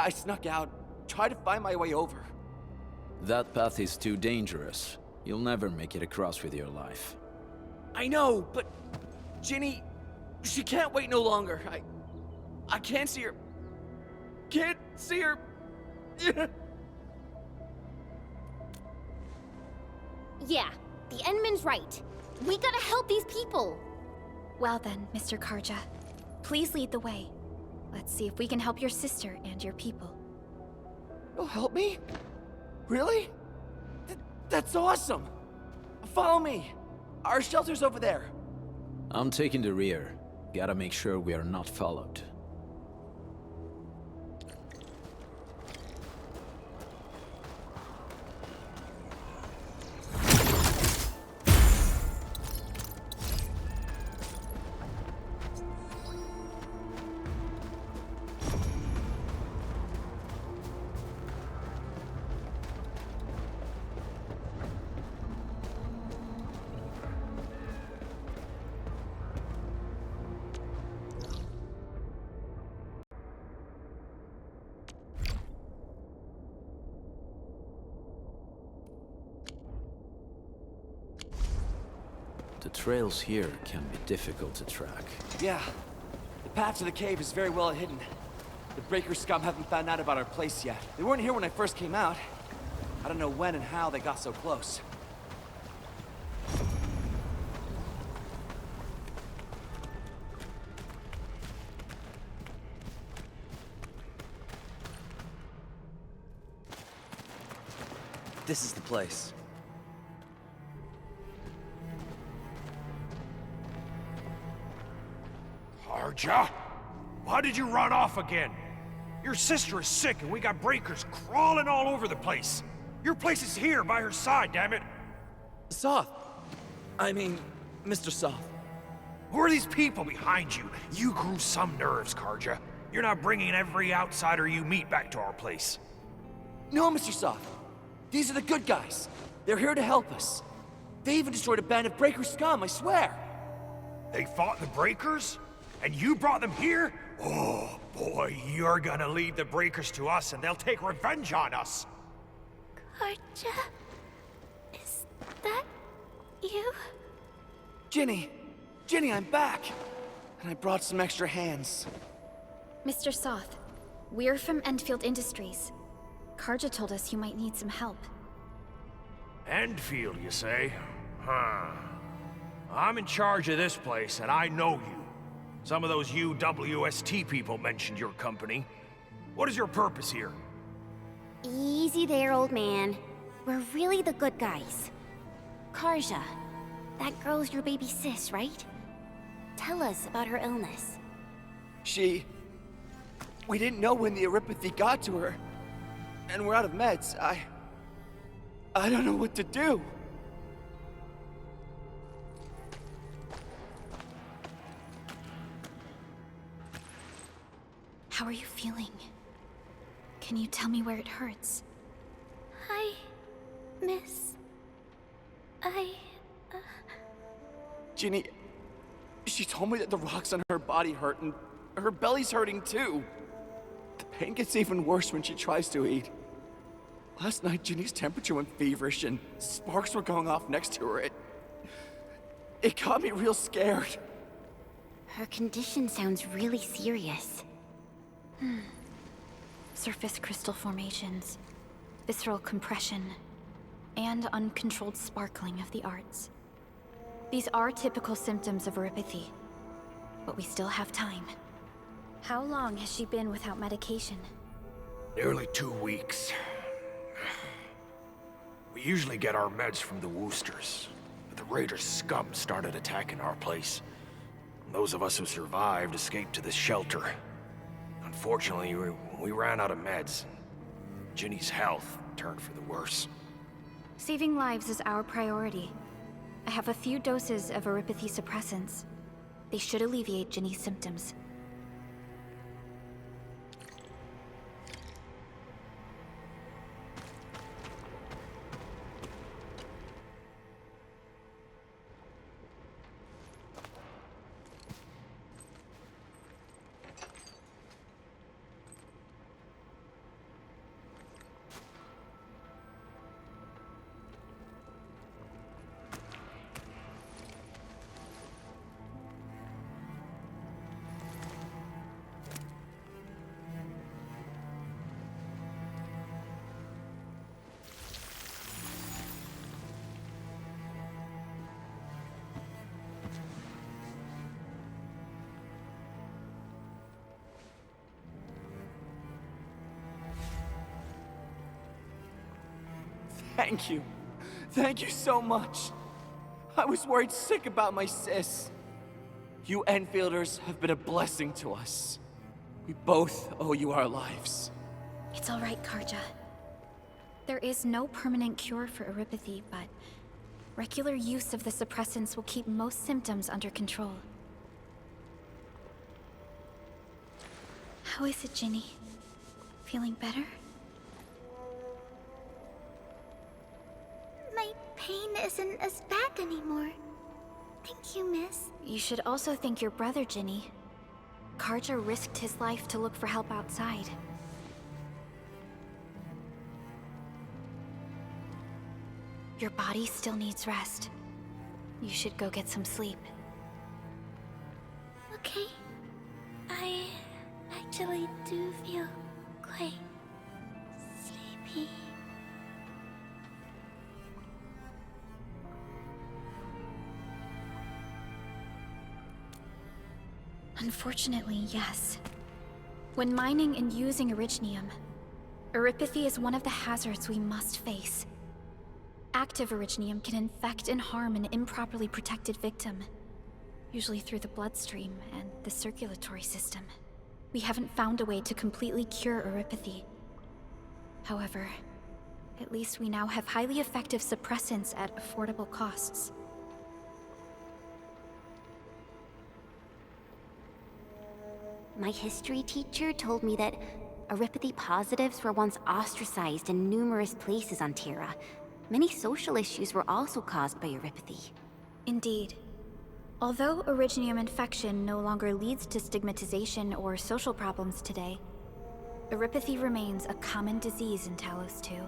snuck out, tried to find my way over. That path is too dangerous. You'll never make it across with your life. I know, but Ginny, she can't wait no longer. I can't see her. Can't see her. Yeah, the Endman's right. We gotta help these people. Well then, Mr. Karja, please lead the way. Let's see if we can help your sister and your people. You'll help me? Really? That's awesome! Follow me! Our shelter's over there. I'm taking the rear. Gotta make sure we are not followed. The trails here can be difficult to track. Yeah. The path to the cave is very well hidden. The Breaker scum haven't found out about our place yet. They weren't here when I first came out. I don't know when and how they got so close. This is the place. Karja? Why did you run off again? Your sister is sick and we got breakers crawling all over the place. Your place is here by her side, damn it. Soth. I mean, Mr. Soth. Who are these people behind you? You grew some nerves, Karja. You're not bringing every outsider you meet back to our place. No, Mr. Soth. These are the good guys. They're here to help us. They even destroyed a band of Breaker scum, I swear. They fought the Breakers? And you brought them here? Oh, boy, you're gonna lead the Breakers to us and they'll take revenge on us. Karja? Is that you? Ginny! Ginny, I'm back! And I brought some extra hands. Mr. Soth, We're from Endfield Industries. Karja told us you might need some help. Endfield, you say? Huh. I'm in charge of this place, and I know you. Some of those UWST people mentioned your company. What is your purpose here? Easy there, old man. We're really the good guys. Karja, that girl's your baby sis, right? Tell us about her illness. We didn't know when the Eurypathy got to her. And we're out of meds. I don't know what to do. How are you feeling? Can you tell me where it hurts? Hi, miss. Ginny, she told me that the rocks on her body hurt and her belly's hurting too. The pain gets even worse when she tries to eat. Last night, Ginny's temperature went feverish and sparks were going off next to her. It got me real scared. Her condition sounds really serious. Surface crystal formations, visceral compression, and uncontrolled sparkling of the arts. These are typical symptoms of eurypathy, but we still have time. How long has she been without medication? Nearly 2 weeks. We usually get our meds from the Woosters, but the Raiders' scum started attacking our place. Those of us who survived escaped to this shelter. Unfortunately, we ran out of meds. Ginny's health turned for the worse. Saving lives is our priority. I have a few doses of eurypathy suppressants. They should alleviate Ginny's symptoms. Thank you. Thank you so much. I was worried sick about my sis. You Enfielders have been a blessing to us. We both owe you our lives. It's all right, Karja. There is no permanent cure for eurypathy, but regular use of the suppressants will keep most symptoms under control. How is it, Ginny? Feeling better? My pain isn't as bad anymore. Thank you, miss. You should also thank your brother, Ginny. Karja risked his life to look for help outside. Your body still needs rest. You should go get some sleep. Okay. I actually do feel quite sleepy. Unfortunately, yes. When mining and using Originium, eurypathy is one of the hazards we must face. Active Originium can infect and harm an improperly protected victim, usually through the bloodstream and the circulatory system. We haven't found a way to completely cure eurypathy. However, at least we now have highly effective suppressants at affordable costs. My history teacher told me that eurypathy positives were once ostracized in numerous places on Terra. Many social issues were also caused by eurypathy. Indeed. Although Originium infection no longer leads to stigmatization or social problems today, eurypathy remains a common disease in Talos II.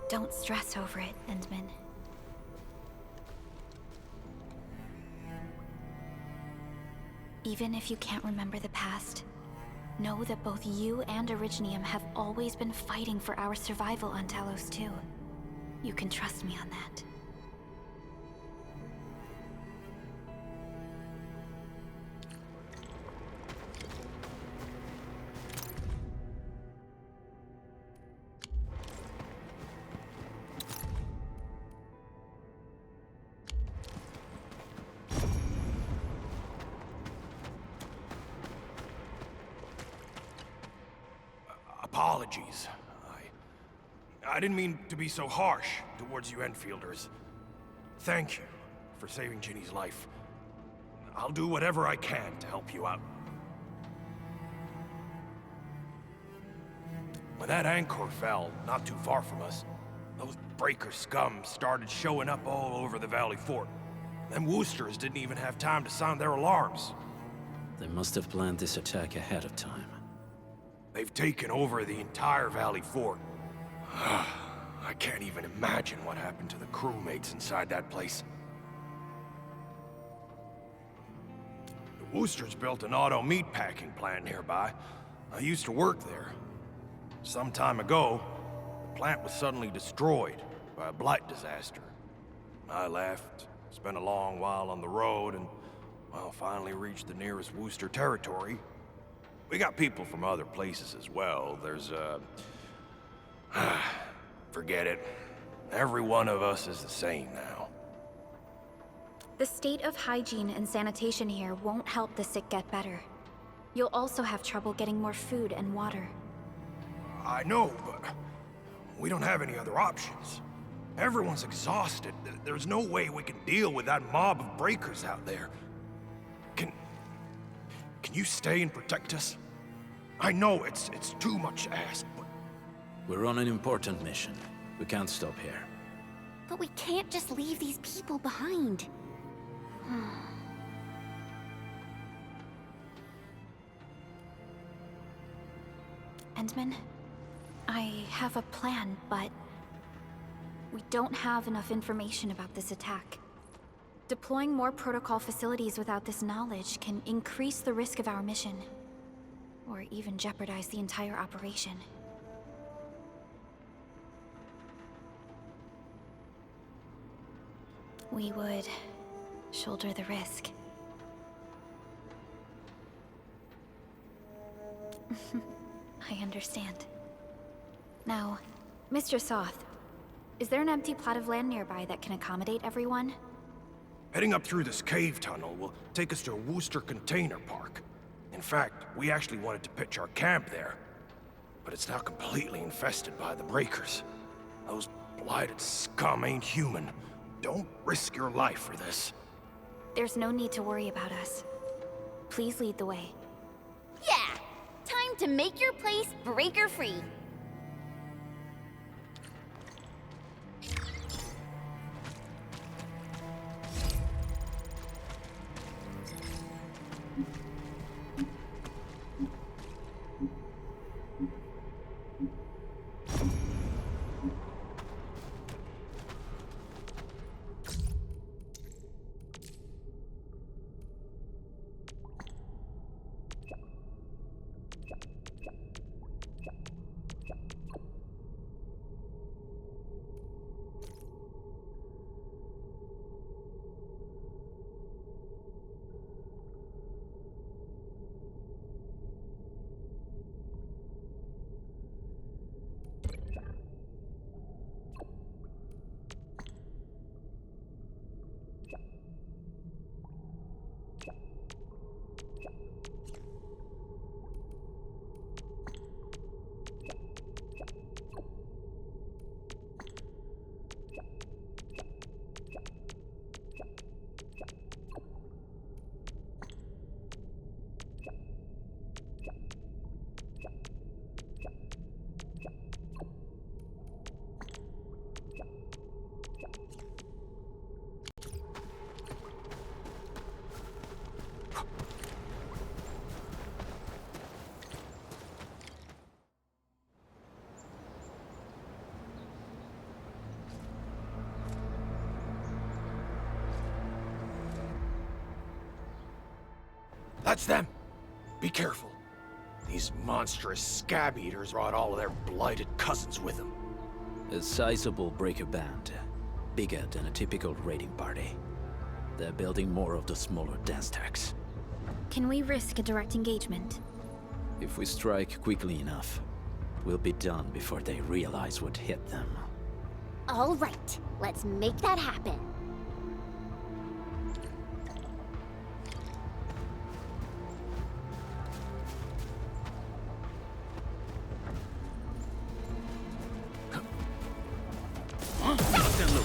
Don't stress over it, Endman. Even if you can't remember the past, know that both you and Originium have always been fighting for our survival on Talos II. You can trust me on that. Apologies. I didn't mean to be so harsh towards you Enfielders. Thank you for saving Ginny's life. I'll do whatever I can to help you out. When that anchor fell not too far from us, those breaker scum started showing up all over the Valley Fort. Them Woosters didn't even have time to sound their alarms. They must have planned this attack ahead of time. They've taken over the entire Valley Fort. I can't even imagine what happened to the crewmates inside that place. The Woosters built an auto meatpacking plant nearby. I used to work there. Some time ago, the plant was suddenly destroyed by a blight disaster. I left, spent a long while on the road, and, well, finally reached the nearest Wooster territory. We got people from other places as well. There's, forget it. Every one of us is the same now. The state of hygiene and sanitation here won't help the sick get better. You'll also have trouble getting more food and water. I know, but we don't have any other options. Everyone's exhausted. There's no way we can deal with that mob of breakers out there. Can you stay and protect us? I know it's too much asked, but... We're on an important mission. We can't stop here. But we can't just leave these people behind. Endman, I have a plan, but we don't have enough information about this attack. Deploying more protocol facilities without this knowledge can increase the risk of our mission, or even jeopardize the entire operation. We would shoulder the risk. I understand. Now, Mr. Soth, is there an empty plot of land nearby that can accommodate everyone? Heading up through this cave tunnel will take us to a Wooster container park. In fact, we actually wanted to pitch our camp there, but it's now completely infested by the breakers. Those blighted scum ain't human. Don't risk your life for this. There's no need to worry about us. Please lead the way. Yeah! Time to make your place breaker-free. That's them! Be careful. These monstrous scab eaters brought all of their blighted cousins with them. A sizable breaker band. Bigger than a typical raiding party. They're building more of the smaller dance tags. Can we risk a direct engagement? If we strike quickly enough, we'll be done before they realize what hit them. All right, let's make that happen.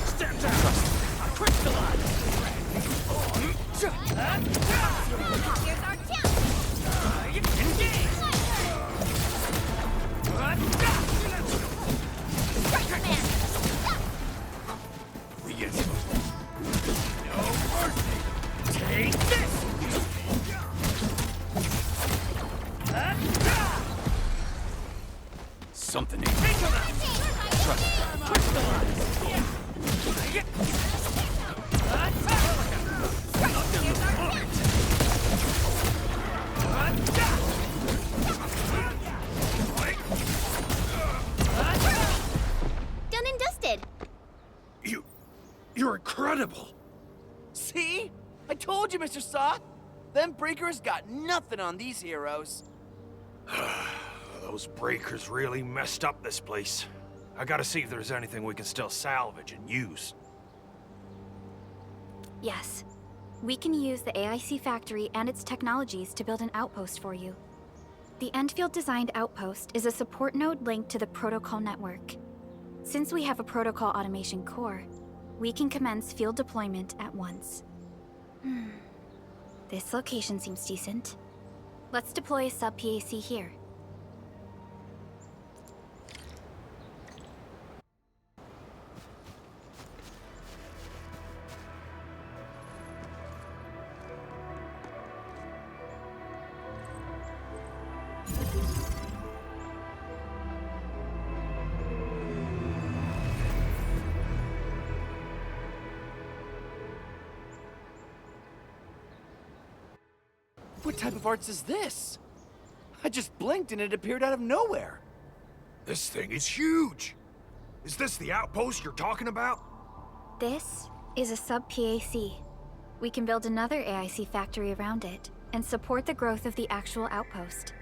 Stand down! Crystallize! Here's our chance! Engage! Strike, man! We get No mercy! Take this! something. Take him out! Trust me. Crystallize! Done and dusted. You're incredible. See? I told you, Mr. Saw. Them breakers got nothing on these heroes. Those breakers really messed up this place. I gotta see if there's anything we can still salvage and use. Yes. We can use the AIC factory and its technologies to build an outpost for you. The Endfield designed outpost is a support node linked to the protocol network. Since we have a protocol automation core, we can commence field deployment at once. This location seems decent. Let's deploy a sub-PAC here. What type of arts is this? I just blinked and it appeared out of nowhere. This thing is huge. Is this the outpost you're talking about? This is a sub-PAC. We can build another AIC factory around it and support the growth of the actual outpost.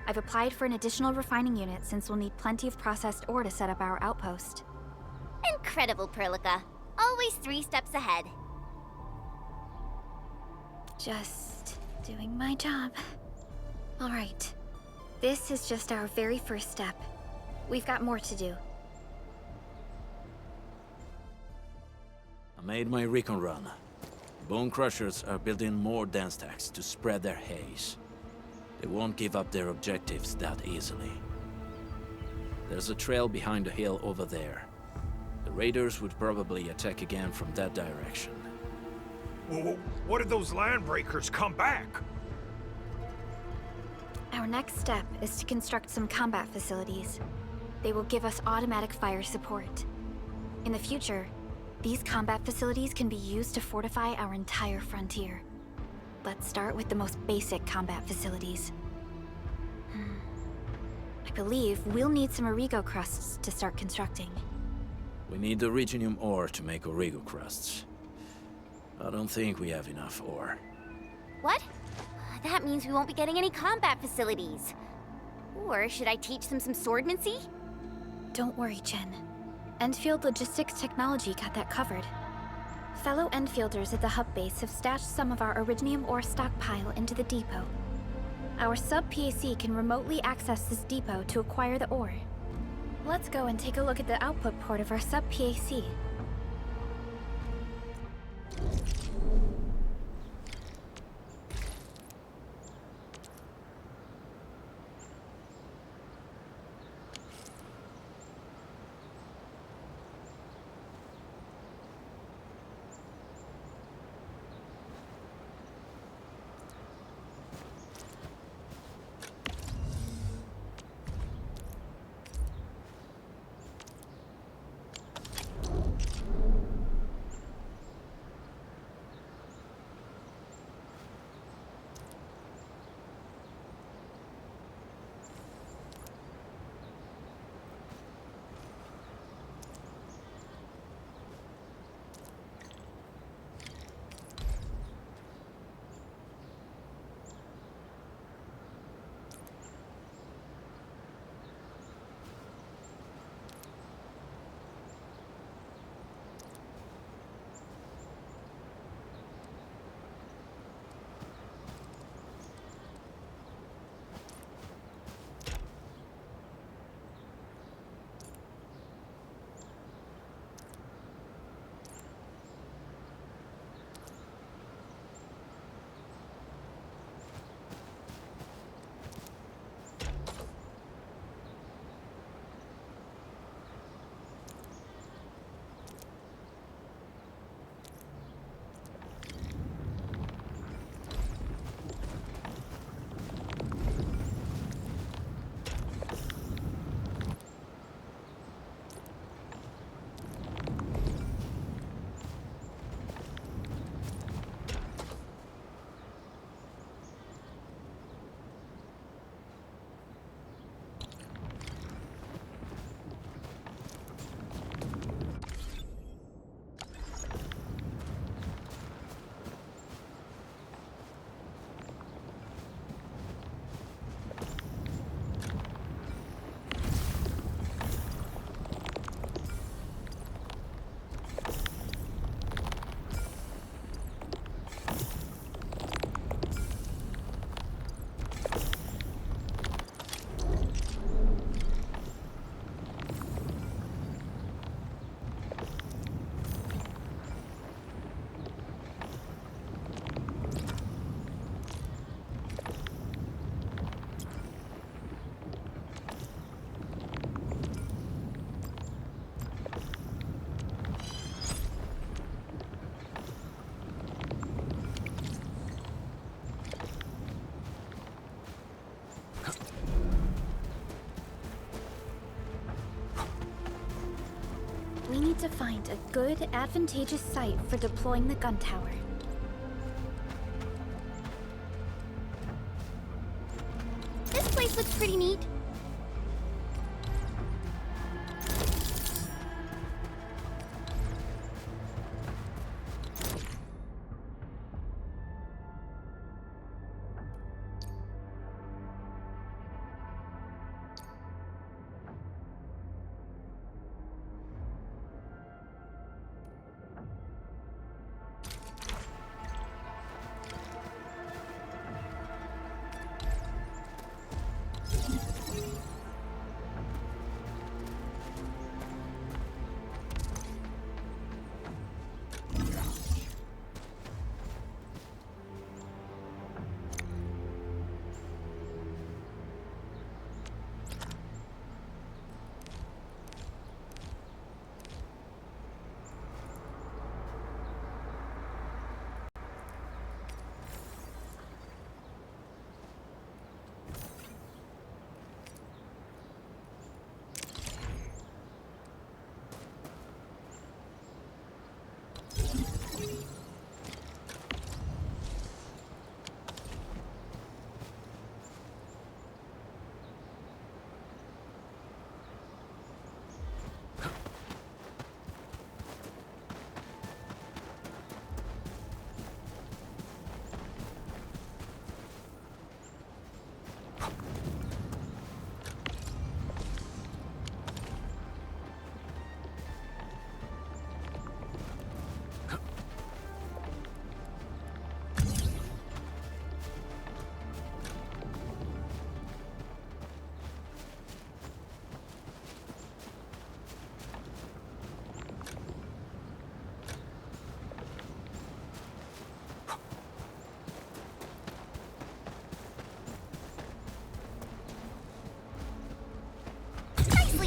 I've applied for an additional refining unit since we'll need plenty of processed ore to set up our outpost. Incredible, Perlica. Always 3 steps ahead. Just doing my job. All right. This is just our very first step. We've got more to do. I made my recon run. Bone Crushers are building more dance stacks to spread their haze. They won't give up their objectives that easily. There's a trail behind the hill over there. The raiders would probably attack again from that direction. Whoa, what if those landbreakers come back? Our next step is to construct some combat facilities. They will give us automatic fire support. In the future, these combat facilities can be used to fortify our entire frontier. Let's start with the most basic combat facilities. I believe we'll need some Origo crusts to start constructing. We need the Originium ore to make Origo crusts. I don't think we have enough ore. What? That means we won't be getting any combat facilities. Or should I teach them some swordmancy? Don't worry, Chen. Endfield Logistics Technology got that covered. Fellow Endfielders at the hub base have stashed some of our Originium ore stockpile into the depot. Our sub-PAC can remotely access this depot to acquire the ore. Let's go and take a look at the output port of our sub-PAC. need to find a good, advantageous site for deploying the gun tower. This place looks pretty neat.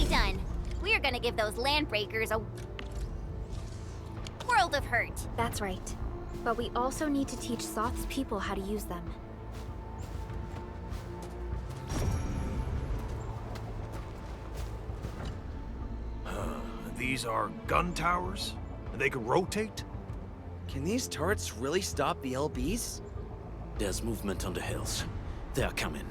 Done. We're gonna give those landbreakers a world of hurt. That's right. But we also need to teach Soth's people how to use them. These are gun towers? And they can rotate? Can these turrets really stop the LBs? There's movement on the hills. They're coming.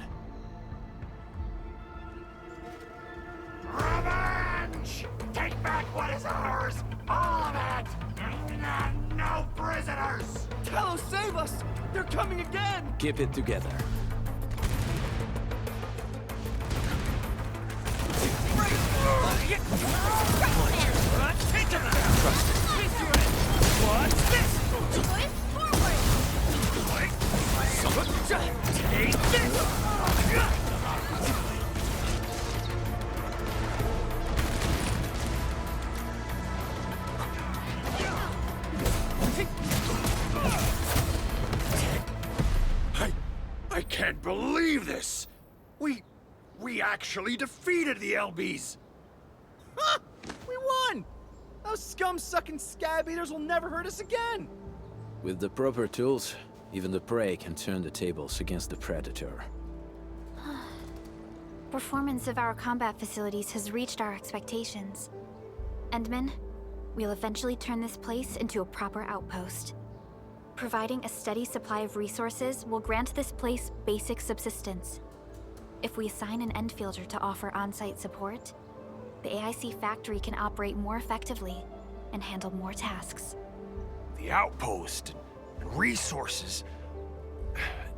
Revenge! Take back what is ours! All of it! And no prisoners! Talos, save us! They're coming again! Keep it together. What's this? Take this! I can't believe this! We actually defeated the LBs! Huh! We won! Those scum-sucking scab eaters will never hurt us again! With the proper tools, even the prey can turn the tables against the predator. Performance of our combat facilities has reached our expectations. Endman, we'll eventually turn this place into a proper outpost. Providing a steady supply of resources will grant this place basic subsistence. If we assign an Endfielder to offer on-site support, the AIC factory can operate more effectively and handle more tasks. The outpost and resources.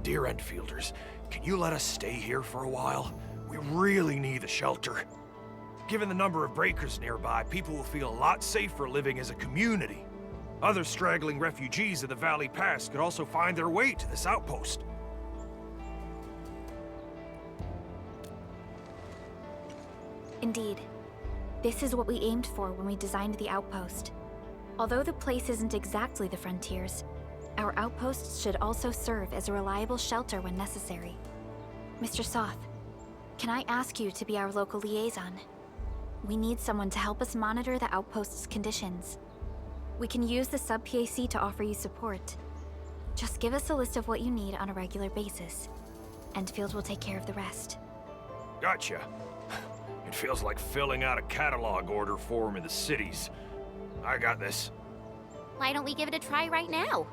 Dear Endfielders, can you let us stay here for a while? We really need the shelter. Given the number of breakers nearby, people will feel a lot safer living as a community. Other straggling refugees of the Valley Pass could also find their way to this outpost. Indeed. This is what we aimed for when we designed the outpost. Although the place isn't exactly the frontiers, our outposts should also serve as a reliable shelter when necessary. Mr. Soth, can I ask you to be our local liaison? We need someone to help us monitor the outpost's conditions. We can use the sub-PAC to offer you support. Just give us a list of what you need on a regular basis. Endfield will take care of the rest. Gotcha. It feels like filling out a catalog order form in the cities. I got this. Why don't we give it a try right now?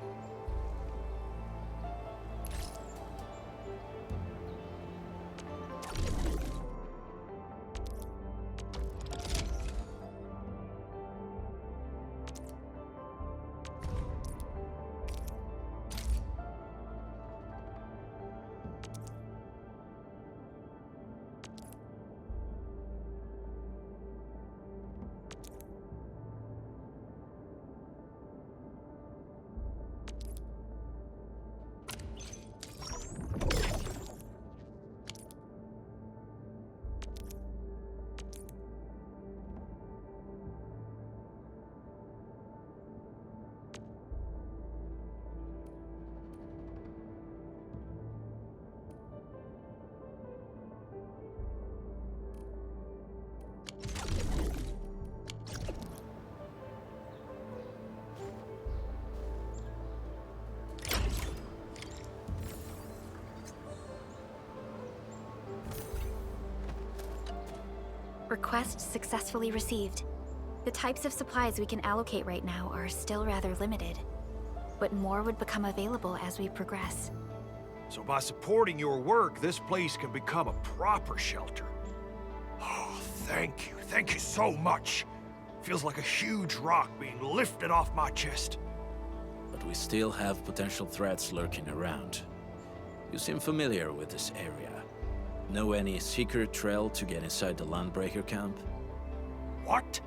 Request successfully received. The types of supplies we can allocate right now are still rather limited, but more would become available as we progress. So by supporting your work, this place can become a proper shelter. Oh, thank you. Thank you so much. Feels like a huge rock being lifted off my chest. But we still have potential threats lurking around. You seem familiar with this area. Know any secret trail to get inside the Landbreaker camp? What?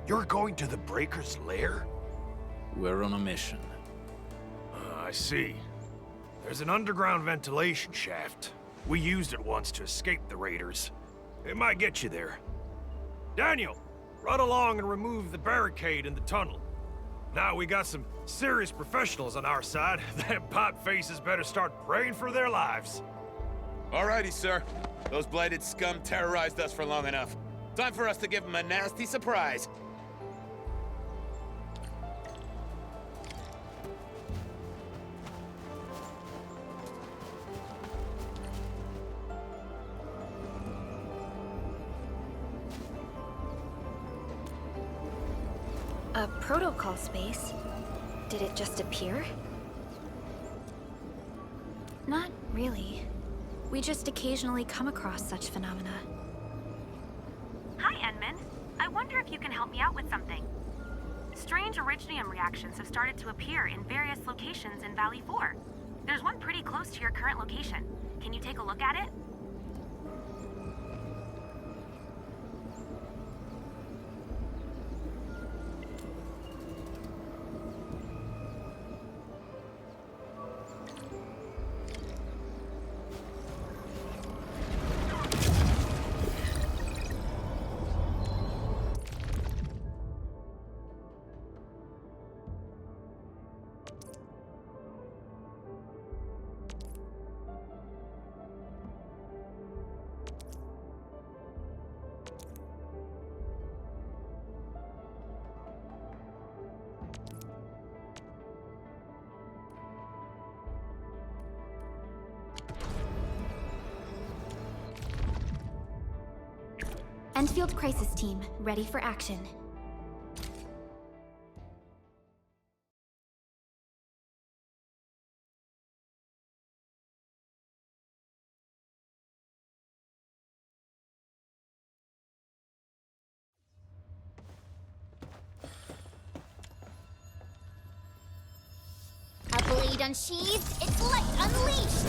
You're going to the Breaker's lair? We're on a mission. I see. There's an underground ventilation shaft. We used it once to escape the raiders. It might get you there. Daniel, run along and remove the barricade in the tunnel. Now we got some serious professionals on our side. Them pipe faces better start praying for their lives. Alrighty, sir. Those blighted scum terrorized us for long enough. Time for us to give them a nasty surprise. A protocol space? Did it just appear? Not really. We just occasionally come across such phenomena. Hi, Enmin. I wonder if you can help me out with something. Strange originium reactions have started to appear in various locations in Valley 4. There's one pretty close to your current location. Can you take a look at it? Endfield Crisis Team, ready for action. A blade unsheathed, its light unleashed!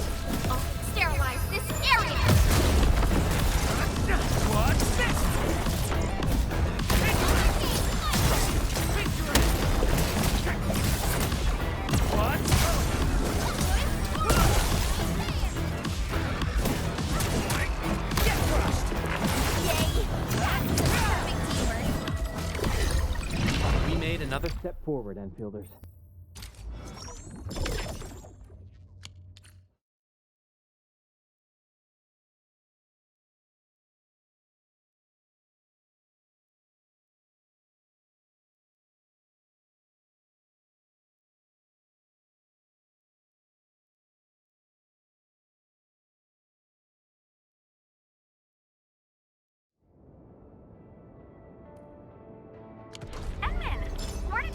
I'll sterilize this area! What's this? What? Get crushed! Yay! That's perfect teamwork! We made another step forward, Enfielders.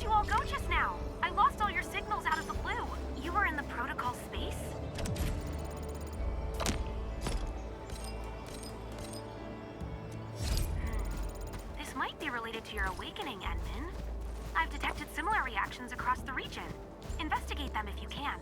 you all go just now? I lost all your signals out of the blue. You were in the protocol space? This might be related to your awakening, Endmin. I've detected similar reactions across the region. Investigate them if you can.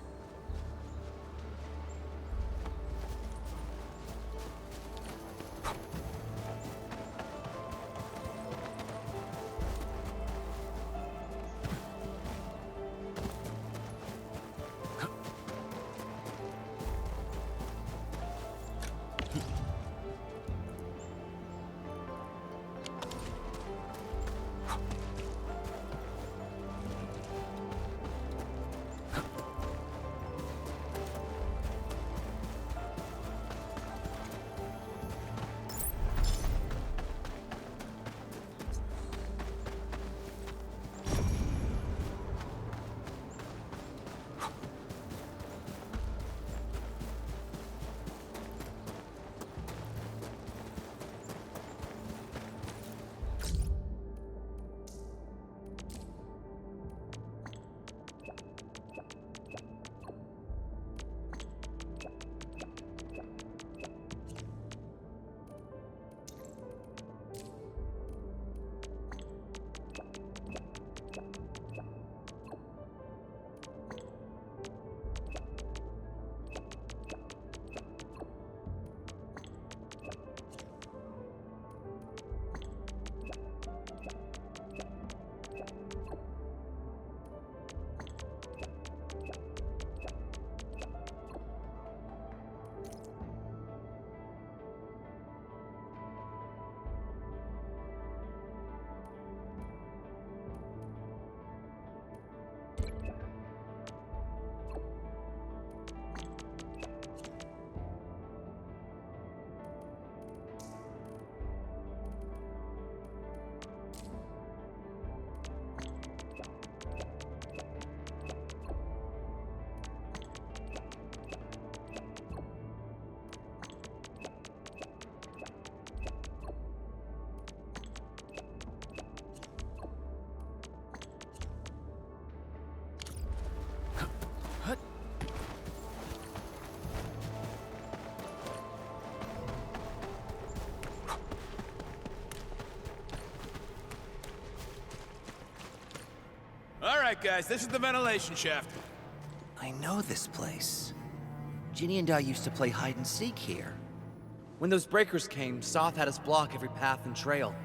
All right, guys, this is the ventilation shaft. I know this place. Ginny and I used to play hide and seek here. When those breakers came, Soth had us block every path and trail.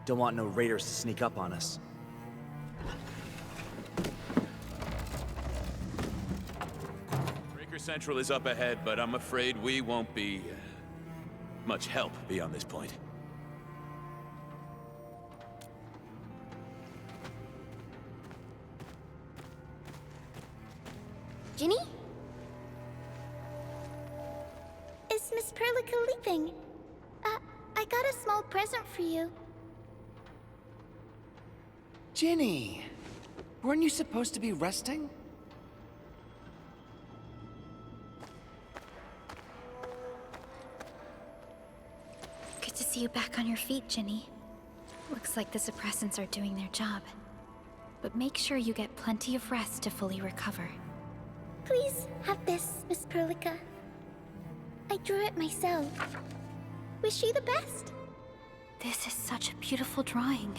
Don't want no raiders to sneak up on us. Breaker Central is up ahead, but I'm afraid we won't be much help beyond this point. Ginny? Is Miss Perlica leaving? I got a small present for you. Ginny! Weren't you supposed to be resting? Good to see you back on your feet, Ginny. Looks like the suppressants are doing their job. But make sure you get plenty of rest to fully recover. Please have this, Miss Perlica. I drew it myself. Wish you the best. This is such a beautiful drawing.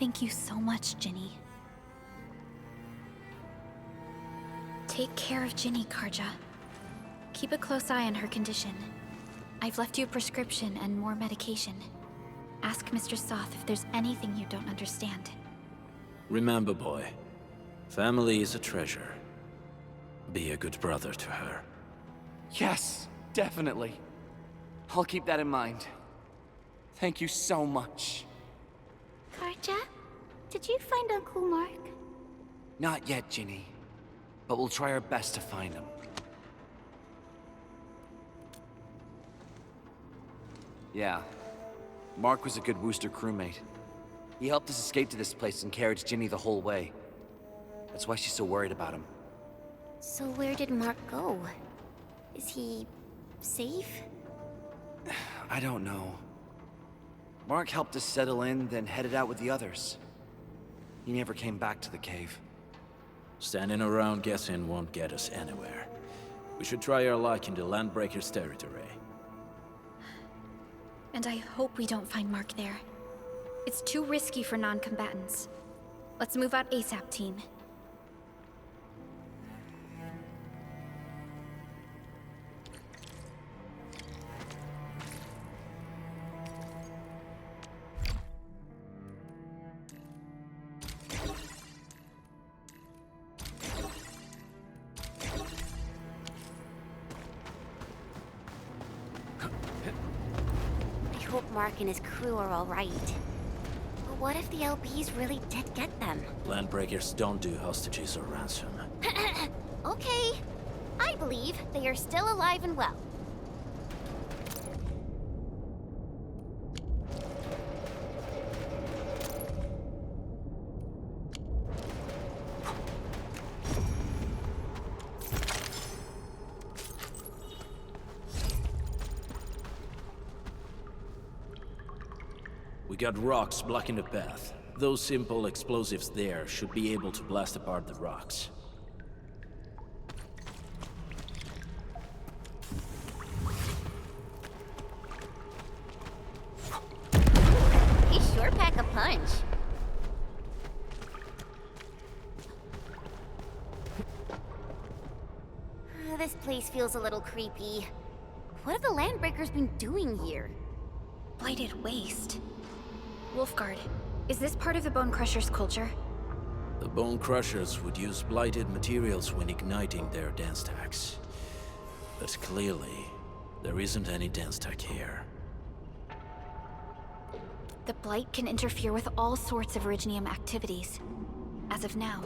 Thank you so much, Ginny. Take care of Ginny, Karja. Keep a close eye on her condition. I've left you a prescription and more medication. Ask Mr. Soth if there's anything you don't understand. Remember, boy, family is a treasure. Be a good brother to her. Yes, definitely. I'll keep that in mind. Thank you so much. Karja, did you find Uncle Mark? Not yet, Ginny. But we'll try our best to find him. Yeah. Mark was a good Wooster crewmate. He helped us escape to this place and carried Ginny the whole way. That's why she's so worried about him. So where did Mark go? Is he safe? I don't know. Mark helped us settle in, then headed out with the others. He never came back to the cave. Standing around guessing won't get us anywhere. We should try our luck in the Landbreaker's territory. And I hope we don't find Mark there. It's too risky for non-combatants. Let's move out ASAP, team. I hope Mark and his crew are all right. But what if the LBs really did get them? Landbreakers don't do hostages or ransom. Okay. I believe they are still alive and well. We got rocks blocking the path. Those simple explosives there should be able to blast apart the rocks. He sure pack a punch. This place feels a little creepy. What have the Landbreakers been doing here? Blighted waste. Wolfguard, is this part of the Bone Crusher's culture? The Bone Crushers would use blighted materials when igniting their dance stacks. But clearly, there isn't any dance stack here. The Blight can interfere with all sorts of Originium activities. As of now,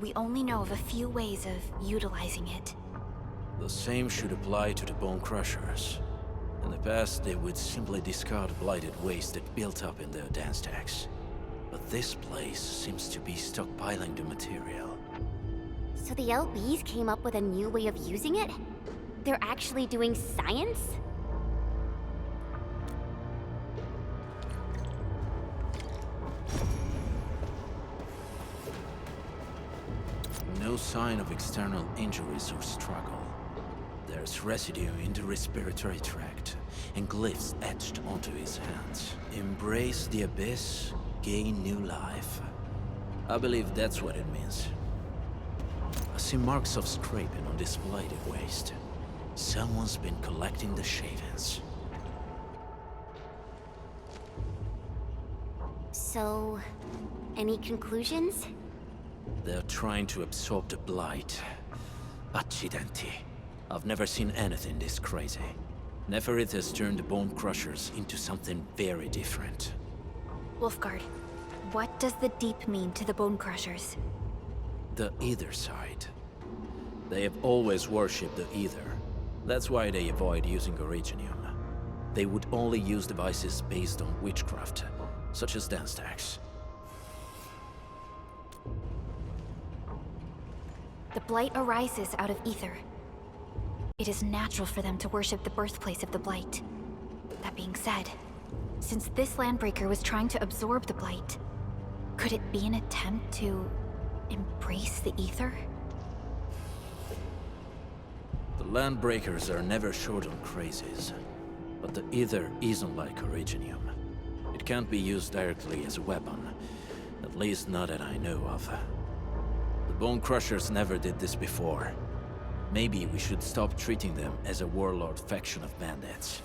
we only know of a few ways of utilizing it. The same should apply to the Bone Crushers. In the past, they would simply discard blighted waste that built up in their dance stacks. But this place seems to be stockpiling the material. So the LBs came up with a new way of using it? They're actually doing science? No sign of external injuries or struggle. There's residue in the respiratory tract, and glyphs etched onto his hands. Embrace the abyss, gain new life. I believe that's what it means. I see marks of scraping on this blighted waste. Someone's been collecting the shavings. So, any conclusions? They're trying to absorb the blight. Accidenti. I've never seen anything this crazy. Neferith has turned the Bone Crushers into something very different. Wolfguard, what does the Deep mean to the Bone Crushers? The Ether side. They have always worshipped the Ether. That's why they avoid using Originium. They would only use devices based on witchcraft, such as dance stacks. The Blight arises out of Ether. It is natural for them to worship the birthplace of the Blight. That being said, since this Landbreaker was trying to absorb the Blight, could it be an attempt to embrace the Ether? The Landbreakers are never short on crazes, but the Ether isn't like Originium. It can't be used directly as a weapon, at least not that I know of. The Bone Crushers never did this before. Maybe we should stop treating them as a warlord faction of bandits.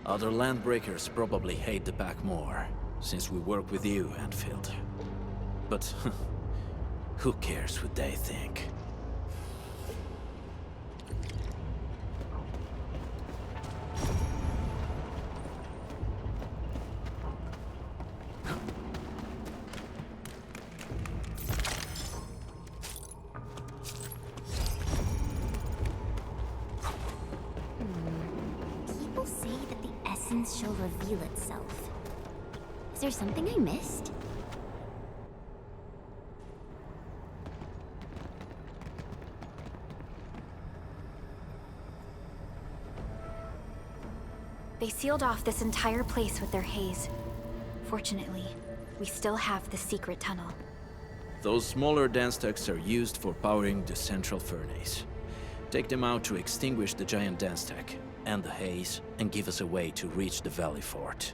Other Landbreakers probably hate the pack more, since we work with you, Endfield. But who cares what they think? People say that the essence shall reveal itself. Is there something I missed? They sealed off this entire place with their haze. Fortunately, we still have the secret tunnel. Those smaller dance techs are used for powering the central furnace. Take them out to extinguish the giant dance tech and the haze, and give us a way to reach the valley fort.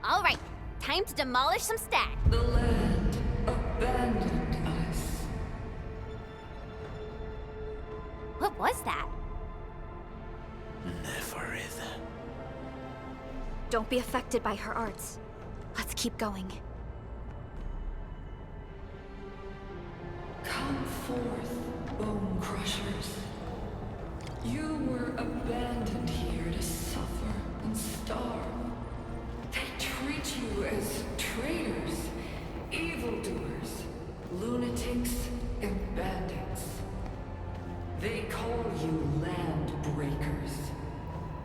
All right, time to demolish some stat. The land abandoned us. What was that? Neferid. Don't be affected by her arts. Let's keep going. Come forth, bone crushers. You were abandoned here to suffer and starve. They treat you as traitors, evildoers, lunatics, and bandits. They call you land breakers.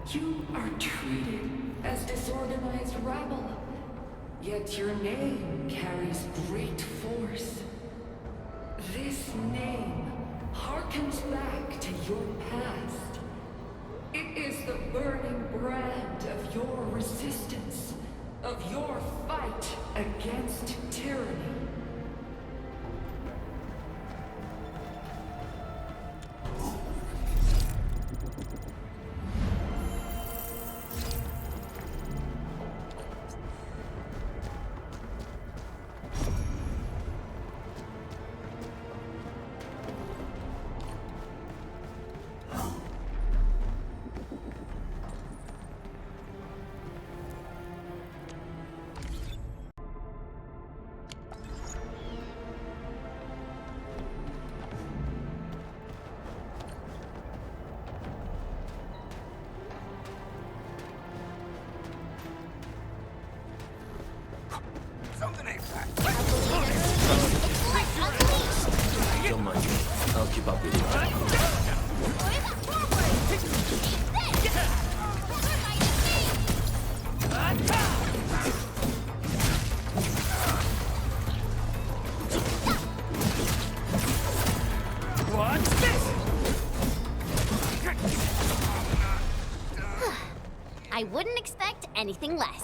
You are treated as disorganized rabble, yet your name carries great force. This name harkens back to your past. It is the burning brand of your resistance, of your fight against tyranny. Something ain't right. Don't mind me. I'll keep up with you. What's this? I wouldn't expect anything less.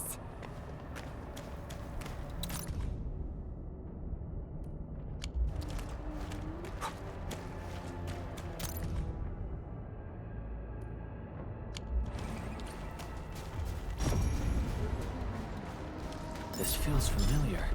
This feels familiar.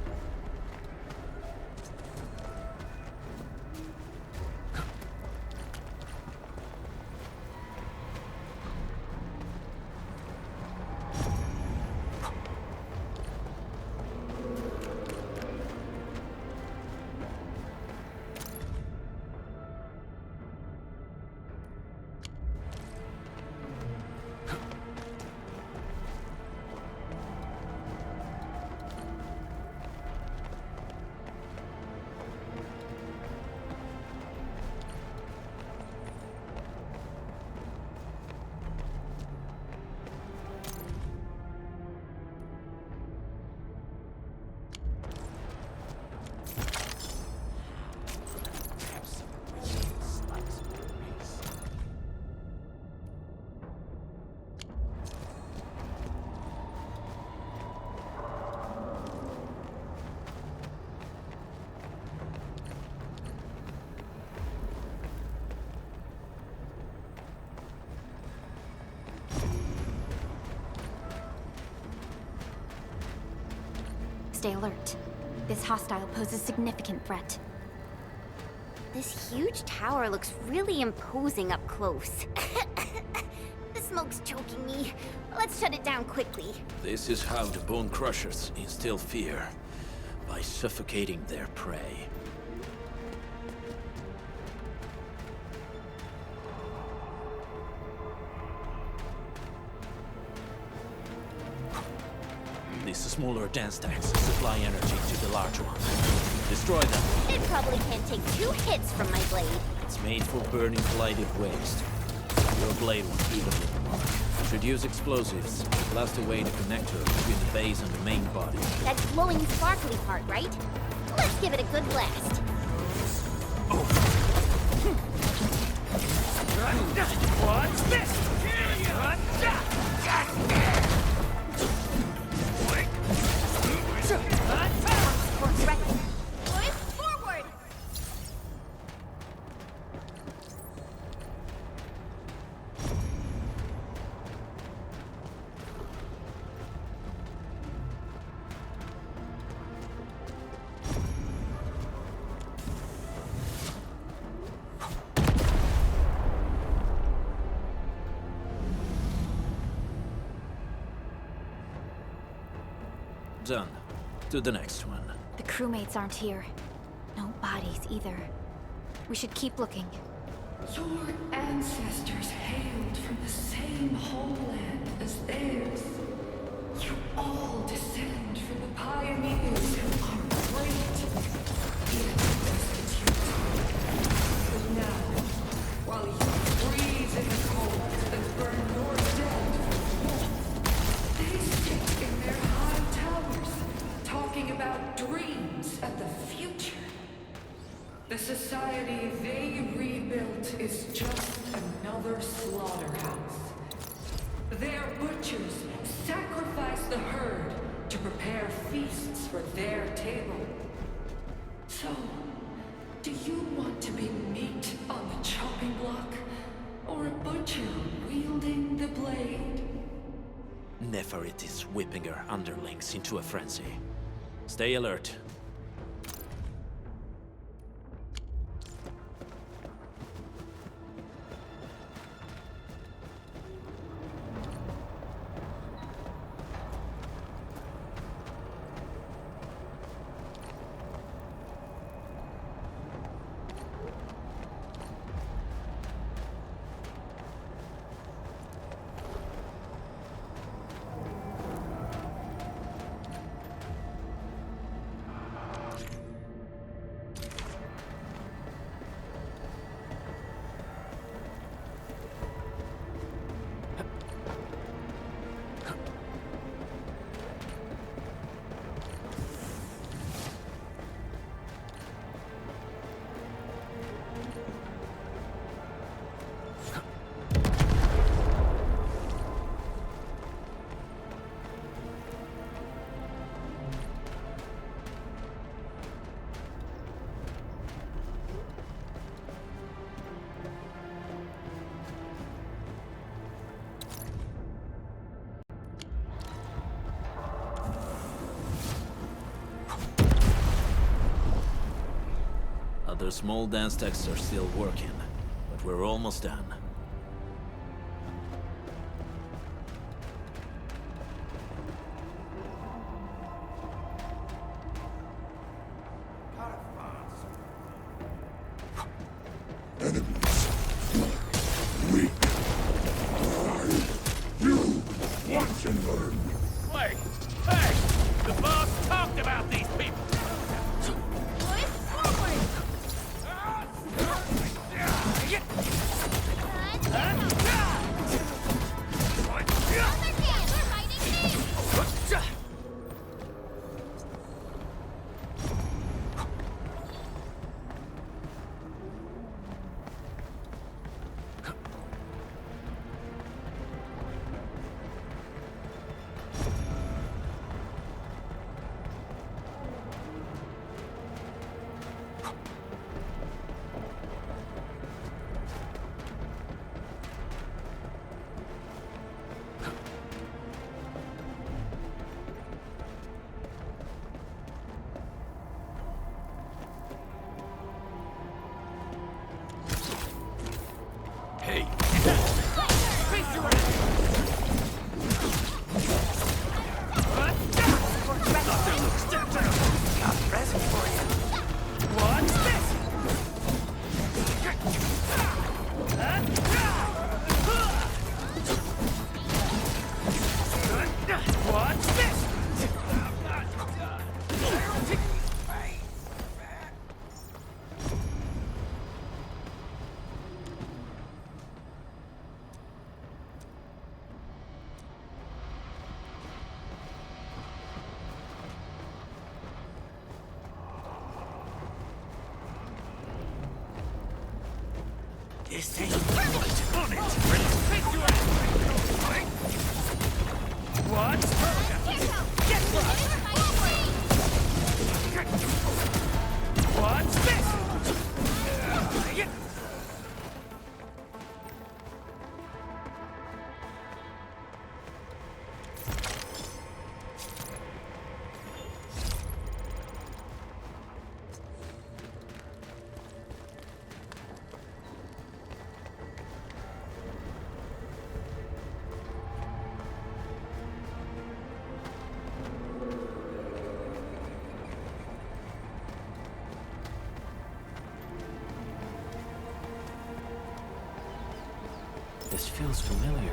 Stay alert. This hostile poses significant threat. This huge tower looks really imposing up close. The smoke's choking me. Let's shut it down quickly. This is how the Bone Crushers instill fear, by suffocating their prey. These smaller dance tanks supply energy to the large ones. Destroy them. It probably can't take 2 hits from my blade. It's made for burning blighted waste. Your blade won't even hit the mark. Introduce explosives. Blast away the connector between the base and the main body. That glowing sparkly part, right? Let's give it a good blast. What's this? Done. To the next one. The crewmates aren't here. No bodies either. We should keep looking. Your ancestors hailed from the same homeland as theirs. You all descend from the pioneers who are great. But now, while you freeze in the cold and burn your dead for warmth, they sit in their high towers, talking about dreams and the future. The society they rebuilt is just another slaughterhouse. Their butchers sacrifice the herd to prepare feasts for their table. So, do you want to be meat on the chopping block, or a butcher wielding the blade? Neferit is whipping her underlings into a frenzy. Stay alert. Other small dance techs are still working, but we're almost done. Watch and learn. Wait! Hey! The boss talked about these people! This ain't right on it! What? Get what's this? This feels familiar.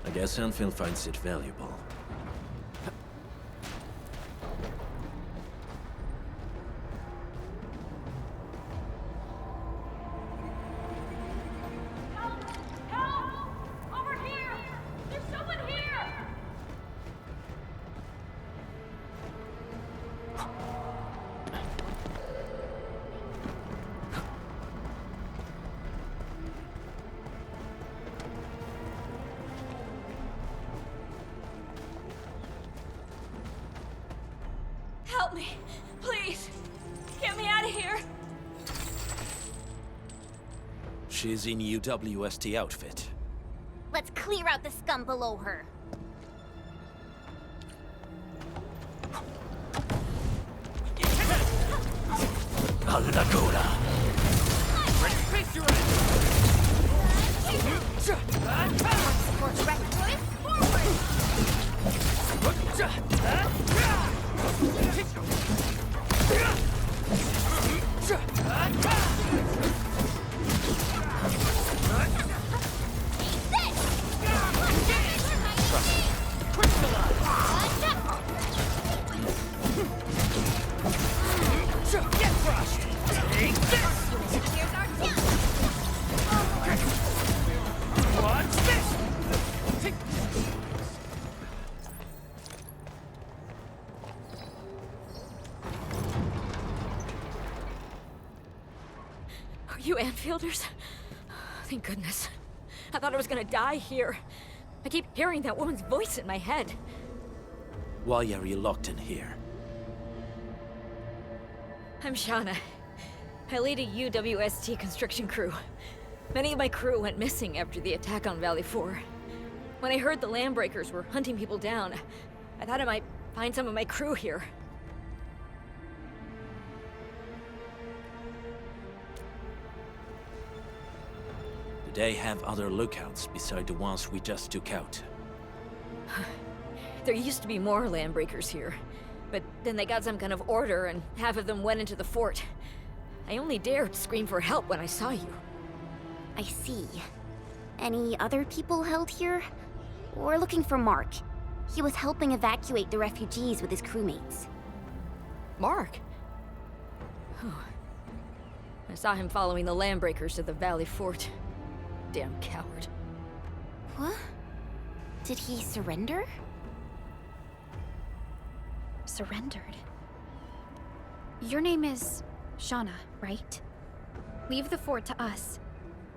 I guess Endfield finds it valuable. Help me, please. Get me out of here. She's in UWST outfit. Let's clear out the scum below her. You Anfielders? Thank goodness. I thought I was gonna die here. I keep hearing that woman's voice in my head. Why are you locked in here? I'm Shauna. I lead a UWST construction crew. Many of my crew went missing after the attack on Valley 4. When I heard the Landbreakers were hunting people down, I thought I might find some of my crew here. Do they have other lookouts beside the ones we just took out? There used to be more Landbreakers here, but then they got some kind of order and half of them went into the fort. I only dared scream for help when I saw you. I see. Any other people held here? We're looking for Mark. He was helping evacuate the refugees with his crewmates. Mark? I saw him following the Landbreakers to the Valley Fort. Damn coward. What? Did he surrender? Surrendered? Your name is Shauna, right? Leave the fort to us.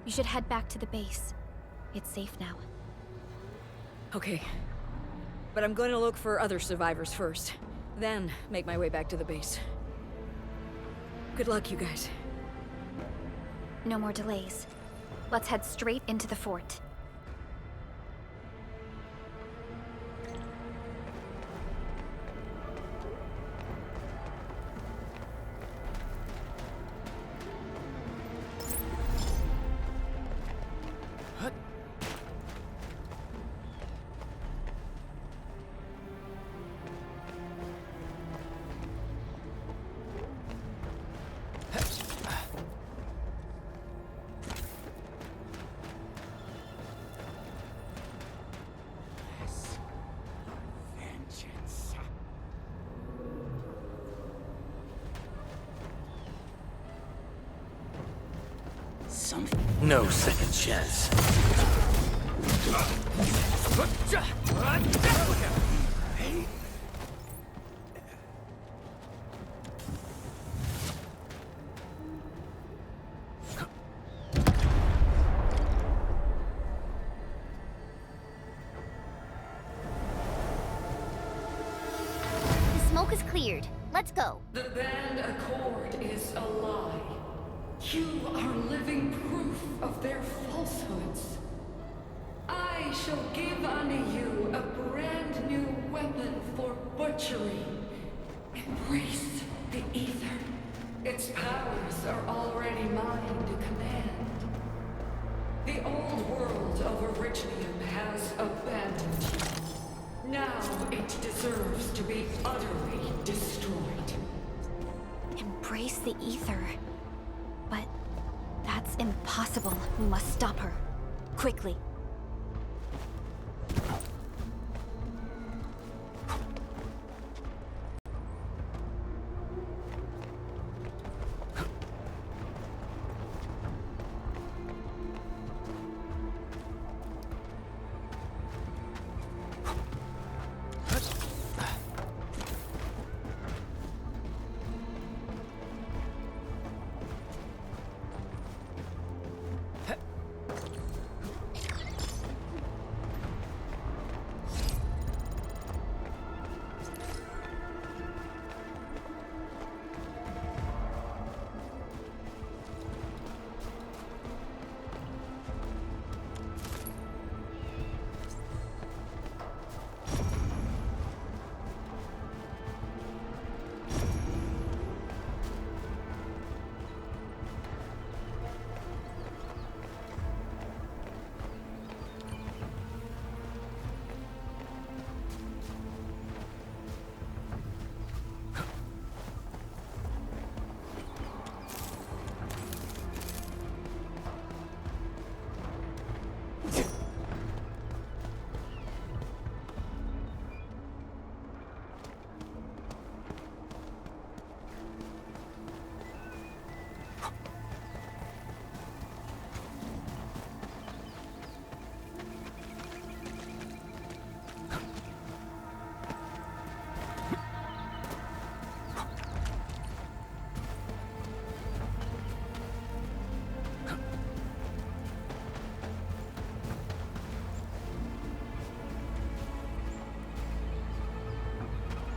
You should head back to the base. It's safe now. Okay. But I'm going to look for other survivors first. Then make my way back to the base. Good luck, you guys. No more delays. Let's head straight into the fort. No second chance. cleared. Let's go. The Band Accord is a lie. You are living proof of their falsehoods. I shall give unto you a brand new weapon for butchery. Embrace the Ether. Its powers are already mine to command. The old world of Originium has abandoned you. Now it deserves to be utterly destroyed. Embrace the Ether. But that's impossible. We must stop her. Quickly.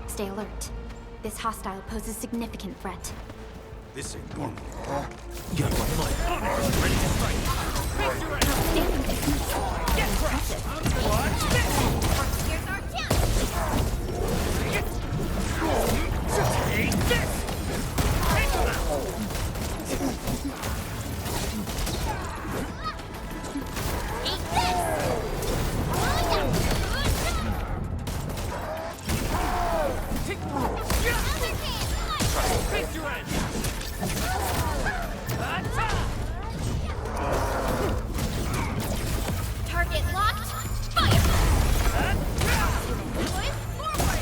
Stay alert. This hostile poses significant threat. This ain't normal. Get ready to fight. Watch this! Here's our chance! Take this! Take that! Eat this! Face your end! Target locked. Fire! Boys, forward!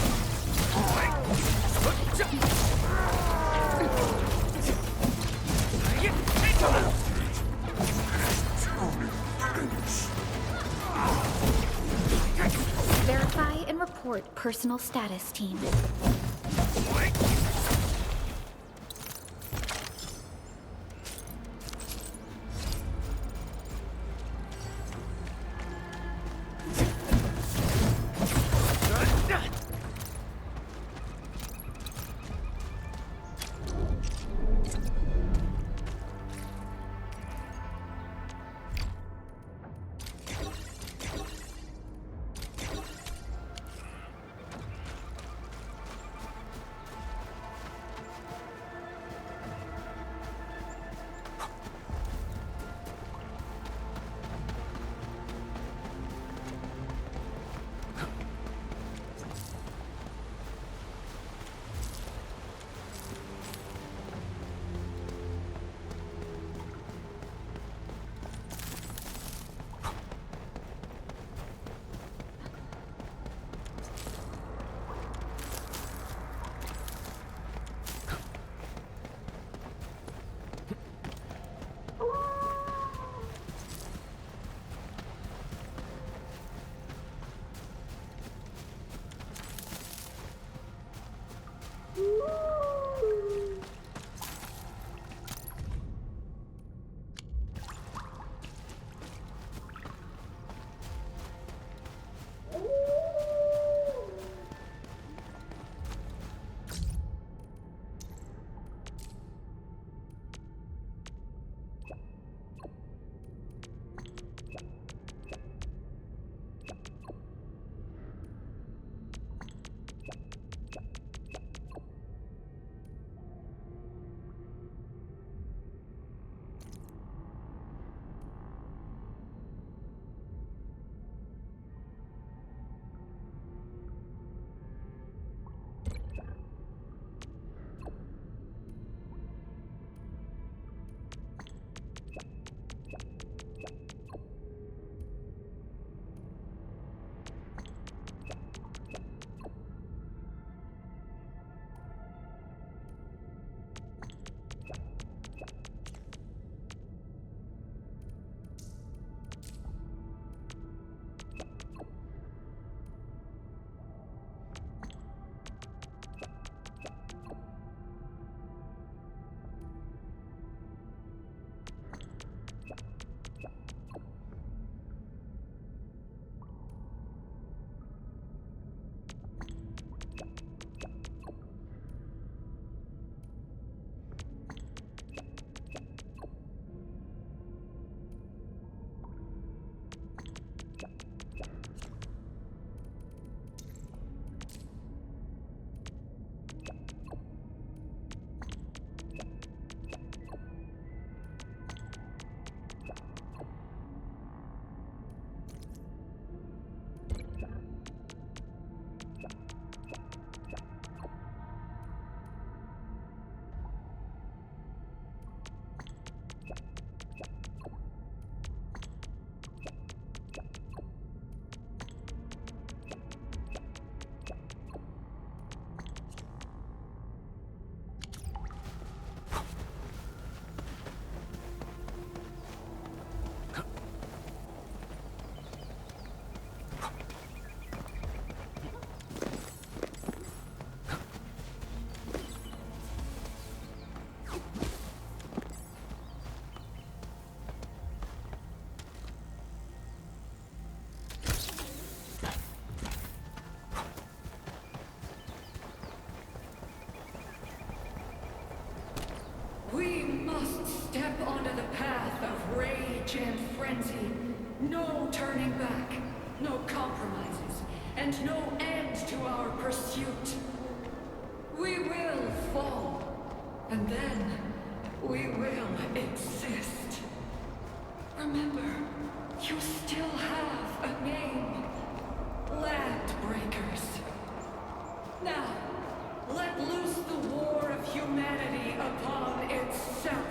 Verify and report personal status, team. no compromises, and no end to our pursuit. We will fall, and then we will exist. Remember, you still have a name. Landbreakers. Now, let loose the war of humanity upon itself.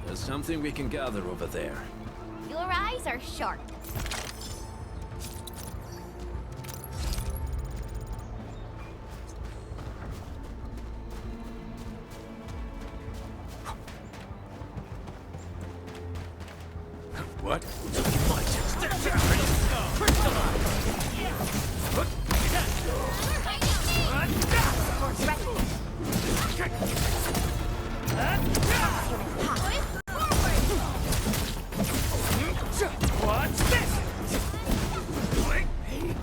There's something we can gather over there. Your eyes are sharp. What?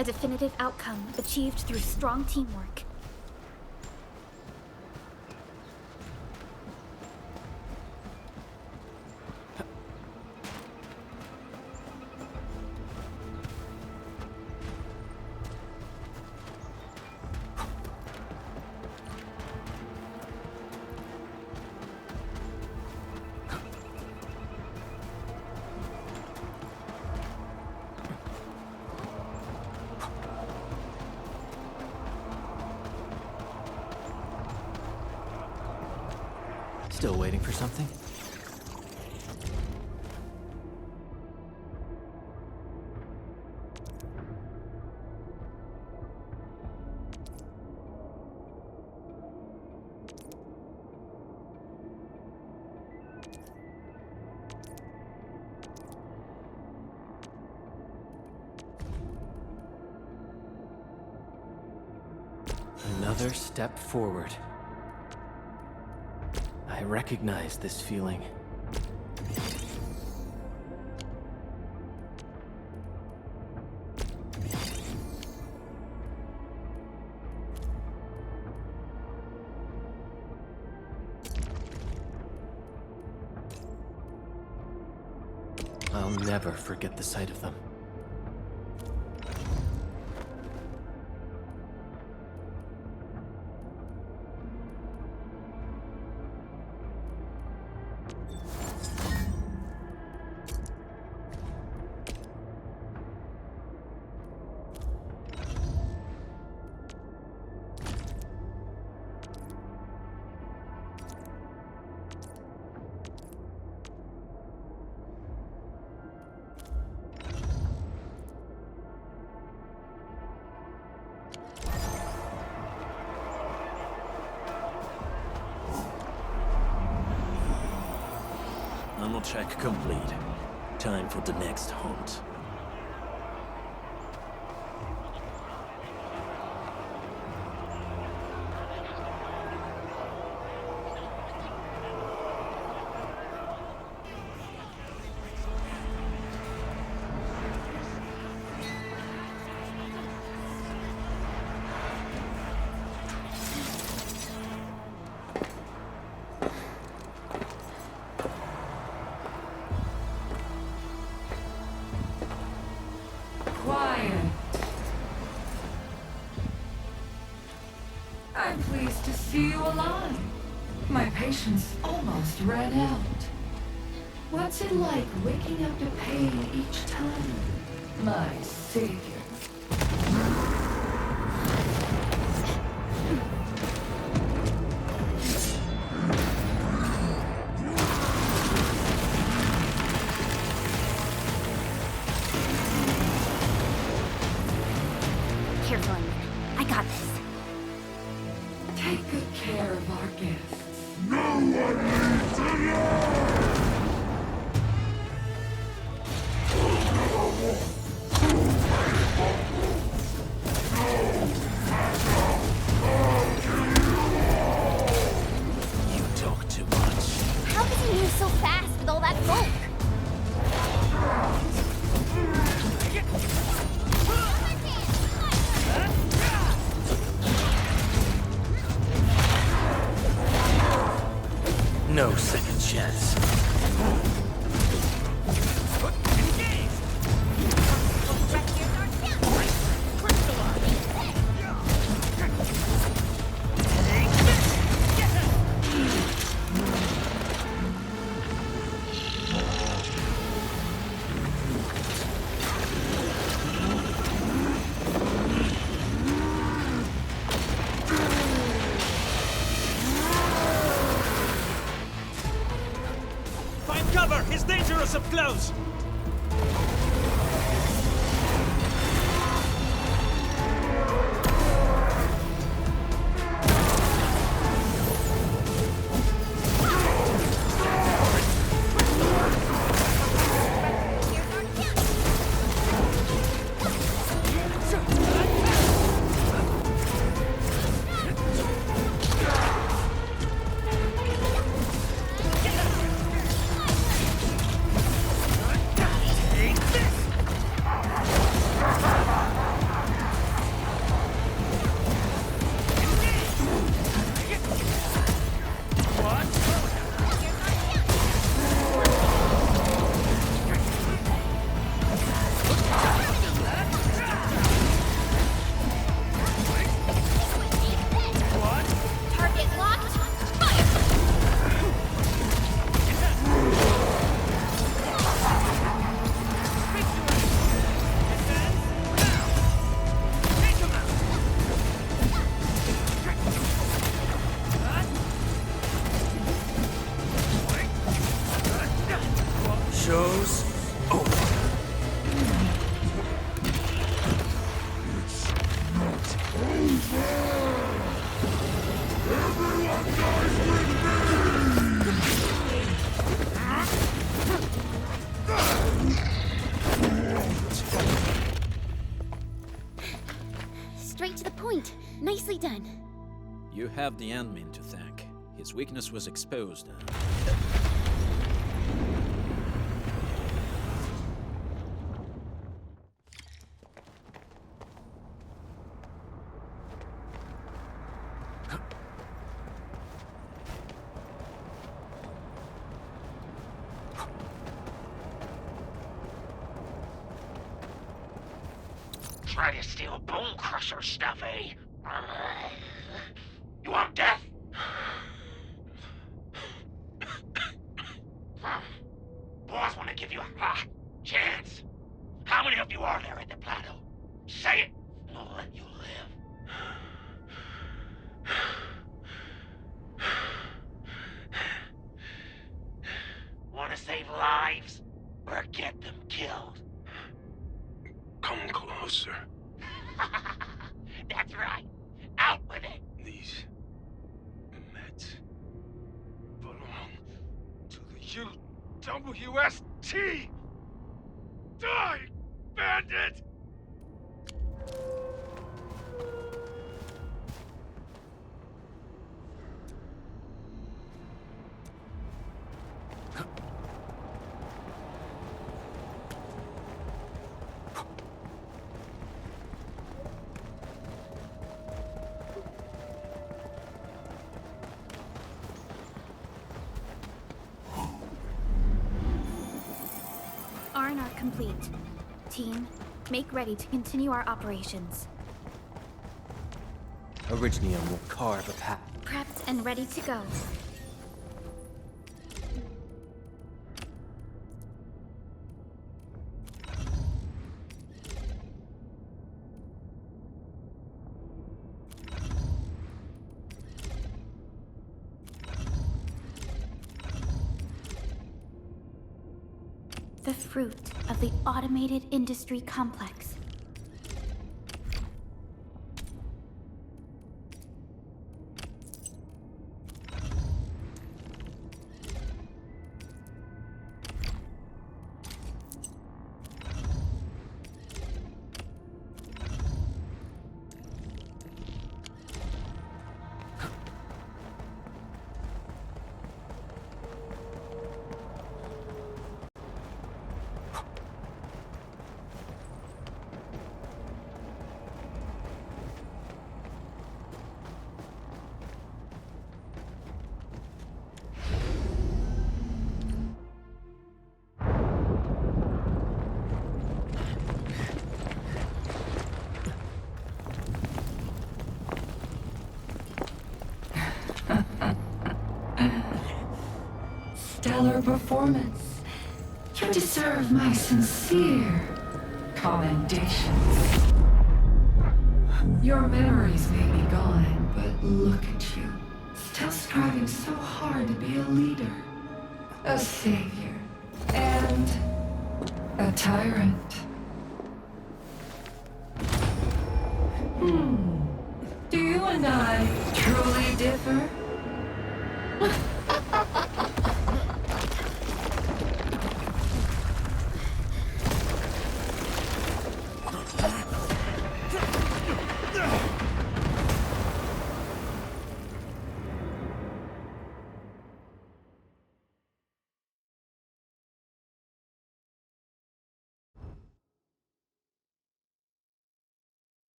A definitive outcome achieved through strong teamwork. Still waiting for something? Another step forward. I recognize this feeling. I'll never forget the sight of them. Ammo check complete. Time for the next hunt. I'm pleased to see you alive. My patience almost ran out. What's it like waking up to pain each time, my savior? I got this. Take good care of our guests. No one leaves alive! You talk too much. How does he move so fast with all that folk? No second chance. Find cover! He's dangerous up close! Show's over. Straight to the point. Nicely done. You have the admin to thank. His weakness was exposed. Try to steal Bone Crusher stuff, eh? You want death? Boss want to give you a chance. How many of you are there at the plateau? Say it, and I'll let you live. Want to save lives? Or get them killed? Come closer. That's right. Out with it. These meds belong to the UWST! Die, bandit! R&R complete. Team, make ready to continue our operations. Originium will carve a path. Prepped and ready to go. The fruit of the automated industry complex. stellar performance. You deserve my sincere commendations. Your memories may be gone, but look at you. Still striving so hard to be a leader, a savior, and a tyrant. Do you and I truly differ?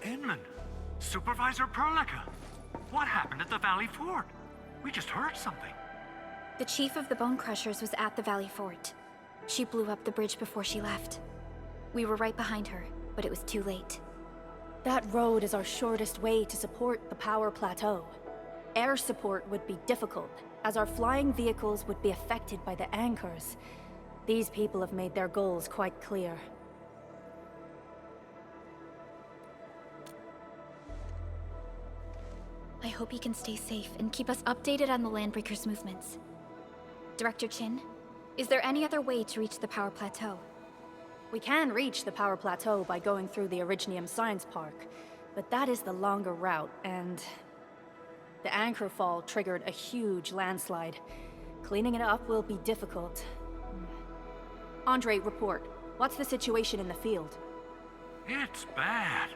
Inman, Supervisor Perlica, what happened at the Valley Fort? We just heard something. The chief of the Bone Crushers was at the Valley Fort. She blew up the bridge before she left. We were right behind her, but it was too late. That road is our shortest way to support the power plateau. Air support would be difficult, as our flying vehicles would be affected by the anchors. These people have made their goals quite clear. I hope you can stay safe and keep us updated on the Landbreakers' movements. Director Chin, is there any other way to reach the power plateau? We can reach the power plateau by going through the Originium Science Park, but that is the longer route, and the anchor fall triggered a huge landslide. Cleaning it up will be difficult. Andre, report. What's the situation in the field? It's bad.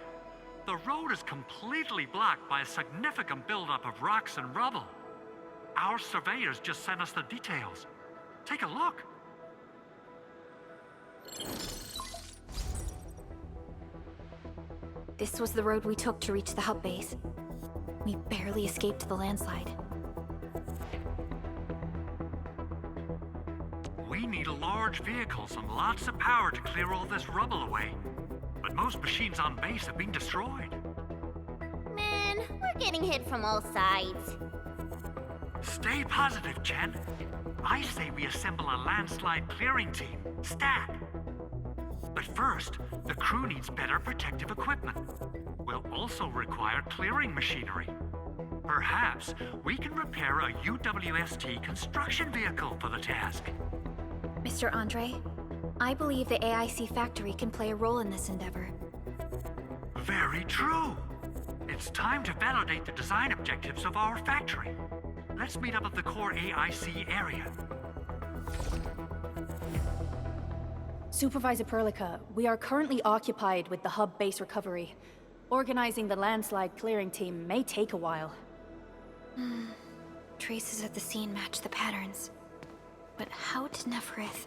The road is completely blocked by a significant buildup of rocks and rubble. Our surveyors just sent us the details. Take a look. This was the road we took to reach the hub base. We barely escaped the landslide. We need large vehicles and lots of power to clear all this rubble away. But most machines on base have been destroyed. Man, we're getting hit from all sides. Stay positive, Chen. I say we assemble a landslide clearing team, stat. But first, the crew needs better protective equipment. We'll also require clearing machinery. Perhaps we can repair a UWST construction vehicle for the task. Mr. Andre, I believe the AIC factory can play a role in this endeavor. Very true. It's time to validate the design objectives of our factory. Let's meet up at the core AIC area. Supervisor Perlica, we are currently occupied with the hub base recovery. Organizing the landslide clearing team may take a while. Traces at the scene match the patterns. But how did Neferith...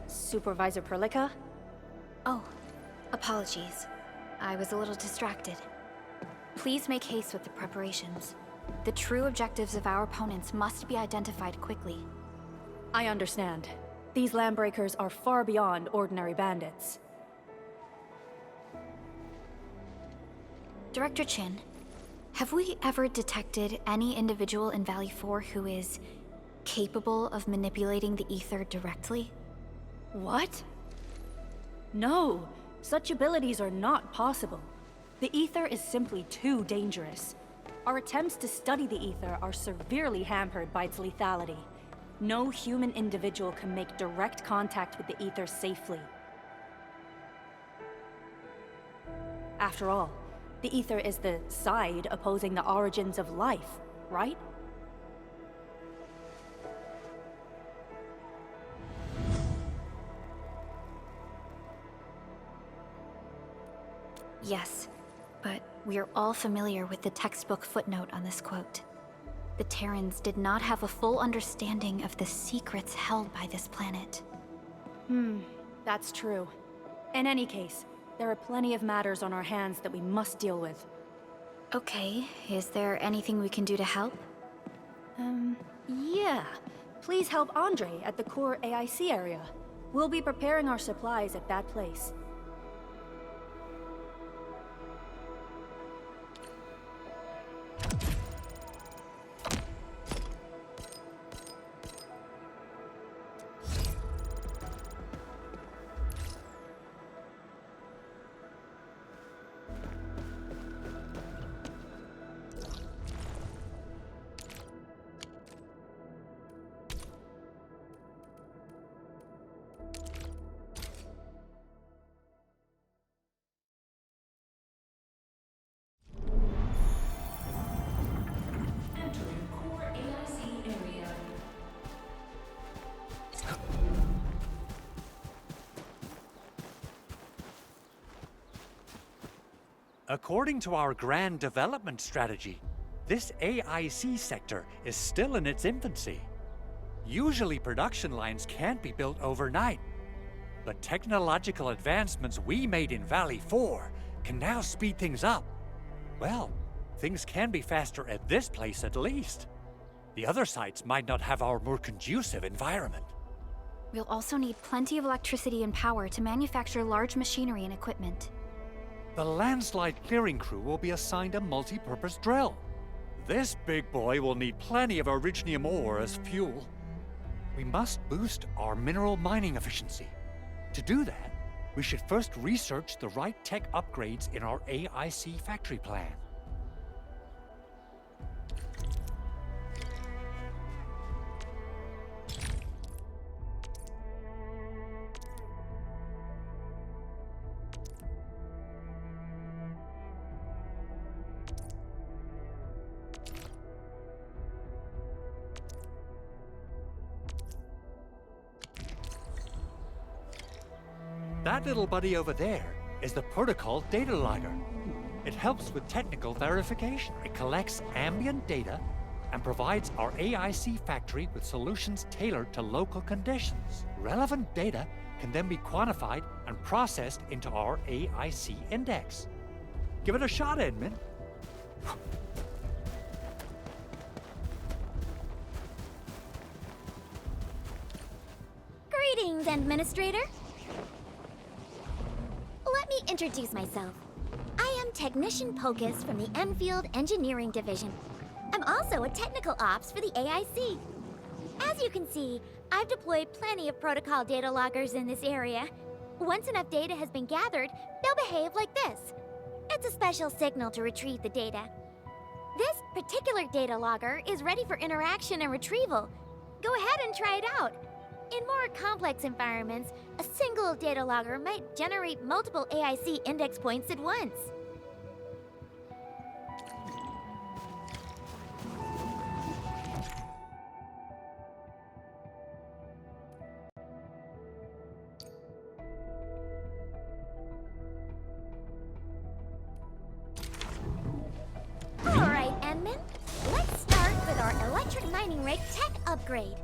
Supervisor Perlica? Oh, apologies. I was a little distracted. Please make haste with the preparations. The true objectives of our opponents must be identified quickly. I understand. These Landbreakers are far beyond ordinary bandits. Director Chin, have we ever detected any individual in Valley 4 who is capable of manipulating the ether directly? What? No, such abilities are not possible. The ether is simply too dangerous. Our attempts to study the ether are severely hampered by its lethality. No human individual can make direct contact with the ether safely. After all, the ether is the side opposing the origins of life, right? Yes, but we're all familiar with the textbook footnote on this quote. The Terrans did not have a full understanding of the secrets held by this planet. That's true. In any case, there are plenty of matters on our hands that we must deal with. Okay, is there anything we can do to help? Yeah. Please help Andre at the core AIC area. We'll be preparing our supplies at that place. According to our grand development strategy, this AIC sector is still in its infancy. Usually production lines can't be built overnight, but technological advancements we made in Valley 4 can now speed things up. Well, things can be faster at this place at least. The other sites might not have our more conducive environment. We'll also need plenty of electricity and power to manufacture large machinery and equipment. The landslide clearing crew will be assigned a multi-purpose drill. This big boy will need plenty of Originium ore as fuel. We must boost our mineral mining efficiency. To do that, we should first research the right tech upgrades in our AIC factory plan. That little buddy over there is the protocol data logger. It helps with technical verification. It collects ambient data and provides our AIC factory with solutions tailored to local conditions. Relevant data can then be quantified and processed into our AIC index. Give it a shot, Edmund. Greetings, Endministrator. Let me introduce myself. I am Technician Pocus from the Enfield Engineering Division. I'm also a technical ops for the AIC. As you can see, I've deployed plenty of protocol data loggers in this area. Once enough data has been gathered, they'll behave like this. It's a special signal to retrieve the data. This particular data logger is ready for interaction and retrieval. Go ahead and try it out. In more complex environments, a single data logger might generate multiple AIC index points at once. All right, Enmin. Let's start with our electric mining rig tech upgrade.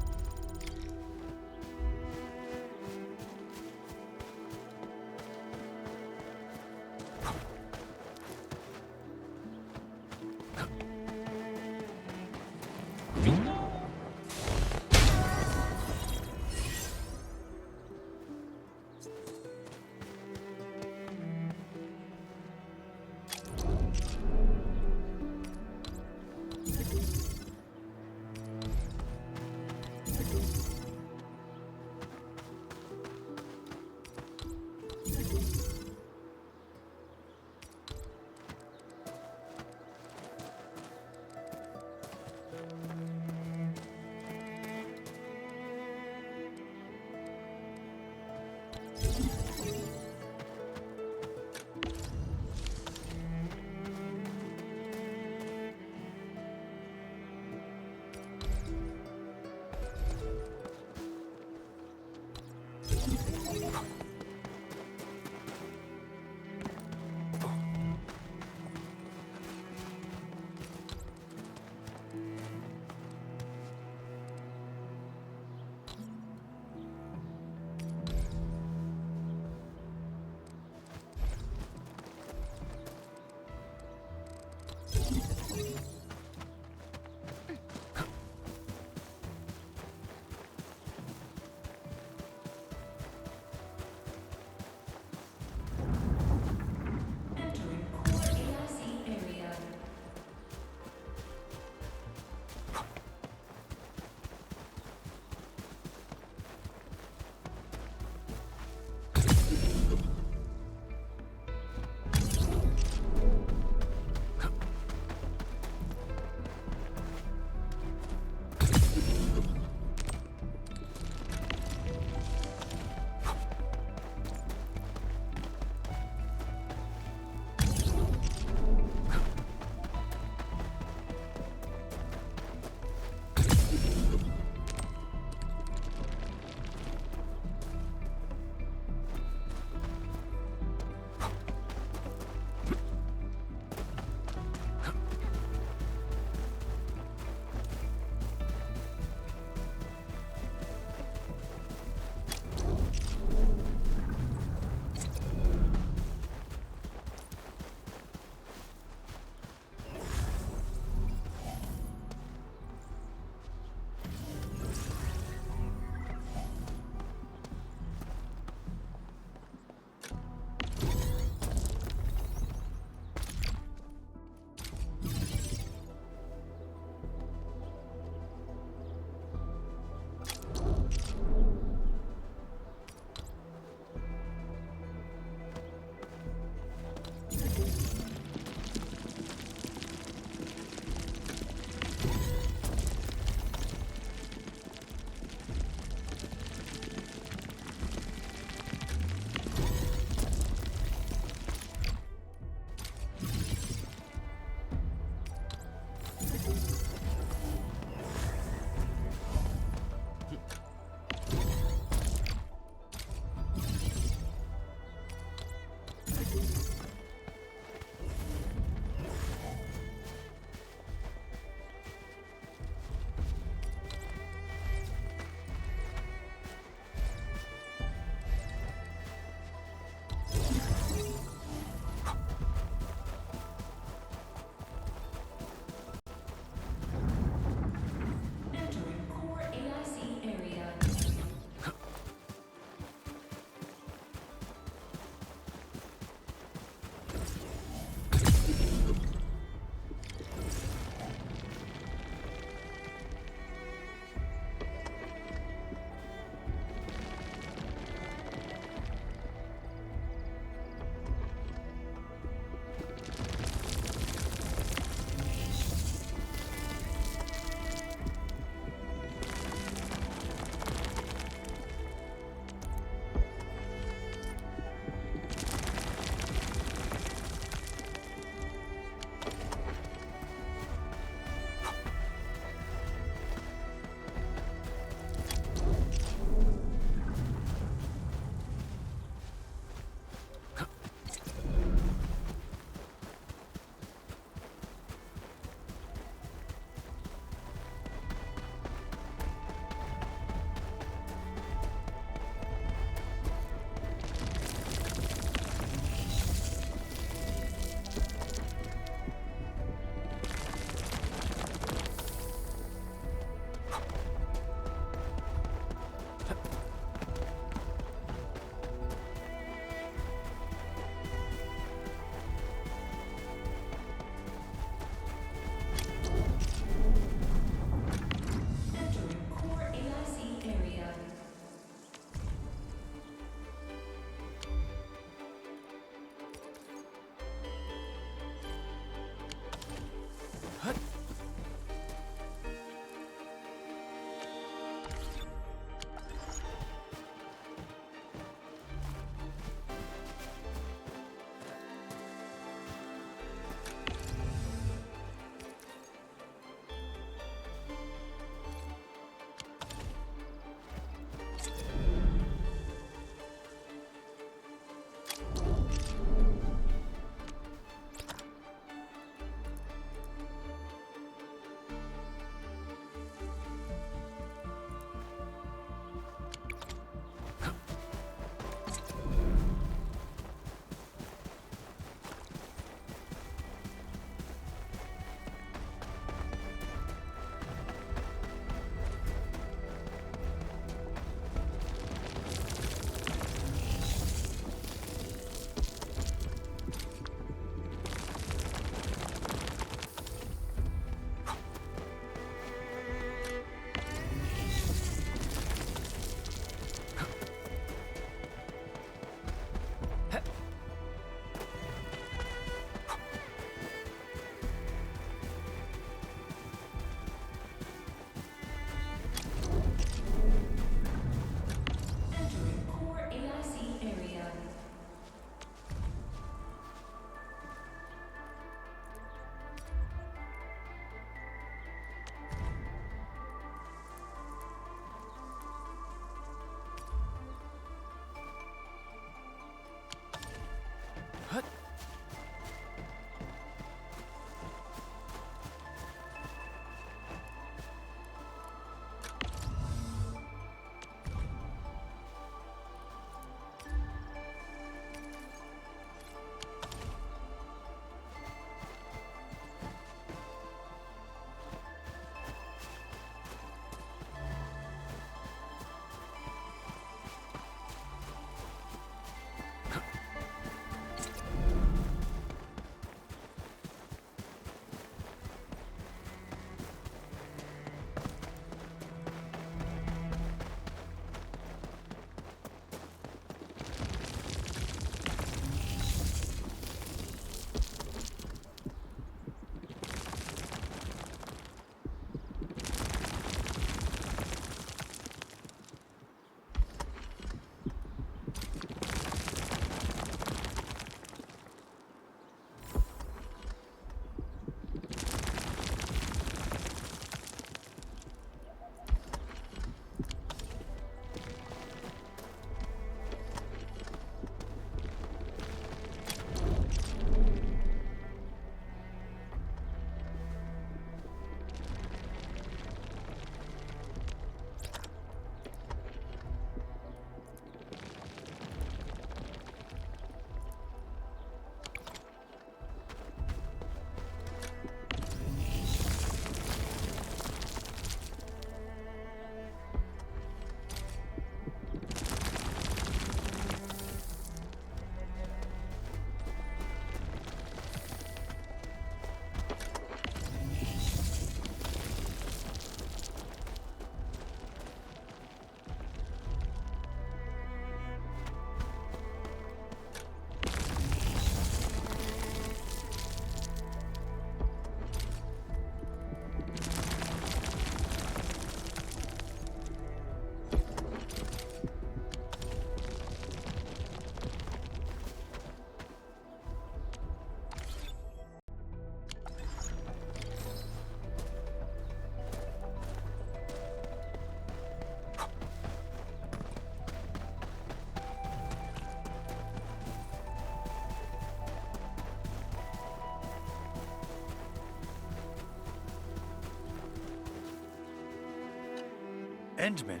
Endman,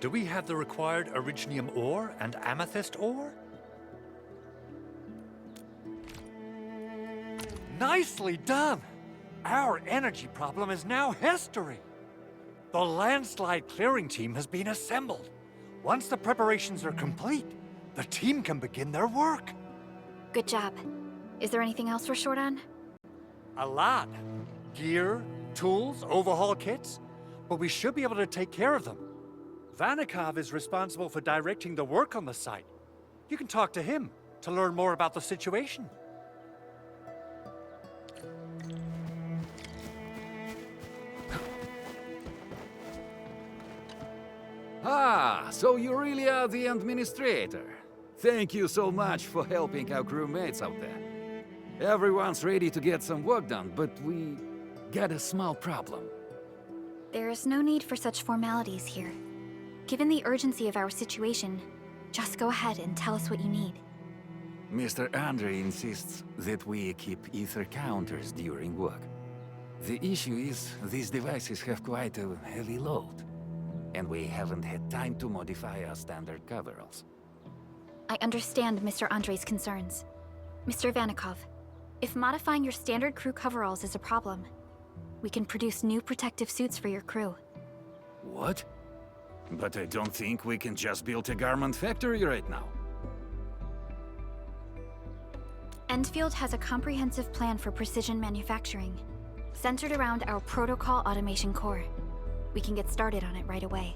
do we have the required Originium ore and Amethyst ore? Nicely done! Our energy problem is now history. The landslide clearing team has been assembled. Once the preparations are complete, the team can begin their work. Good job. Is there anything else we're short on? A lot. Gear, tools, overhaul kits. But we should be able to take care of them. Vanikov is responsible for directing the work on the site. You can talk to him to learn more about the situation. Ah, so you really are the Endministrator. Thank you so much for helping our crewmates out there. Everyone's ready to get some work done, but we got a small problem. There is no need for such formalities here. Given the urgency of our situation, just go ahead and tell us what you need. Mr. Andre insists that we keep ether counters during work. The issue is, these devices have quite a heavy load, and we haven't had time to modify our standard coveralls. I understand Mr. Andre's concerns. Mr. Vanikov, if modifying your standard crew coveralls is a problem, we can produce new protective suits for your crew. What? But I don't think we can just build a garment factory right now. Endfield has a comprehensive plan for precision manufacturing, centered around our protocol automation core. We can get started on it right away.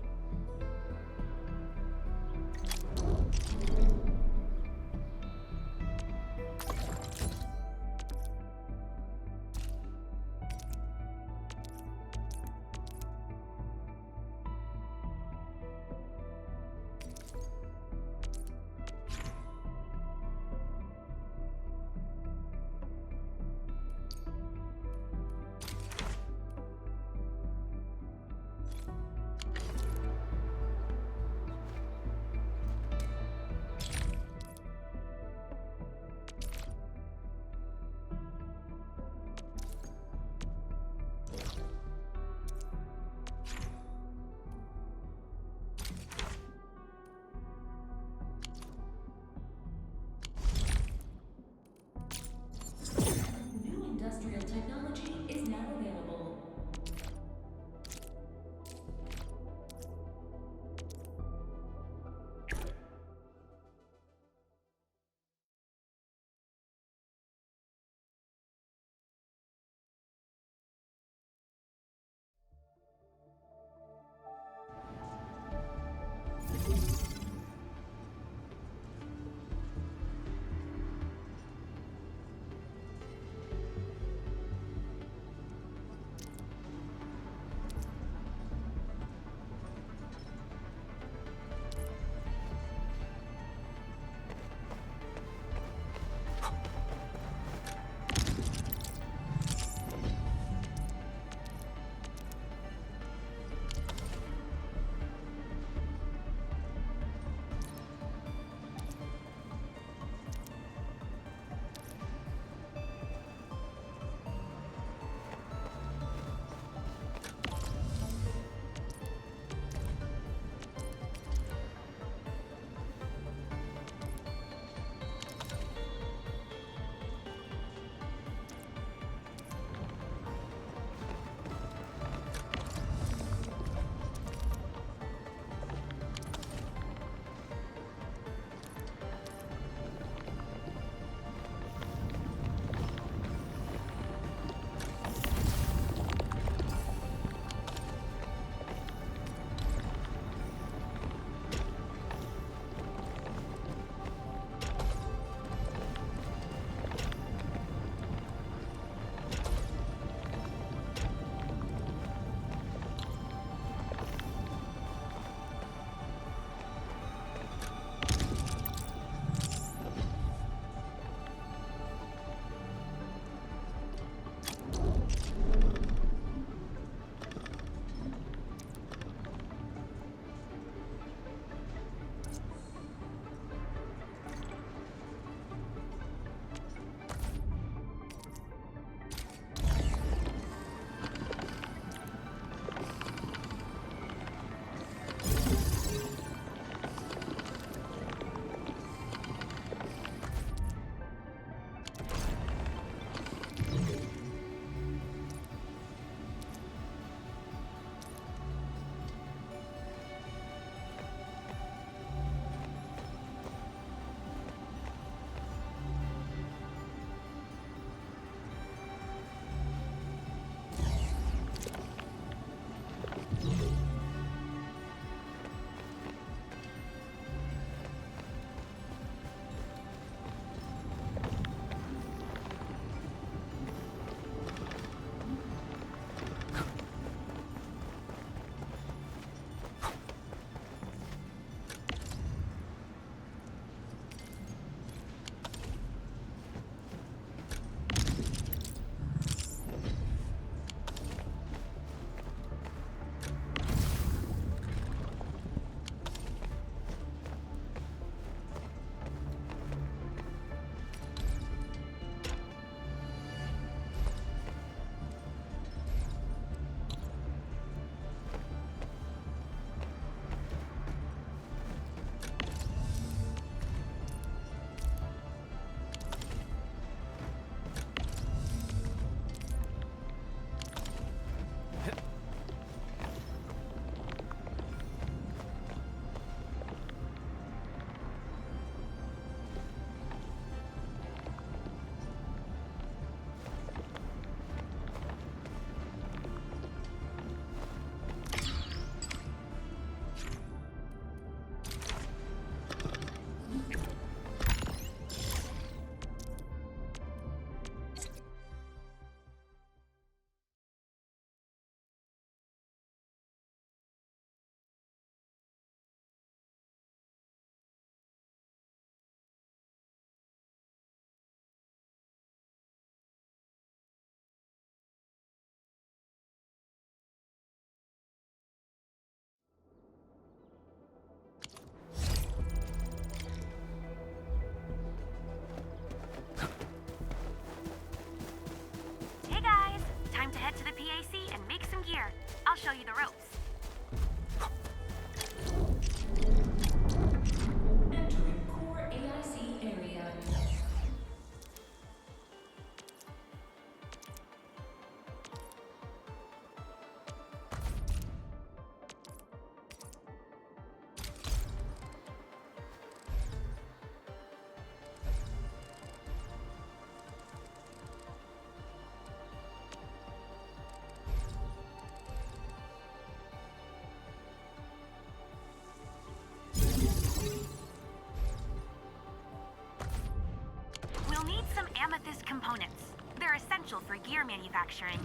Arthas components. They're essential for gear manufacturing.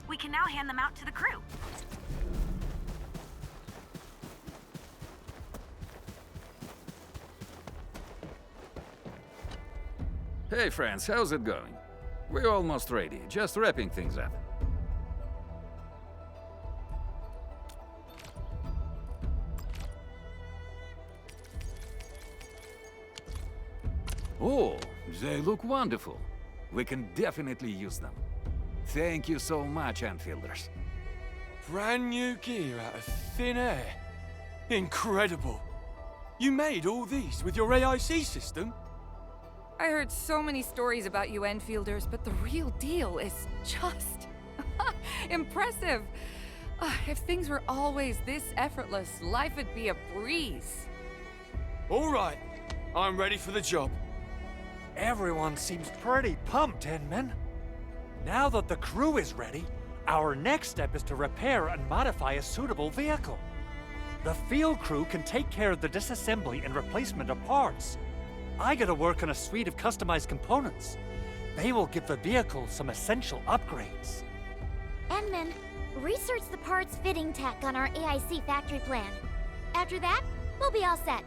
We can now hand them out to the crew. Hey friends, how's it going? We're almost ready, just wrapping things up. Oh, they look wonderful. We can definitely use them. Thank you so much, Enfielders. Brand new gear out of thin air. Incredible. You made all these with your AIC system? I heard so many stories about you Enfielders, but the real deal is just impressive. If things were always this effortless, life would be a breeze. All right, I'm ready for the job. Everyone seems pretty pumped, Endman. Now that the crew is ready, our next step is to repair and modify a suitable vehicle. The field crew can take care of the disassembly and replacement of parts. I gotta work on a suite of customized components. They will give the vehicle some essential upgrades. Endman, research the parts fitting tech on our AIC factory plan. After that, we'll be all set.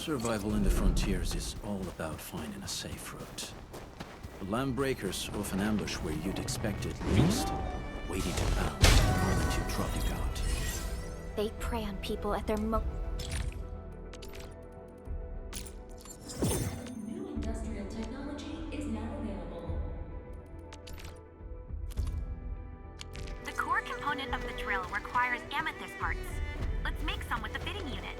Survival in the frontiers is all about finding a safe route. The landbreakers often ambush where you'd expect it least, waiting to pounce the moment you drop your guard. They prey on people at their New industrial technology is now available. The core component of the drill requires amethyst parts. Let's make some with the fitting unit.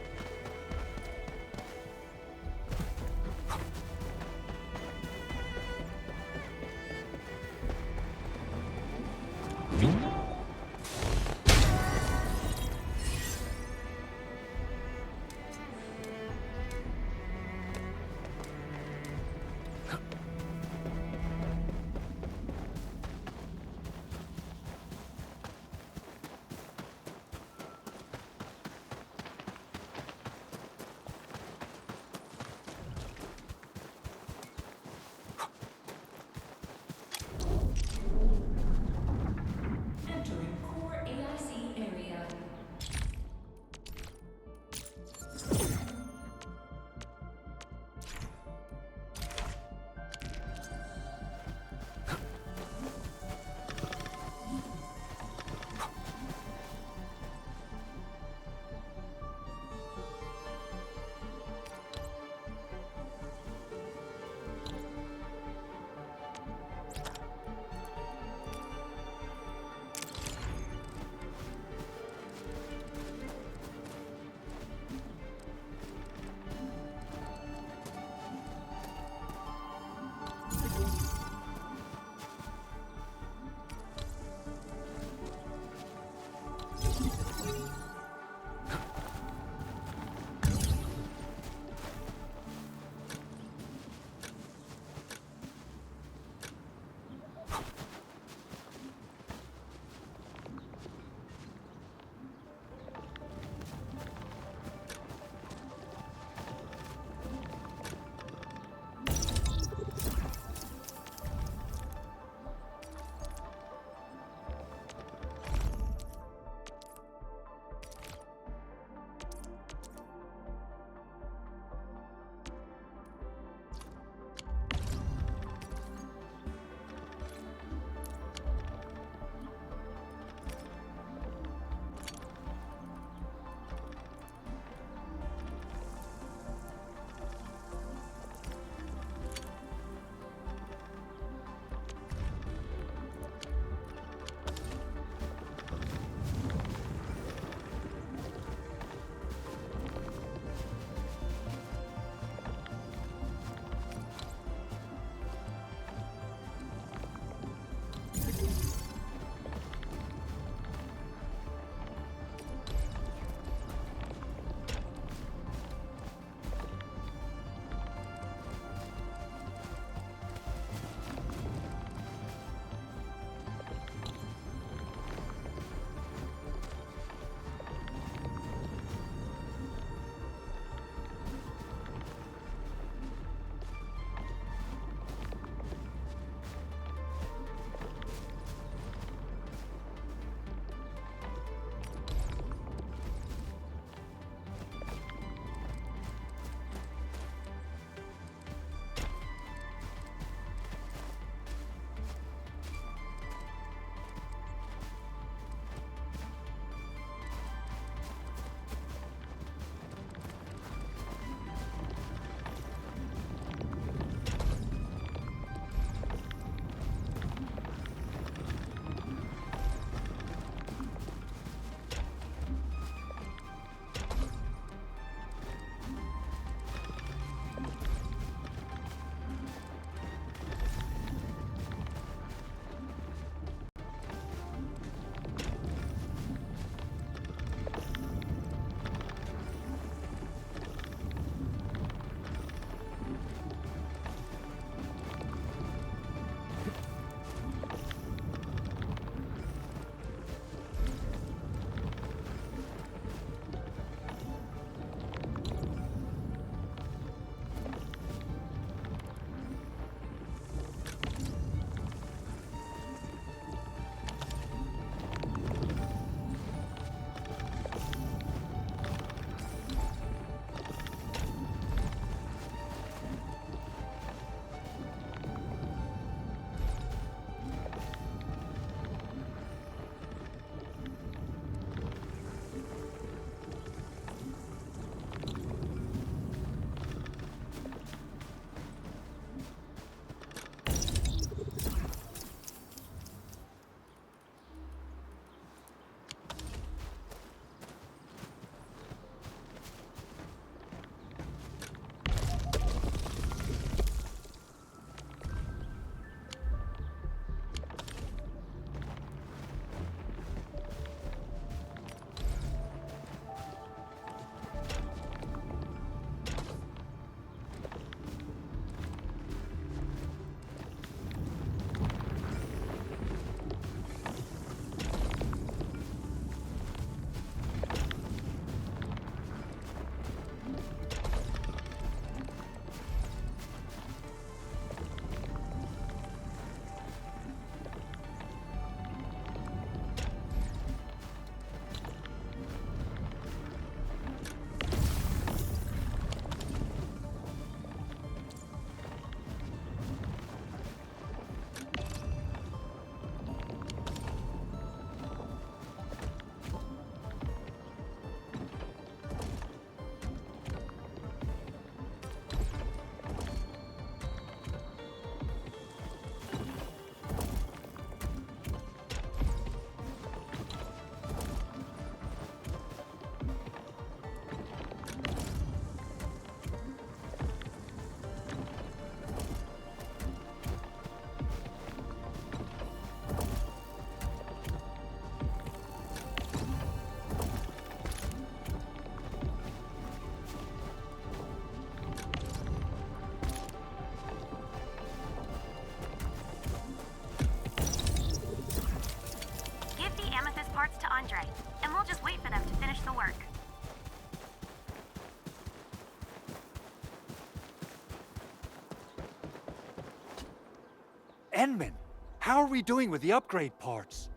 Endman, how are we doing with the upgrade parts?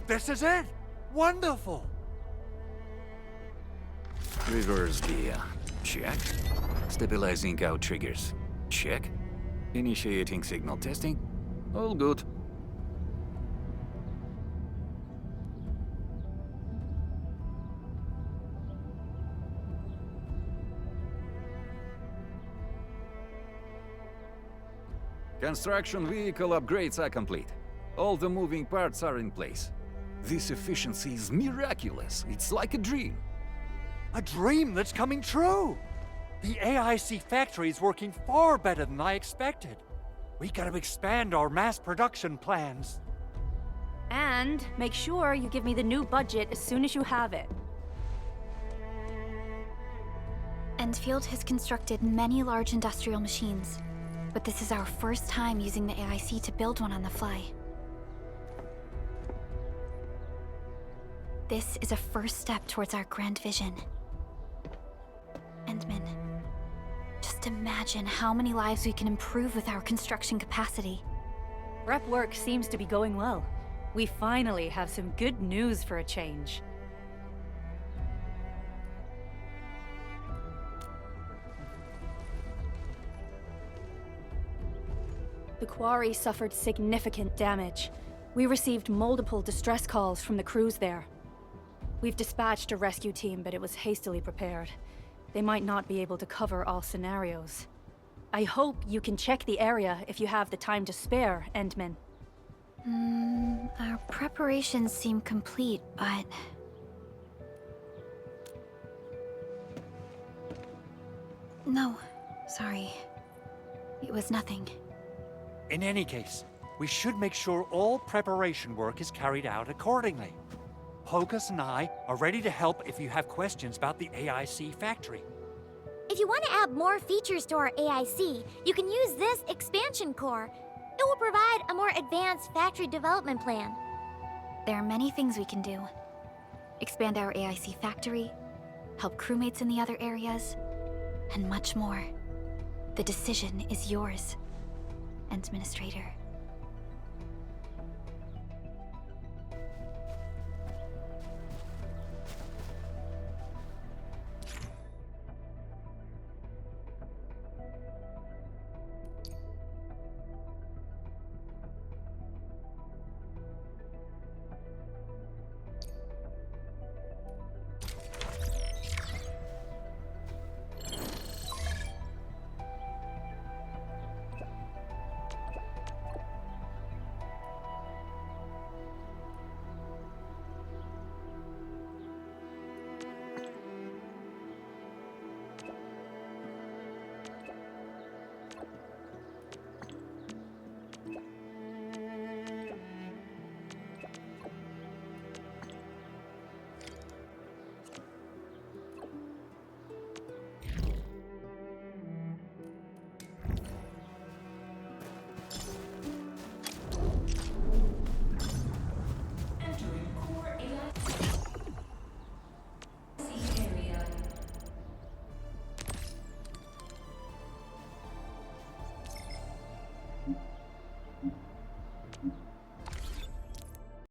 This is it! Wonderful! Reverse gear. Check. Stabilizing out triggers. Check. Initiating signal testing. All good. Construction vehicle upgrades are complete. All the moving parts are in place. This efficiency is miraculous. It's like a dream. A dream that's coming true! The AIC factory is working far better than I expected. We gotta expand our mass production plans. And make sure you give me the new budget as soon as you have it. Endfield has constructed many large industrial machines, but this is our first time using the AIC to build one on the fly. This is a first step towards our grand vision. Endman, just imagine how many lives we can improve with our construction capacity. Prep work seems to be going well. We finally have some good news for a change. The quarry suffered significant damage. We received multiple distress calls from the crews there. We've dispatched a rescue team, but it was hastily prepared. They might not be able to cover all scenarios. I hope you can check the area if you have the time to spare, Endman. Our preparations seem complete, but... No, sorry. It was nothing. In any case, we should make sure all preparation work is carried out accordingly. Pogus and I are ready to help if you have questions about the AIC factory. If you want to add more features to our AIC, you can use this expansion core. It will provide a more advanced factory development plan. There are many things we can do. Expand our AIC factory, help crewmates in the other areas, and much more. The decision is yours, Endministrator.